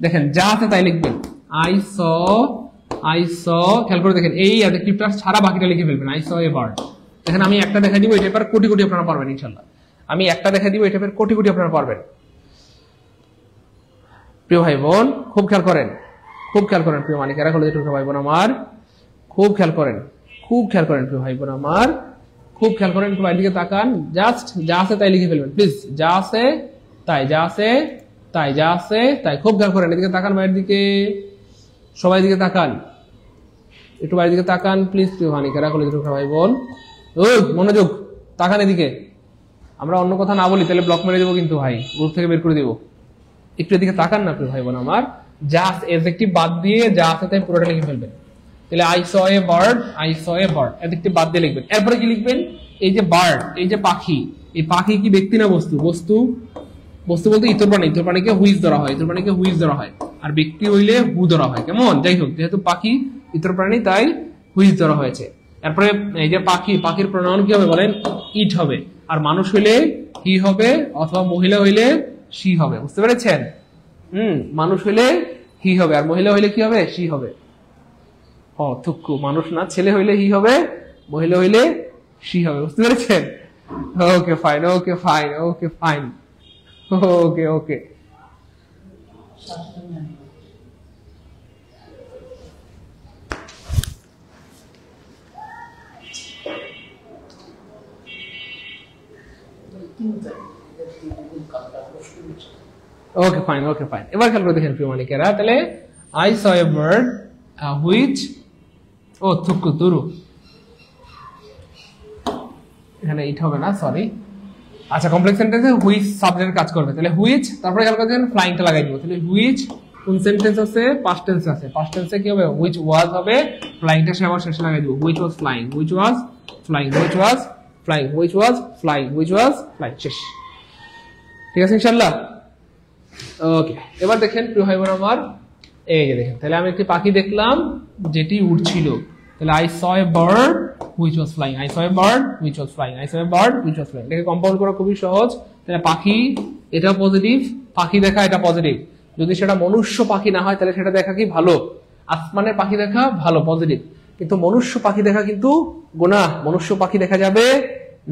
দেখেন, যা আছে তাই লিখবেন। I saw, খেয়াল করে দেখেন এই অ্যাডজেক্টিভটা ছাড়া বাকিটা লিখে ফেলবেন। I saw a bird। দেখেন আমি একটা দেখা দিব, এই টাইপের কোটি কোটি আপনারা পারবেন ইনশাআল্লাহ। আমি একটা দেখা দিব, এই টাইপের কোটি কোটি আপনারা পারবেন। প্রিয় ভাই বোন খুব খেয়াল করেন, খুব খেয়াল করেন প্রিয় মানিকেরা, কলেজের প্রিয় ভাই বোন আমার, খুব খেয়াল করেন, খুব খেয়াল করেন প্রিয় ভাই বোন আমার, খুব খেয়াল করেন। একটু বাইরের দিকে তাকান, জাস্ট যা আছে তাই লিখে ফেলবেন প্লিজ। যা আছে তাই, যা আছে তাই, যা আছে তাই। খুব খেয়াল করেন, এদিকে তাকান, বাইরের দিকে, সবাই দিকে তাকান, একটু বাইরের দিকে তাকান প্লিজ প্রিয় মানিকেরা, কলেজের প্রিয় ভাই বোন। ওই মনোযোগ, তাকান এদিকে। আমরা অন্য কথা না বলি তাহলে ব্লক মেরে দেবো কিন্তু ভাই, গ্রুপ থেকে বের করে দেবো। একটু এদিকে তাকান না প্রিয় ভাই বোন আমার। জাস্ট অ্যাডজেক্টিভ বাদ দিয়ে যা আছে তাই পুরোটা লিখে ফেলবেন। তাহলে I saw a bird, I saw a bird, adjective বাদ দিয়ে লিখবেন। এরপরে কি লিখবেন? এই যে বার্ড, এই যে পাখি, এই পাখি কি ব্যক্তি না বস্তু? বস্তু। বস্তু বলতে ইতর প্রাণী, ইতর প্রাণীকে হুইজ ধরা হয়, ইতর প্রাণীকে হুইজ ধরা হয়। আর ব্যক্তি হইলে হু ধরা হয়, কেমন? যাই হোক, যেহেতু পাখি ইতর প্রাণী তাই হুইজ ধরা হয়েছে। এরপরে এই যে পাখি, পাখির প্রোনাউন কি হবে বলেন? ইট হবে। আর মানুষ হইলে হি হবে, অথবা মহিলা হইলে শি হবে। বুঝতে পেরেছেন? মানুষ হইলে হি হবে, আর মহিলা হইলে কি হবে? শি হবে। থুক্কু, মানুষ না, ছেলে হইলে হি হবে, মহিলা হইলে শি হবে। বুঝতে পেরেছেন? Okay fine, okay fine, okay fine, okay okay. Okay fine, okay fine. এবার খেয়াল করে দেখেন প্রিয় মানিকেরা, তাহলে I saw a bird which, থুক্কু তুরু, এখানে ইট হবে না, সরি। আচ্ছা, কমপ্লেক্স সেন্টেন্সে হুইচ সাবজেক্ট কাজ করবে, তাহলে হুইচ, তারপরে খেয়াল করে দেখেন ফ্লাইংটা লাগাই দিব। তাহলে হুইচ কোন সেন্টেন্স আছে? পাস্ট টেন্স আছে। পাস্ট টেন্সে কি হবে? হুইচ ওয়াজ হবে, ফ্লাইংটা সে আবার শেষে লাগাই দিব। Which was flying, which was flying, which was flying, which was flying, which was flying. শেষ। ঠিক আছে ইনশাআল্লাহ? ওকে। এবার দেখেন প্রিয় ভাই বোন আমার, এই যে দেখেন, তাহলে আমি একটি পাখি দেখলাম যেটি উড়ছিল। তাহলে I saw a bird which was flying, I saw a bird which was flying, I saw a bird which was flying। এটাকে কম্পাউন্ড করা খুবই সহজ। তাহলে পাখি, এটা পজিটিভ, পাখি দেখা এটা পজিটিভ। যদি সেটা মনুষ্য পাখি না হয় তাহলে সেটা দেখা কি ভালো? আসমানের পাখি দেখা ভালো, পজিটিভ। কিন্তু মনুষ্য পাখি দেখা কিন্তু গুনাহ। মনুষ্য পাখি দেখা যাবে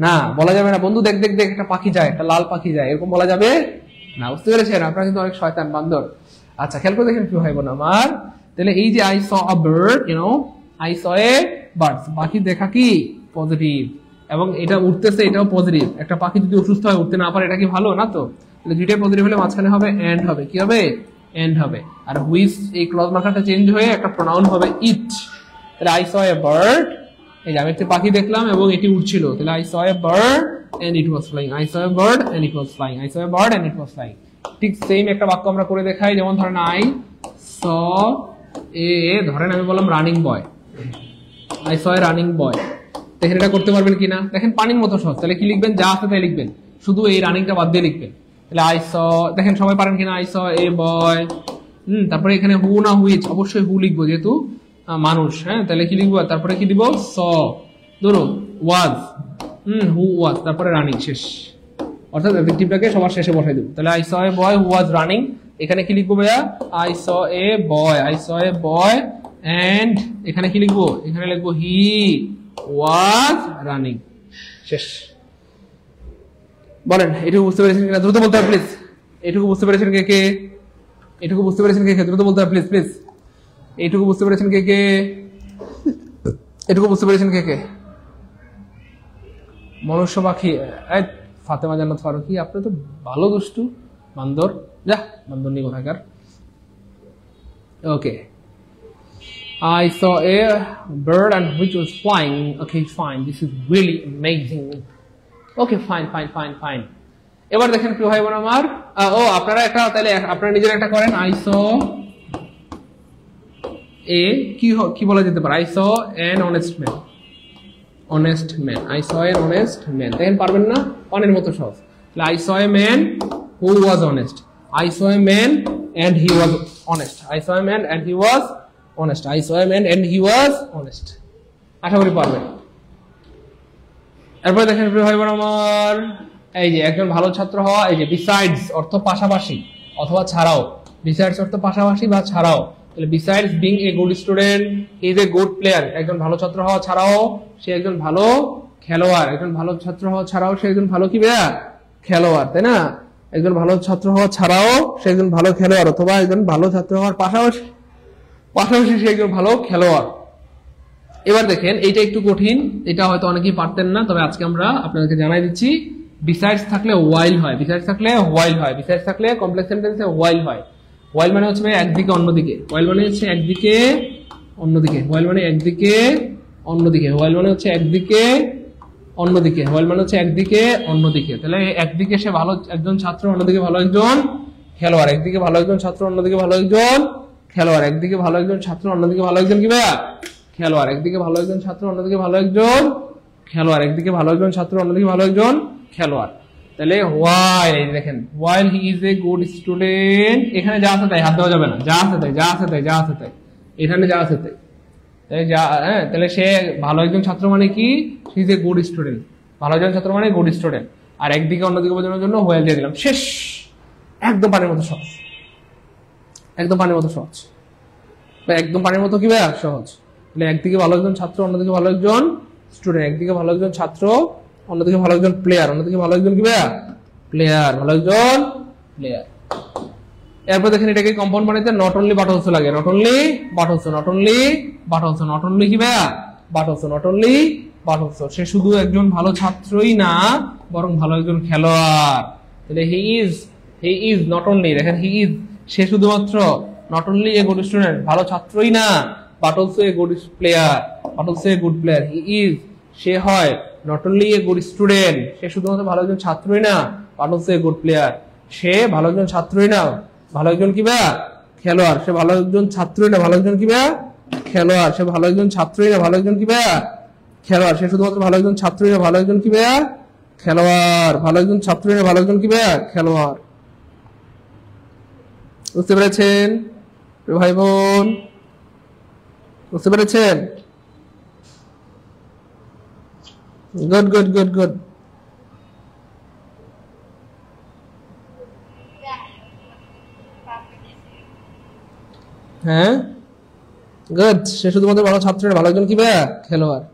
না, বলা যাবে না বন্ধু দেখ দেখ দেখ একটা পাখি যায়, একটা লাল পাখি যায়, এরকম বলা যাবে না। বুঝতে পেরেছেন? আপনারা কিন্তু অনেক শয়তান বান্দর। আচ্ছা, খেয়াল করে দেখেন প্রিয় ভাই বোন আমার, তাহলে এই যে I saw a bird, I saw a bird, পাখি দেখা কি পজিটিভ, এবং এটা উঠতেছে এটাও পজিটিভ। একটা পাখি যদি অসুস্থ হয়, উঠতে না পারে, এটা কি ভালো না? তো তাহলে দুইটাই পজিটিভ হলে মাঝখানে হবে এন্ড হবে, কি হবে? এন্ড হবে। আর হুইচ, এই ক্লজ মার্কারটা চেঞ্জ হয়ে একটা প্রোনাউন হবে ইট। তাহলে I saw a bird, এই যে আমি একটা পাখি দেখলাম এবং এটি উড়ছিল, তাহলে I saw a bird and it was flying, I saw a bird and it was flying, I saw a bird and it was flying। ঠিক সেম একটা বাক্য আমরা করে দেখাই, যেমন ধরেন I saw এ ধরেন আমি বললাম running boy, I saw a running boy, দেখেন এটা করতে পারবেন কিনা, দেখেন পানির মতো সহজ। তাহলে কি লিখবেন, যা আছে তাই লিখবেন, শুধু এই রানিংটা বাদ দিয়ে লিখবেন। তাহলে আই স, দেখেন সবাই পারেন কিনা, আই স এ বয়, তারপরে এখানে হু না হুইচ, অবশ্যই হু লিখবো যেহেতু মানুষ, হ্যাঁ, তাহলে কি লিখবো, তারপরে কি দিব, স, ধরো ওয়াজ, হু ওয়াজ, তারপরে রানিং, শেষ। অর্থাৎ অ্যাডজেক্টিভটাকে সবার শেষে বসাই দেব। তাহলে I saw a boy who was running, এখানে কি লিখবো ভাইয়া, I saw a boy, I saw a boy and এখানে কি লিখবো, এখানে লিখবো হি ওয়াজ রানিং, শেষ। বলেন এটুকু বুঝতে পেরেছেন কিনা, দ্রুত বলতে হবে প্লিজ। এটুকু বুঝতে পেরেছেন কে কে, এটুকু বুঝতে পেরেছেন কে কে, দ্রুত বলতে হবে প্লিজ প্লিজ। এইটুকু বুঝতে পেরেছেন কে কে, এটুকু বুঝতে পেরেছেন কে কে? মনুষ্য পাখি, ফাতেমা জান্নাত ফারুকী, আপনি তো ভালো দুষ্টু বান্দর, যা বান্দর নি কোথাকার। ওকে, I saw a bird and which was flying. Okay, fine. This is really amazing. Okay, fine. এবার দেখেন প্রিয় ভাই বোন আমার, ও আপনারা একটা তাহলে আপনারা নিজেরা একটা করেন, I saw a কি বলা যেতে পারে, I saw an honest man. Honest man. I saw an honest man. দেখেন পারবেন না, অনের মতো সহজ। I saw a man who was honest. I saw a man and he was honest. I saw a man and he was honest. I saw a man and he was honest. আশা করি পারবেন। এরপর দেখেন প্রিয় ভাই বোন আমার, এই যে একজন ভালো ছাত্র হওয়া, এই যে besides অর্থ পাশাপাশি অথবা ছাড়াও, besides অর্থ পাশাপাশি বা ছাড়াও। তাহলে besides being a good student he is a good player, একজন ভালো ছাত্র হওয়া ছাড়াও সে একজন ভালো খেলোয়াড়, একজন ভালো ছাত্র হওয়া ছাড়াও সে একজন ভালো কি ভাইয়া, খেলোয়াড়, তাই না? একজন ভালো ছাত্র হওয়া ছাড়াও সে একজন ভালো খেলোয়াড়, অথবা একজন ভালো ছাত্র হওয়ার পাশাপাশি সে একজন ভালো খেলোয়াড়। এবার দেখেন এইটা একটু কঠিন, এটা হয়তো অনেকেই পারতেন না, তবে আজকে আমরা আপনাদেরকে জানাই দিচ্ছি। বিসাইডস থাকলে ওয়াইল হয়, বিসাইডস থাকলে হোয়াইল হয়, বিসাইডস থাকলে কমপ্লেক্স সেন্টেন্সে হোয়াইল হয়। হোয়াইল মানে হচ্ছে একদিকে অন্যদিকে, হোয়াইল মানে হচ্ছে একদিকে অন্যদিকে, হোয়াইল মানে একদিকে অন্যদিকে, হোয়াইল মানে হচ্ছে একদিকে অন্যদিকে, হোয়াইল মানে হচ্ছে একদিকে অন্যদিকে। তাহলে একদিকে সে ভালো একজন ছাত্র, অন্যদিকে ভালো একজন খেলোয়াড়, একদিকে ভালো একজন ছাত্র, অন্যদিকে ভালো একজন খেলোয়াড়, একদিকে ভালো একজন ছাত্র, অন্যদিকে ভালো একজন কি ভাইয়া, খেলোয়াড়, একদিকে ভালো একজন ছাত্র, অন্যদিকে ভালো একজন খেলোয়াড়, একদিকে ভালো একজন ছাত্র, অন্যদিকে ভালো একজন খেলোয়াড়। তাহলে হোয়াইল, এই দেখেন while he is a good student, এখানে যা আছে তাই, হাত দেওয়া যাবে না, যা আছে তাই, যা আছে তাই, যা আছে তাই, এখানে যা আছে তাই। হ্যাঁ, তাহলে সে ভালো একজন ছাত্র মানে কি, হি ইজ এ গুড স্টুডেন্ট, ভালো একজন ছাত্র মানে গুড স্টুডেন্ট। আর একদিকে অন্যদিকে বোঝানোর জন্য হোয়াইল দিয়ে দিলাম, শেষ। একদম পানির মতো সহজ, একদম পানির মতো সহজ, একদম পানির মতো কি ভাইয়া সহজ। তাহলে একদিকে ভালো একজন ছাত্র, অন্যদিকে ভালো একজন স্টুডেন্ট, একদিকে ভালো একজন ছাত্র, অন্যদিকে ভালো একজন প্লেয়ার, অন্যদিকে ভালো একজন কি ভাইয়া প্লেয়ার, ভালো একজন প্লেয়ার। এরপর দেখেন এটাকে কম্পাউন্ড বানাইতে নট অনলি বাট অলসো লাগে, not only but also, not only but also, not only কি ভাইয়া but also, not only but also. সে শুধু একজন ভালো ছাত্রই না, বরং ভালো একজন খেলোয়াড়। তাহলে হি ইজ নট অনলি, দেখেন হি ইজ, সে শুধুমাত্র not only a good student, ভালো ছাত্রই না, but also a good player, but also a good player. He is, সে হয়, not only a good student, সে শুধুমাত্র ভালো একজন ছাত্রই না, but also a good player, সে ভালো একজন ছাত্রই না, ভালো একজন কি ভাইয়া খেলোয়াড়, সে ভালো একজন ছাত্রই না, ভালো একজন কি ভাইয়া খেলোয়াড়, সে ভালো একজন ছাত্রই না, ভালো একজন কি ভাইয়া খেলোয়াড়, সে শুধুমাত্র ভালো একজন ছাত্রই না, ভালো একজন কি ভাইয়া খেলোয়াড়, ভালো একজন ছাত্রই না, ভালো একজন কি ভাইয়া খেলোয়াড়। বুঝতে পেরেছেন ভাই বোন, বুঝতে পেরেছেন? Good good good good. হ্যাঁ গুড, সে শুধুমাত্র ভালো ছাত্র, ভালো একজন কি ভাইয়া খেলোয়াড়।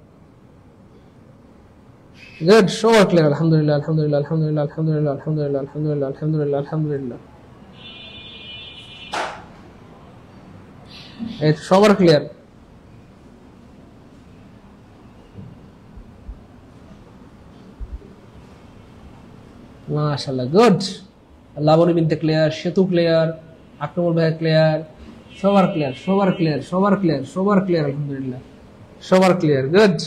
গুড, সবার ক্লিয়ার, আলহামদুলিল্লাহ আলহামদুলিল্লাহ আলহামদুলিল্লাহ আলহামদুলিল্লাহ আলহামদুলিল্লাহ আলহামদুলিল্লাহ আলহামদুলিল্লাহ আলহামদুলিল্লাহ। এই সবার ক্লিয়ার। মাশাআল্লাহ, গুড। লাবণী বিনতে ক্লিয়ার, সেতু ক্লিয়ার, আকরামুল ভাই ক্লিয়ার, সবার ক্লিয়ার, সবার ক্লিয়ার, সবার ক্লিয়ার, সবার ক্লিয়ার, আলহামদুলিল্লাহ সবার ক্লিয়ার। গুড,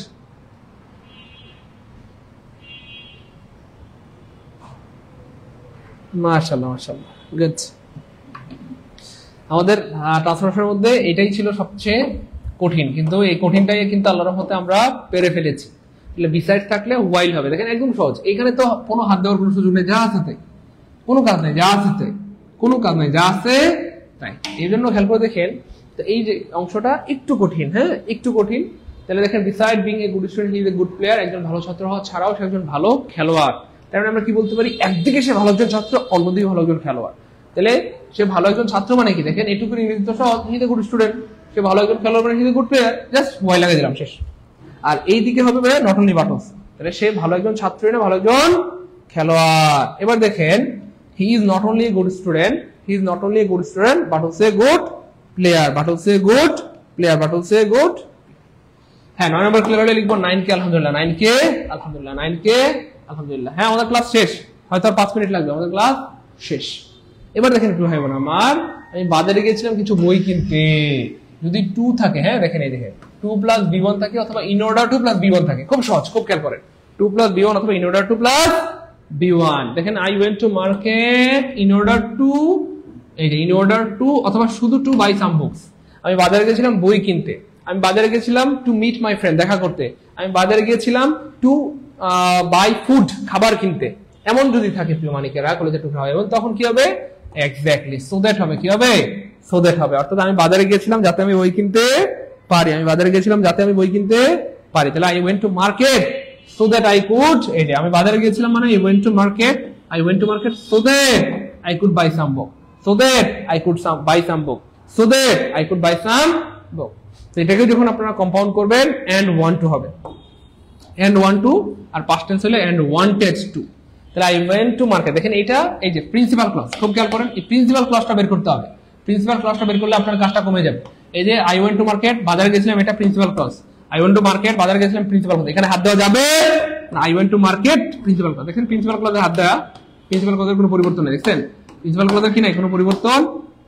মাশাআল্লাহ মাশাআল্লাহ, গুড। আমাদের ট্রান্সফরমেশনের মধ্যে এটাই ছিল সবচেয়ে কঠিন, কিন্তু এই কঠিনটাই কিন্তু আল্লাহর রহমতে আমরা পেরে ফেলেছি। তাহলে বিসাইড থাকলে ওয়াইল হবে, দেখেন একদম সহজ। এখানে তো কোনো হাত দেওয়ার কোনো সুযোগ নেই, যা আছে তাই, কোনো কাজ নেই, যা আছে তাই, কোনো কাজ নেই, যা আছে তাই। এই জন্য খেয়াল করে দেখেন, তো এই যে অংশটা একটু কঠিন, হ্যাঁ একটু কঠিন। তাহলে দেখেন beside being a good student he is a good player, একজন ভালো ছাত্র হওয়া ছাড়াও সে একজন ভালো খেলোয়াড়। তার মানে আমরা কি বলতে পারি, একদিকে সে ভালো একজন ছাত্র, অন্যদিকে ভালো একজন খেলোয়াড়। তাহলে সে ভালো একজন ছাত্র মানে কি, দেখেন এটুকু ইংরেজি তো সহজ, he is a good student. সে ভালো একজন খেলোয়াড় মানে he is a good player, just Y লাগিয়ে দিলাম, শেষ। আর এই দিকে হবে নট অনলি বাটনস, তাহলে সে ভালো একজন ছাত্র না ভালো একজন খেলোয়াড়। এবার দেখেন he is not only a good student, he is not only a good student but also a good player, but also a good player, but also a good. হ্যাঁ 9 নম্বর ক্লিয়ার হলে লিখবো 9K আলহামদুলিল্লাহ, 9K আলহামদুলিল্লাহ, 9K আলহামদুলিল্লাহ। হ্যাঁ আমাদের ক্লাস শেষ, হয়তো আর 5 মিনিট লাগবে, আমাদের ক্লাস শেষ। এবার দেখেন একটু ভাই বোন আমার, আমি বাজারে গিয়েছিলাম কিছু বই কিনতে, যদি 2 থাকে, হ্যাঁ দেখেন এই দেখেন 2 + B1 থাকে অথবা in order to + B1 থাকে, খুব সহজ, খুব খেয়াল করেন, 2 + B1 অথবা in order to + B1। দেখেন I went to market in order to, এই যে in order to অথবা শুধু to buy some books। আমি বাজারে গেছিলাম বই কিনতে, আমি বাজারে গেছিলাম টু মিট মাই ফ্রেন্ড, দেখা করতে, আমি বাজারে গিয়েছিলাম টু বাই ফুড, খাবার কিনতে। এমন যদি থাকে প্রিয় মানিকেরা, কলেজে টুকরা হয়, এবং তখন কি হবে, এক্স্যাক্টলি সো দ্যাট হবে, কি হবে, সো দ্যাট হবে। অর্থাৎ আমি বাজারে গিয়েছিলাম যাতে আমি বই কিনতে পারি, আমি বাজারে গিয়েছিলাম যাতে আমি বই কিনতে পারি। তাহলে I went to market so that I could, এই যে আমি বাজারে গিয়েছিলাম মানে I went to market, I went to market so that I could buy some book, so that I could buy some book, so that I could buy some book. এটাকে যখন আপনারা কম্পাউন্ড করবেন এন্ড 1 2 হবে, এন্ড 1 2, আর পাস্ট টেন্স হলে এন্ড 1 টেন্স 2। তাহলে আই ওয়েন্ট টু মার্কেট, দেখেন এটা এই যে প্রিন্সিপাল ক্লজ, খুব খেয়াল করেন, এই প্রিন্সিপাল ক্লজটা বের করতে হবে। প্রিন্সিপাল ক্লজটা বের করলে আপনার কাজটা কমে যাবে। এই যে আই ওয়েন্ট টু মার্কেট, বাজারে গেছিলাম, এটা principal clause. I went to market, বাজারে গেছিলাম, প্রিন্সিপাল ক্লজ। এখানে হাত দেওয়া যাবে না, I went to market principal clause. দেখেন প্রিন্সিপাল ক্লজে হাত দেওয়া, প্রিন্সিপাল ক্লজের কোনো পরিবর্তন নেই, দেখছেন প্রিন্সিপাল ক্লজের কি নাই, কোনো পরিবর্তন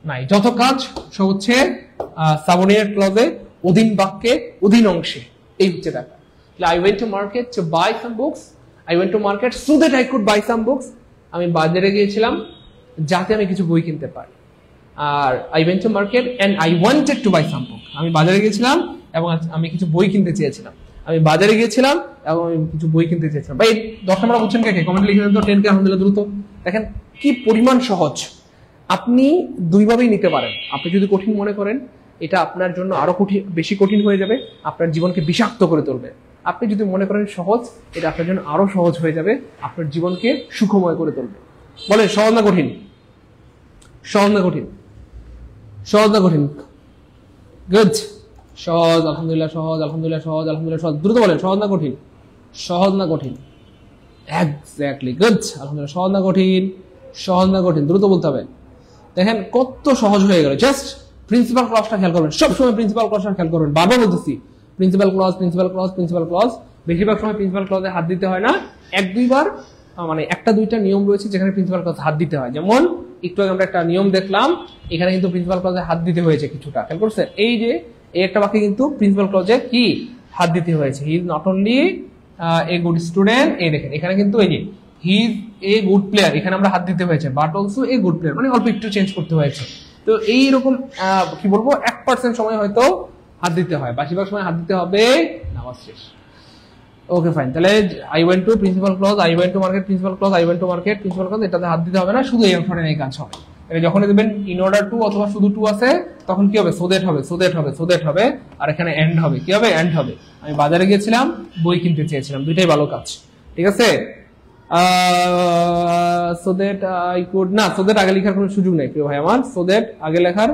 নাই। যত কাজ সব হচ্ছে সাবঅর্ডিনেট ক্লজে, অধীন বাক্যে, অধীন অংশে, এই হচ্ছে ব্যাপার। I went to market to buy some books. I went to market so that I could buy some books. আমি বাজারে গিয়েছিলাম যাতে আমি কিছু বই কিনতে পারি। আর I went to market and I wanted to buy some book. আমি বাজারে গিয়েছিলাম এবং আমি কিছু বই কিনতে চেয়েছিলাম। আমি বাজারে গিয়েছিলাম এবং আমি কিছু বই কিনতে চেয়েছিলাম। ভাই 10 নম্বর বুঝছেন কে? কমেন্টে লিখে দেন তো 10K আলহামদুলিল্লাহ দ্রুত। দেখেন কি পরিমাণ সহজ। আপনি দুই ভাবেই নিতে পারেন। আপনি যদি কঠিন মনে করেন, এটা আপনার জন্য আরো বেশি কঠিন হয়ে যাবে, আপনার জীবনকে বিষাক্ত করে তুলবে। আপনি যদি মনে করেন সহজ, এটা আপনার জন্য আরো সহজ হয়ে যাবে, আপনার জীবনকে সুখময় করে তুলবে। বলেন সহজ না কঠিন? সহজ না কঠিন? সহজ না কঠিন? গুড, সহজ আলহামদুলিল্লাহ, সহজ আলহামদুলিল্লাহ, সহজ আলহামদুলিল্লাহ, সহজ। দ্রুত বলেন সহজ না কঠিন? সহজ না কঠিন? এক্স্যাক্টলি, গুড আলহামদুলিল্লাহ। সহজ না কঠিন? সহজ না কঠিন? দ্রুত বলতে হবে। দেখেন কত সহজ হয়ে গেল। জাস্ট প্রিন্সিপাল ক্লজটা খেয়াল করবেন, সবসময় প্রিন্সিপাল ক্লজটা খেয়াল করবেন। বারবার বলতেছি principal clause, principal clause, principal clause. বেশিরভাগ সময় প্রিন্সিপাল ক্লজে হাত দিতে হয় না, 1-2 বার, মানে 1-2টা নিয়ম রয়েছে যেখানে প্রিন্সিপাল ক্লজে হাত দিতে হয়। যেমন একটু আগে আমরা একটা নিয়ম দেখলাম, এখানে কিন্তু প্রিন্সিপাল ক্লজে হাত দিতে হয়েছে কিছুটা, খেয়াল করছেন? এই যে এই একটা বাক্যে কিন্তু প্রিন্সিপাল ক্লজে কি হাত দিতে হয়েছে। He is not only a good student, এই দেখেন এখানে কিন্তু এই যে he is a good player, এখানে আমরা হাত দিতে হয়েছে, but also a good player, মানে অল্প একটু চেঞ্জ করতে হয়েছে। তো এইরকম কি বলবো 1% সময় হয়তো হাত দিতে হয়, বেশিরভাগ সময় হাত দিতে হবে না। শেষ। Okay fine. তাহলে I went to principal clause, I went to market principal clause, I went to market principal clause, এটাতে হাত দিতে হবে না, শুধু এই অংশটা নিয়ে কাজ হবে। তাহলে যখন দেখবেন ইন অর্ডার টু অথবা শুধু টু আছে, তখন কি হবে? সো দ্যাট হবে, সো দ্যাট হবে, সো দ্যাট হবে, আর এখানে এন্ড হবে। কি হবে? এন্ড হবে। আমি বাজারে গিয়েছিলাম, বই কিনতে চেয়েছিলাম, দুইটাই ভালো কাজ। ঠিক আছে? সো দ্যাট আই কুড না, সো দ্যাট আগে লেখার কোনো সুযোগ নেই প্রিয় ভাই আমার, সো দ্যাট আগে লেখার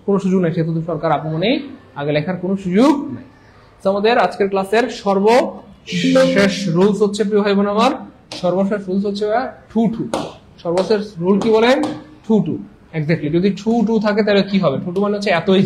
কোনো সুযোগ নেই, সেহেতু সরকার আপমনে আগে লেখার কোনো সুযোগ নেই। আমাদের আজকের ক্লাসের সর্বশেষ রুলস হচ্ছে প্রিয় ভাই বোন আমার, সর্বশেষ রুলস হচ্ছে টু টু। সর্বশেষ রুল কি বলেন? Two two. এক্স্যাক্টলি, যদি টু টু থাকে তাহলে কি হবে? টু টু মানে হচ্ছে এতই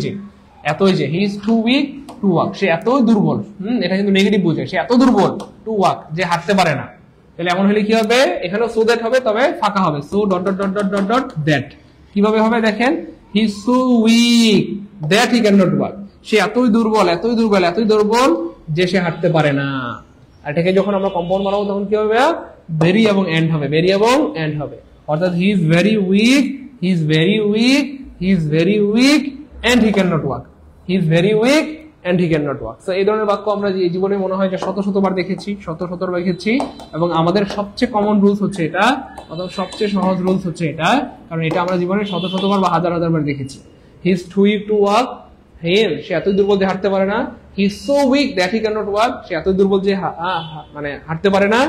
যে he is too weak to walk, সে এতই দুর্বল। এটা কিন্তু নেগেটিভ বোঝায়, সে এত দুর্বল টু ওয়াক, যে হাঁটতে পারে না। তাহলে এমন হলে কি হবে? এখানেও সো দ্যাট হবে, তবে ফাঁকা হবে, so dot dot dot dot dot dot that. কিভাবে হবে দেখেন, he is so weak that he can not walk, সে এতই দুর্বল, এতই দুর্বল, এতই দুর্বল যে সে হাঁটতে পারে না। আর এটাকে যখন আমরা কম্পাউন্ড বানাবো তখন কি হবে? ভেরি এবং এন্ড হবে, ভেরি এবং এন্ড হবে। অর্থাৎ he is very weak, he is very weak, he he is very weak and he can not walk, he is very weak and he can not walk. তো এই ধরনের বাক্য আমরা এই জীবনে মনে হয় যে শতবার দেখেছি, শতবার দেখেছি, এবং আমাদের সবচেয়ে কমন রুলস হচ্ছে এটা, অথবা সবচেয়ে সহজ রুলস হচ্ছে এটা, কারণ এটা আমরা জীবনে শতবার বা হাজার বার দেখেছি। He is too weak to walk, সে এতই দুর্বল যে হাঁটতে পারে না। He is so weak that he can not walk, সে এতই দুর্বল যে মানে হাঁটতে পারে না।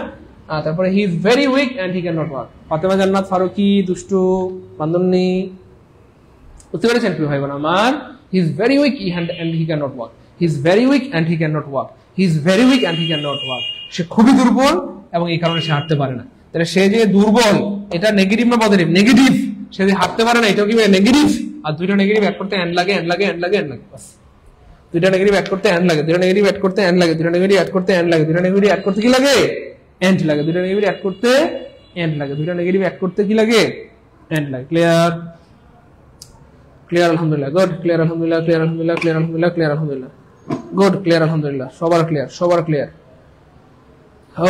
তারপরে he is very weak and he can not walk. Fatema Jannat Faruki দুষ্টু বান্দরনি, বুঝতে পেরেছেন প্রিয় ভাই বোন আমার? He is very weak and he can not walk, he is very weak and he can not walk, he is very weak and he can not walk. সে খুবই দুর্বল এবং এই কারণে সে হাঁটতে পারে না। তাহলে সে যে দুর্বল, এটা নেগেটিভ না পজিটিভ? নেগেটিভ। সে যে হাঁটতে পারে না, এটাও কি নেগেটিভ? আর দুইটা নেগেটিভ অ্যাড করতে এন্ড লাগে, এন্ড লাগে, এন্ড লাগে, এন্ড লাগে, বাস। দুইটা নেগেটিভ অ্যাড করতে এন্ড লাগে, দুইটা নেগেটিভ অ্যাড করতে এন্ড লাগে, দুইটা নেগেটিভ অ্যাড করতে এন্ড লাগে, দুইটা নেগেটিভ অ্যাড করতে কি লাগে? এন্ড লাগে। দুইটা নেগেটিভ অ্যাড করতে এন্ড লাগে, দুইটা নেগেটিভ অ্যাড করতে কি লাগে? এন্ড লাগে। ক্লিয়ার? ক্লিয়ার আলহামদুলিল্লাহ, গুড। ক্লিয়ার আলহামদুলিল্লাহ, ক্লিয়ার আলহামদুলিল্লাহ, ক্লিয়ার আলহামদুলিল্লাহ, ক্লিয়ার আলহামদুলিল্লাহ, গুড। ক্লিয়ার আলহামদুলিল্লাহ, সবার ক্লিয়ার, সবার ক্লিয়ার।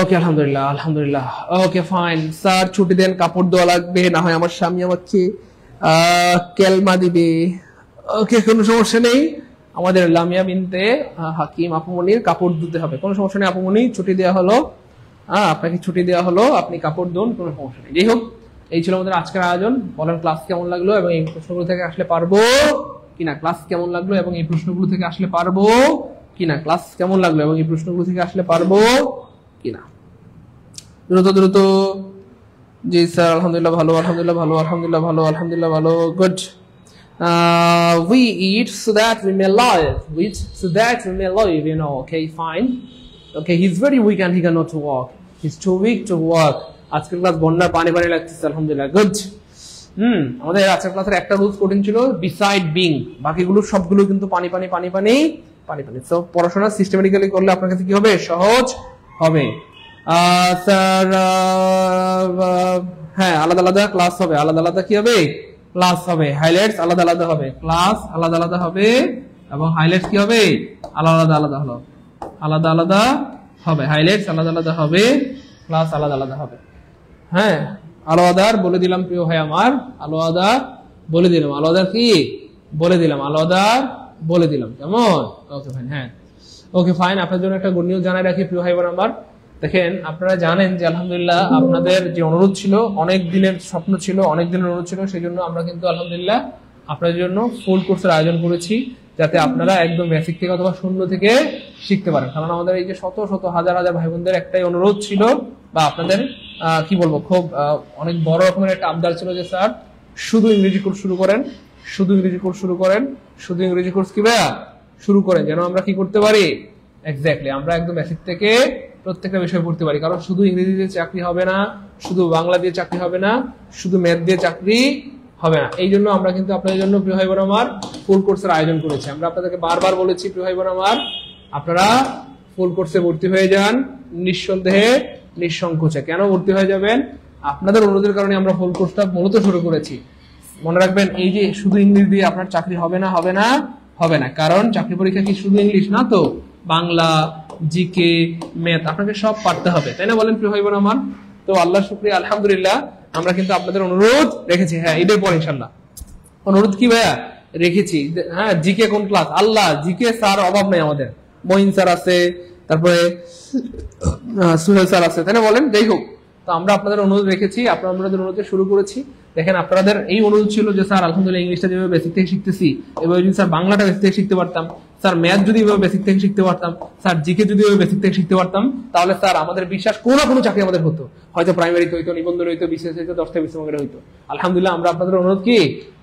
ওকে আলহামদুলিল্লাহ, আলহামদুলিল্লাহ। Okay fine. স্যার ছুটি দেন, কাপড় দেওয়া লাগবে, না হয় আমার স্বামী আমাকে কেলমা দিবে। ওকে, কোনো সমস্যা নেই। আমাদের লামিয়া বিনতে হাকিম আপুমনির কাপড় ধুতে হবে, কোনো সমস্যা নেই। আপুমনি ছুটি দেওয়া হলো, আপনাকে ছুটি দেওয়া হলো, আপনি কাপড় ধুন, কোনো সমস্যা নেই। যাই হোক, এই ছিল আমাদের আজকের আয়োজন। বলেন ক্লাস কেমন লাগলো এবং এই প্রশ্নগুলো থেকে আসলে পারবো কিনা? ক্লাস কেমন লাগলো এবং এই প্রশ্নগুলো থেকে আসলে পারবো কিনা? ক্লাস কেমন লাগলো এবং এই প্রশ্নগুলো থেকে আসলে পারবো কিনা? দ্রুত দ্রুত। জি স্যার, আলহামদুলিল্লাহ ভালো, আলহামদুলিল্লাহ ভালো, আলহামদুলিল্লাহ ভালো, আলহামদুলিল্লাহ ভালো, good. We eat so that we may live, so that we may live, you know. Okay, fine. Okay, he's very weak and he cannot walk. He's too weak to walk. আজকের ক্লাস বন্যার পানি পানি লাগতেছে, আলহামদুলিল্লাহ, গুড। আমাদের আজকের ক্লাসের একটা রুলস কঠিন ছিল, বিসাইড বিং। বাকিগুলো সবগুলো কিন্তু পানি পানি পানি পানি পানি পানি। সো পড়াশোনা সিস্টেমেটিক্যালি করলে আপনার কাছে কি হবে? সহজ হবে। স্যার হ্যাঁ, আলাদা আলাদা ক্লাস হবে, আলাদা আলাদা কি হবে? ক্লাস হবে। হাইলাইটস আলাদা আলাদা হবে, ক্লাস আলাদা আলাদা হবে, এবং হাইলাইটস কি হবে? আলাদা আলাদা হলো, আলাদা আলাদা হবে। হাইলাইটস আলাদা আলাদা হবে, ক্লাস আলাদা আলাদা হবে। হ্যাঁ, আলো আদার বলে দিলাম প্রিয় ভাই আমার, আলো আদার বলে দিলাম, আলো আদার কি বলে দিলাম, আলো আদার বলে দিলাম, কেমন? ওকে ফাইন। হ্যাঁ, ওকে ফাইন। আপনার জন্য একটা গুড নিউজ জানাই রাখি প্রিয় ভাই বোন আমার। দেখেন, আপনারা জানেন যে আলহামদুলিল্লাহ আপনাদের যে অনুরোধ ছিল, অনেক দিনের স্বপ্ন ছিল, অনেক দিনের অনুরোধ ছিল, সেই জন্য আমরা কিন্তু আলহামদুলিল্লাহ আপনাদের জন্য ফুল কোর্সের আয়োজন করেছি, যাতে আপনারা একদম বেসিক থেকে অথবা শূন্য থেকে শিখতে পারেন। কারণ আমাদের এই যে শত শত হাজার হাজার ভাই বোনদের একটাই অনুরোধ ছিল, বা আপনাদের কি বলবো, খুব অনেক বড় রকমের একটা আবদার ছিল যে স্যার শুধু ইংরেজি কোর্স শুরু করেন, শুধু ইংরেজি কোর্স শুরু করেন, শুধু ইংরেজি কোর্স কি ভাইয়া শুরু করেন, যেন আমরা কি করতে পারি? এক্স্যাক্টলি, আমরা একদম বেসিক থেকে প্রত্যেকটা বিষয় পড়তে পারি। কারণ শুধু ইংরেজি দিয়ে চাকরি হবে না, শুধু বাংলা দিয়ে চাকরি হবে না, শুধু ম্যাথ দিয়ে চাকরি হবে না। এই জন্য আমরা কিন্তু আপনাদের জন্য প্রিয় ভাই বোন আমার ফুল কোর্সের আয়োজন করেছি। আমরা আপনাদেরকে বারবার বলেছি প্রিয় ভাই বোন আমার, আপনারা ফুল কোর্সে ভর্তি হয়ে যান নিঃসন্দেহে, নিঃসংকোচে। কেন ভর্তি হয়ে যাবেন? আপনাদের অনুরোধের কারণে আমরা ফুল কোর্সটা মূলত শুরু করেছি। মনে রাখবেন, এই যে শুধু ইংলিশ দিয়ে আপনার চাকরি হবে না, হবে না, হবে না। কারণ চাকরি পরীক্ষা কি শুধু ইংলিশ না, তো বাংলা, জিকে, ম্যাথ আপনাকে সব পারতে হবে, তাই না? বলেন প্রিয় ভাই বোন আমার। তো আল্লাহ শুকরিয়া, আলহামদুলিল্লাহ আমরা কিন্তু আপনাদের অনুরোধ রেখেছি। হ্যাঁ, ঈদের পর ইনশাল্লাহ অনুরোধ কি ভাইয়া রেখেছি। হ্যাঁ, জিকে কোন ক্লাস? আল্লাহ, জিকে স্যার অভাব নেই আমাদের, মঈন স্যার আছে, তারপরে সুহেল স্যার আছে, তাই না? বলেন। যাই হোক, তো আমরা আপনাদের অনুরোধ রেখেছি, আপনাদের অনুরোধে শুরু করেছি। দেখেন, আপনাদের এই অনুরোধ ছিল যে স্যার আলহামদুলিল্লাহ ইংলিশটা যেভাবে বেসিক থেকে শিখতেছি, এভাবে যদি স্যার বাংলাটা বেসিক থেকে শিখতে পারতাম, স্যার ম্যাথ যদি এভাবে বেসিক থেকে শিখতে পারতাম, স্যার জিকে যদি এভাবে বেসিক থেকে শিখতে পারতাম, তাহলে স্যার আমাদের বিশ্বাস কোনো না কোনো চাকরি আমাদের হতো, হয়তো প্রাইমারিতে হইতো, নিবন্ধন হইতো, বিশেষ হইতো, 10 থেকে 20 হইতো। আলহামদুলিল্লাহ আমরা আপনাদের অনুরোধ কি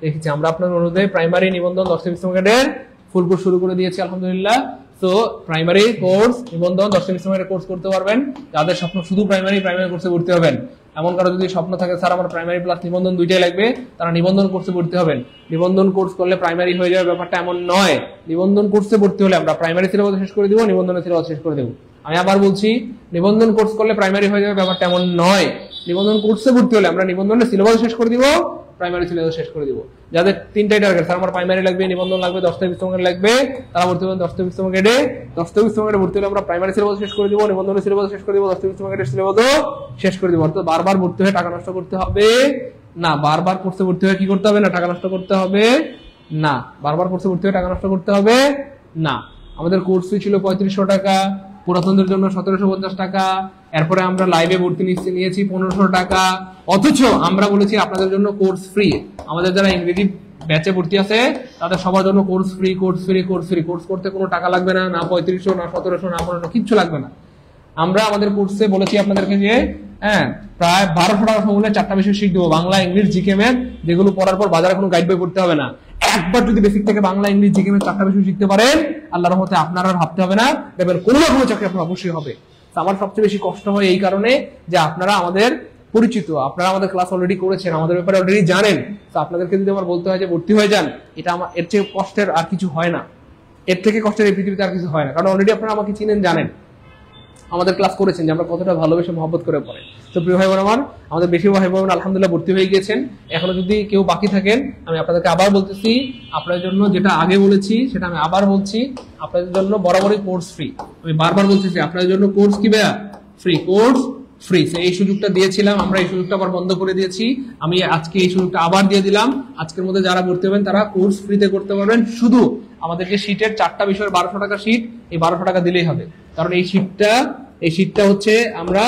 রেখেছি, আমরা আপনাদের অনুরোধে প্রাইমারি, নিবন্ধন, 10 থেকে 20 ফুল কোর্স শুরু করে দিয়েছি আলহামদুলিল্লাহ। তো প্রাইমারি কোর্স, নিবন্ধন, 10 থেকে 20 কোর্স করতে পারবেন। যাদের স্বপ্ন শুধু প্রাইমারি কোর্সে ভর্তি হবেন, এমন কারো যদি স্বপ্ন থাকে স্যার আমার প্রাইমারি প্লাস নিবন্ধন দুইটাই লাগবে, তারা নিবন্ধন কোর্সে ভর্তি হবেন। নিবন্ধন কোর্স করলে প্রাইমারি হয়ে যাবে, ব্যাপারটা এমন নয়। নিবন্ধন কোর্সে ভর্তি হলে আমরা প্রাইমারি সিলেবাস শেষ করে দিব, নিবন্ধনের সিলেবাস শেষ করে দেবো। আমি আবার বলছি, নিবন্ধন কোর্স করলে প্রাইমারি হয়ে যাবে, ব্যাপারটা এমন নয়। নিবন্ধন কোর্সে ভর্তি হলে আমরা নিবন্ধনের সিলেবাস শেষ করে দিব, প্রাইমারি সিলেবাস শেষ করে দিব। যাদের তিনটাই টার্গেট, স্যার আমার প্রাইমারি লাগবে, নিবন্ধন লাগবে, 10 থেকে 20 লাগবে, তারা ভর্তি হবেন 10 থেকে 20 গ্রেডে। 10 থেকে 20 গ্রেডে ভর্তি হলে আমরা প্রাইমারি সিলেবাস শেষ করে দিব, নিবন্ধনের সিলেবাস শেষ করে দিব, 10 থেকে 20 গ্রেডের সিলেবাসও শেষ করে দিব। অর্থাৎ বারবার ভর্তি হয়ে টাকা নষ্ট করতে হবে না, বারবার কোর্সে ভর্তি হয়ে কি করতে হবে না, টাকা নষ্ট করতে হবে না। বারবার কোর্সে ভর্তি হয়ে টাকা নষ্ট করতে হবে না। আমাদের কোর্স ফি ছিল 3500 টাকা, পুরাতনদের জন্য 1750 টাকা, এরপরে আমরা লাইভে ভর্তি নিয়েছি 1500 টাকা। অথচ আমরা বলেছি আপনাদের জন্য কোর্স ফ্রি। আমাদের যারা ইংরেজি ব্যাচে ভর্তি আছে তাদের সবার জন্য course free, course free, course free. Course করতে কোনো টাকা লাগবে না, না 3500, না 1700, না 1500, কিচ্ছু লাগবে না। আমরা আমাদের কোর্সে বলেছি আপনাদেরকে যে প্রায় 1200 টাকা সমূল্যে 4টা বিষয় শিখ দেবো, বাংলা, ইংলিশ, জিকে, ম্যাথ, যেগুলো পড়ার পর বাজারে কোনো গাইড বই পড়তে হবে না। একবার যদি বেসিক থেকে বাংলা, ইংলিশ, জিকে, ম্যাথ 4টা বিষয় শিখতে পারেন, আল্লাহর রহমতে আপনার আর ভাবতে হবে না, দেখবেন কোনো না কোনো চাকরি আপনার অবশ্যই হবে। আমার সবচেয়ে বেশি কষ্ট হয় এই কারণে যে আপনারা আমাদের পরিচিত, আপনারা আমাদের ক্লাস অলরেডি করেছেন, আমাদের ব্যাপারে অলরেডি জানেন। তো আপনাদেরকে যদি আমার বলতে হয় যে ভর্তি হয়ে যান, এটা আমার এর চেয়ে কষ্টের আর কিছু হয় না, এর থেকে কষ্টের এই পৃথিবীতে আর কিছু হয় না। কারণ অলরেডি আপনারা আমাকে চিনেন, জানেন, আমাদের ক্লাস করেছেন যে আমরা কতটা ভালোবেসে মহব্বত করে পড়ে। তো প্রিয় ভাই বোন আমার, আমাদের বেশি ভাই বোন আলহামদুলিল্লাহ ভর্তি হয়ে গিয়েছেন। এখনো যদি কেউ বাকি থাকেন, আমি আপনাদেরকে আবার বলতেছি, আপনাদের জন্য যেটা আগে বলেছি সেটা আমি আবার বলছি, আপনাদের জন্য বরাবরই কোর্স ফ্রি। আমি বারবার বলতেছি আপনাদের জন্য কোর্স কি ভাইয়া, ফ্রি, কোর্স ফ্রি। এই সুযোগটা দিয়েছিলাম, আমরা এই সুযোগটা আবার বন্ধ করে দিয়েছি, আমি আজকে এই সুযোগটা আবার দিয়ে দিলাম। আজকের মধ্যে যারা ভর্তি হবেন তারা কোর্স ফ্রিতে করতে পারবেন। শুধু আমাদের যে শীটের 4টা বিষয়ের 1200 টাকা শীট, এই 1200 টাকা দিলেই হবে। কারণ এই শীটটা হচ্ছে আমরা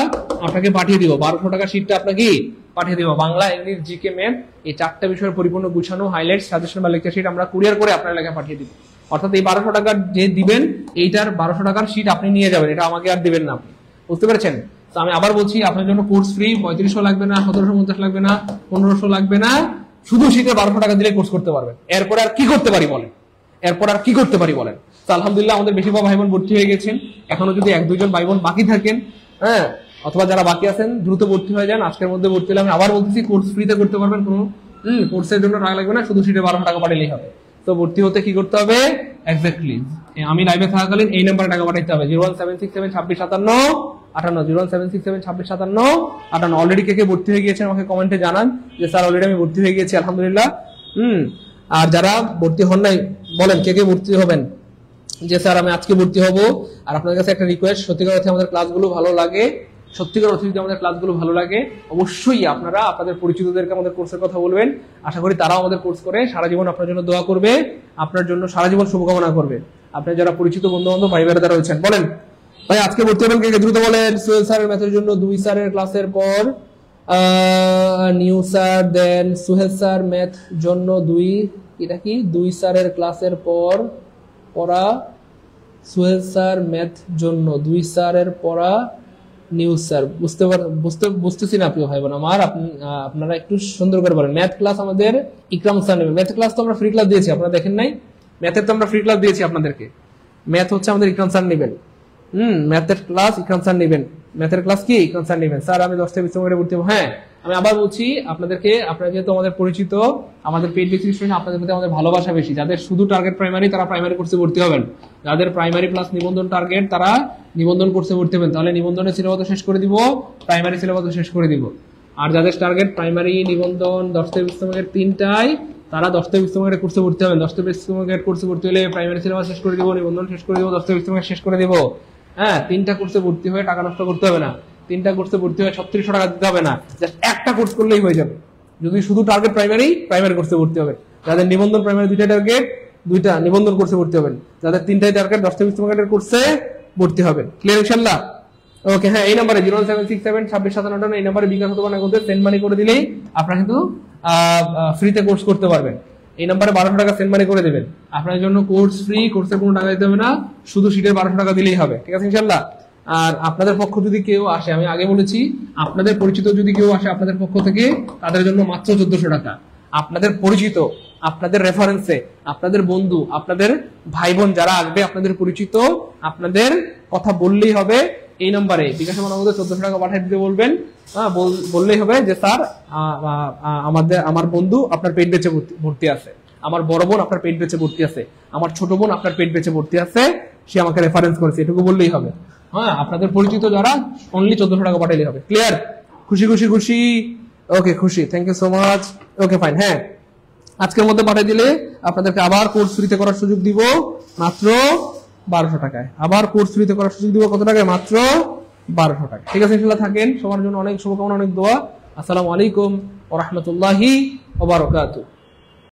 আপনাকে পাঠিয়ে দিব, 1200 টাকা শীটটা আপনাকে পাঠিয়ে দিব। বাংলা, ইংলিশ, জিকে, ম্যাথ, এই 4টা বিষয়ের পরিপূর্ণ গুছানো হাইলাইট, সাজেশন বা লেকচার শীট আমরা কুরিয়ার করে আপনার এলাকায় পাঠিয়ে দিব। অর্থাৎ এই 1200 টাকা যে দিবেন, এইটার 1200 টাকার শীট আপনি নিয়ে যাবেন, এটা আমাকে আর দিবেন না। বুঝতে পেরেছেন? তো আমি আবার বলছি, আপনার জন্য কোর্স ফ্রি, 3500 লাগবে না, 1750 লাগবে না, 1500 লাগবে না, শুধু শীতে 1200 টাকা দিলে কোর্স করতে পারবেন। এরপরে আর কি করতে পারি বলেন? তো আলহামদুলিল্লাহ আমাদের বেশিরভাগ ভাই বোন ভর্তি হয়ে গেছেন। এখনো যদি 1-2 জন ভাই বোন বাকি থাকেন, অথবা যারা বাকি আছেন দ্রুত ভর্তি হয়ে যান, আজকের মধ্যে ভর্তি হলে। আমি আবার বলতেছি, কোর্স ফ্রিতে করতে পারবেন, কোনো কোর্সের জন্য টাকা লাগবে না, শুধু শীতে 1200 টাকা পাঠালেই হবে। তো ভর্তি হতে কি করতে হবে? এক্স্যাক্টলি আমি লাইভে থাকাকালীন এই নাম্বারে টাকা পাঠাইতে হবে, 01767265758, 01767265758। অলরেডি কে ভর্তি হয়ে গিয়েছেন আমাকে কমেন্টে জানান যে স্যার অলরেডি আমি ভর্তি হয়ে গিয়েছি আলহামদুলিল্লাহ। আর যারা ভর্তি হন নাই, বলেন কে ভর্তি হবেন, যে স্যার আমি আজকে ভর্তি হব। আর আপনাদের কাছে একটা রিকোয়েস্ট, সত্যিকার অর্থে আমাদের ক্লাসগুলো ভালো লাগে, সত্যিকার অর্থে যদি আমাদের ক্লাসগুলো ভালো লাগে, অবশ্যই আপনারা আপনাদের পরিচিতদেরকে আমাদের কোর্সের কথা বলবেন। আশা করি তারাও আমাদের কোর্স করে সারা জীবন আপনার জন্য দোয়া করবে, আপনার জন্য সারা জীবন শুভকামনা করবে। আপনার যারা পরিচিত বন্ধু বান্ধব ভাই বোনেরা রয়েছেন, বলেন ভাই আজকে ভর্তি হবেন কে? দ্রুত বলেন। সোহেল স্যারের ম্যাথের জন্য 2 স্যারের ক্লাসের পর নিউ স্যার, দেন সোহেল স্যার ম্যাথ জন্য 2, এটা কি 2 স্যারের ক্লাসের পর পড়া, সোহেল স্যার ম্যাথ জন্য 2 স্যারের পড়া, নিউ স্যার। বুঝতেছি না প্রিয় ভাই বোন আমার, আপনারা একটু সুন্দর করে বলেন। ম্যাথ ক্লাস আমাদের ইকরাম স্যার নেবে। ম্যাথ ক্লাস তো আমরা ফ্রি ক্লাস দিয়েছি, আপনারা দেখেন নাই? ম্যাথের তো আমরা ফ্রি ক্লাস দিয়েছি আপনাদেরকে। ম্যাথ হচ্ছে আমাদের ইকরাম স্যার নেবেন। ম্যাথের ক্লাস ইকরাম স্যার নেবেন। ম্যাথের ক্লাস কি ইকরাম স্যার নেবেন। স্যার আমি 10 থেকে 20 মিনিটে ভর্তি হবো। হ্যাঁ, আমি আবার বলছি আপনাদেরকে, আপনারা যেহেতু আমাদের পরিচিত, আমাদের পেইড বেসিক স্টুডেন্ট, আপনাদের প্রতি আমাদের ভালোবাসা বেশি। যাদের শুধু টার্গেট প্রাইমারি, তারা প্রাইমারি কোর্সে ভর্তি হবেন। যাদের প্রাইমারি প্লাস নিবন্ধন টার্গেট, তারা নিবন্ধন কোর্সে ভর্তি হবেন। তাহলে নিবন্ধনের সিলেবাস শেষ করে দিব, প্রাইমারি সিলেবাস শেষ করে দিব। আর যাদের টার্গেট প্রাইমারি, নিবন্ধন, 10 থেকে 20 মিনিটের তিনটাই, তারা 10 থেকে 20 মিনিটের কোর্সে ভর্তি হবেন। 10 থেকে 20 মিনিটের কোর্সে ভর্তি হলে প্রাইমারি সিলেবাস শেষ করে দিব, নিবন্ধন শেষ করে দিব, 10 থেকে 20 মিনিট শেষ করে দিব। হ্যাঁ, 3টা কোর্সে ভর্তি হয়ে টাকা নষ্ট করতে হবে না। 3টা কোর্সে ভর্তি হয়ে 3600 টাকা দিতে হবে না, জাস্ট একটা কোর্স করলেই হয়ে যাবে। যদি শুধু টার্গেট প্রাইমারি কোর্সে ভর্তি হবে। যাদের নিবন্ধন প্রাইমারি 2টা টার্গেট, 2টা নিবন্ধন কোর্সে ভর্তি হবেন। যাদের 3টাই টার্গেট 10 থেকে 20 মিনিটের কোর্সে ভর্তি হবেন। ক্লিয়ার ইনশাআল্লাহ? ওকে। হ্যাঁ, এই নম্বরে 07667265758 এই নম্বরে বিকাশ অথবা নগদে সেন্ড মানি করে দিলেই আপনারা কিন্তু ফ্রিতে কোর্স করতে পারবেন। এই নম্বরে 1200 টাকা সেন্ড মানি করে দেবেন, আপনার জন্য কোর্স ফ্রি, কোর্সের কোনো টাকা দিতে হবে না, শুধু শীটের 1200 টাকা দিলেই হবে। ঠিক আছে ইনশাআল্লাহ? আর আপনাদের পক্ষ যদি কেউ আসে, আমি আগে বলেছি, আপনাদের পরিচিত যদি কেউ আসে আপনাদের পক্ষ থেকে, তাদের জন্য মাত্র 1400 টাকা। আপনাদের পরিচিত, আপনাদের রেফারেন্সে, আপনাদের বন্ধু, আপনাদের ভাই বোন যারা আসবে, আপনাদের পরিচিত, আপনাদের কথা বললেই হবে। এই নম্বরে বিকাশ নগদে 1400 টাকা পাঠিয়ে দিতে বলবেন। বললেই হবে যে স্যার আমার বন্ধু আপনার পেইড ব্যাচে ভর্তি আছে, আমার বড় বোন আপনার পেইড ব্যাচে ভর্তি আছে, আমার ছোট বোন আপনার পেইড ব্যাচে ভর্তি আছে, সে আমাকে রেফারেন্স করেছে, এটুকু বললেই হবে। হ্যাঁ, আপনাদের পরিচিত যারা, অনলি 1400 টাকা পাঠাইলেই হবে। ক্লিয়ার? খুশি খুশি খুশি? ওকে, খুশি, thank you so much. Okay fine. হ্যাঁ, আজকের মধ্যে পাঠিয়ে দিলে আপনাদেরকে আবার কোর্স ফ্রিতে করার সুযোগ দিব মাত্র 1200 টাকায়। আবার কোর্স ফ্রিতে করার সুযোগ দিব কত টাকায়? মাত্র 1200 টাকা। ঠিক আছে ইনশাআল্লাহ? থাকেন, সবার জন্য অনেক শুভকামনা, অনেক দোয়া। আসসালামু আলাইকুম ওয়া রাহমাতুল্লাহি ওয়া বারাকাতুহু।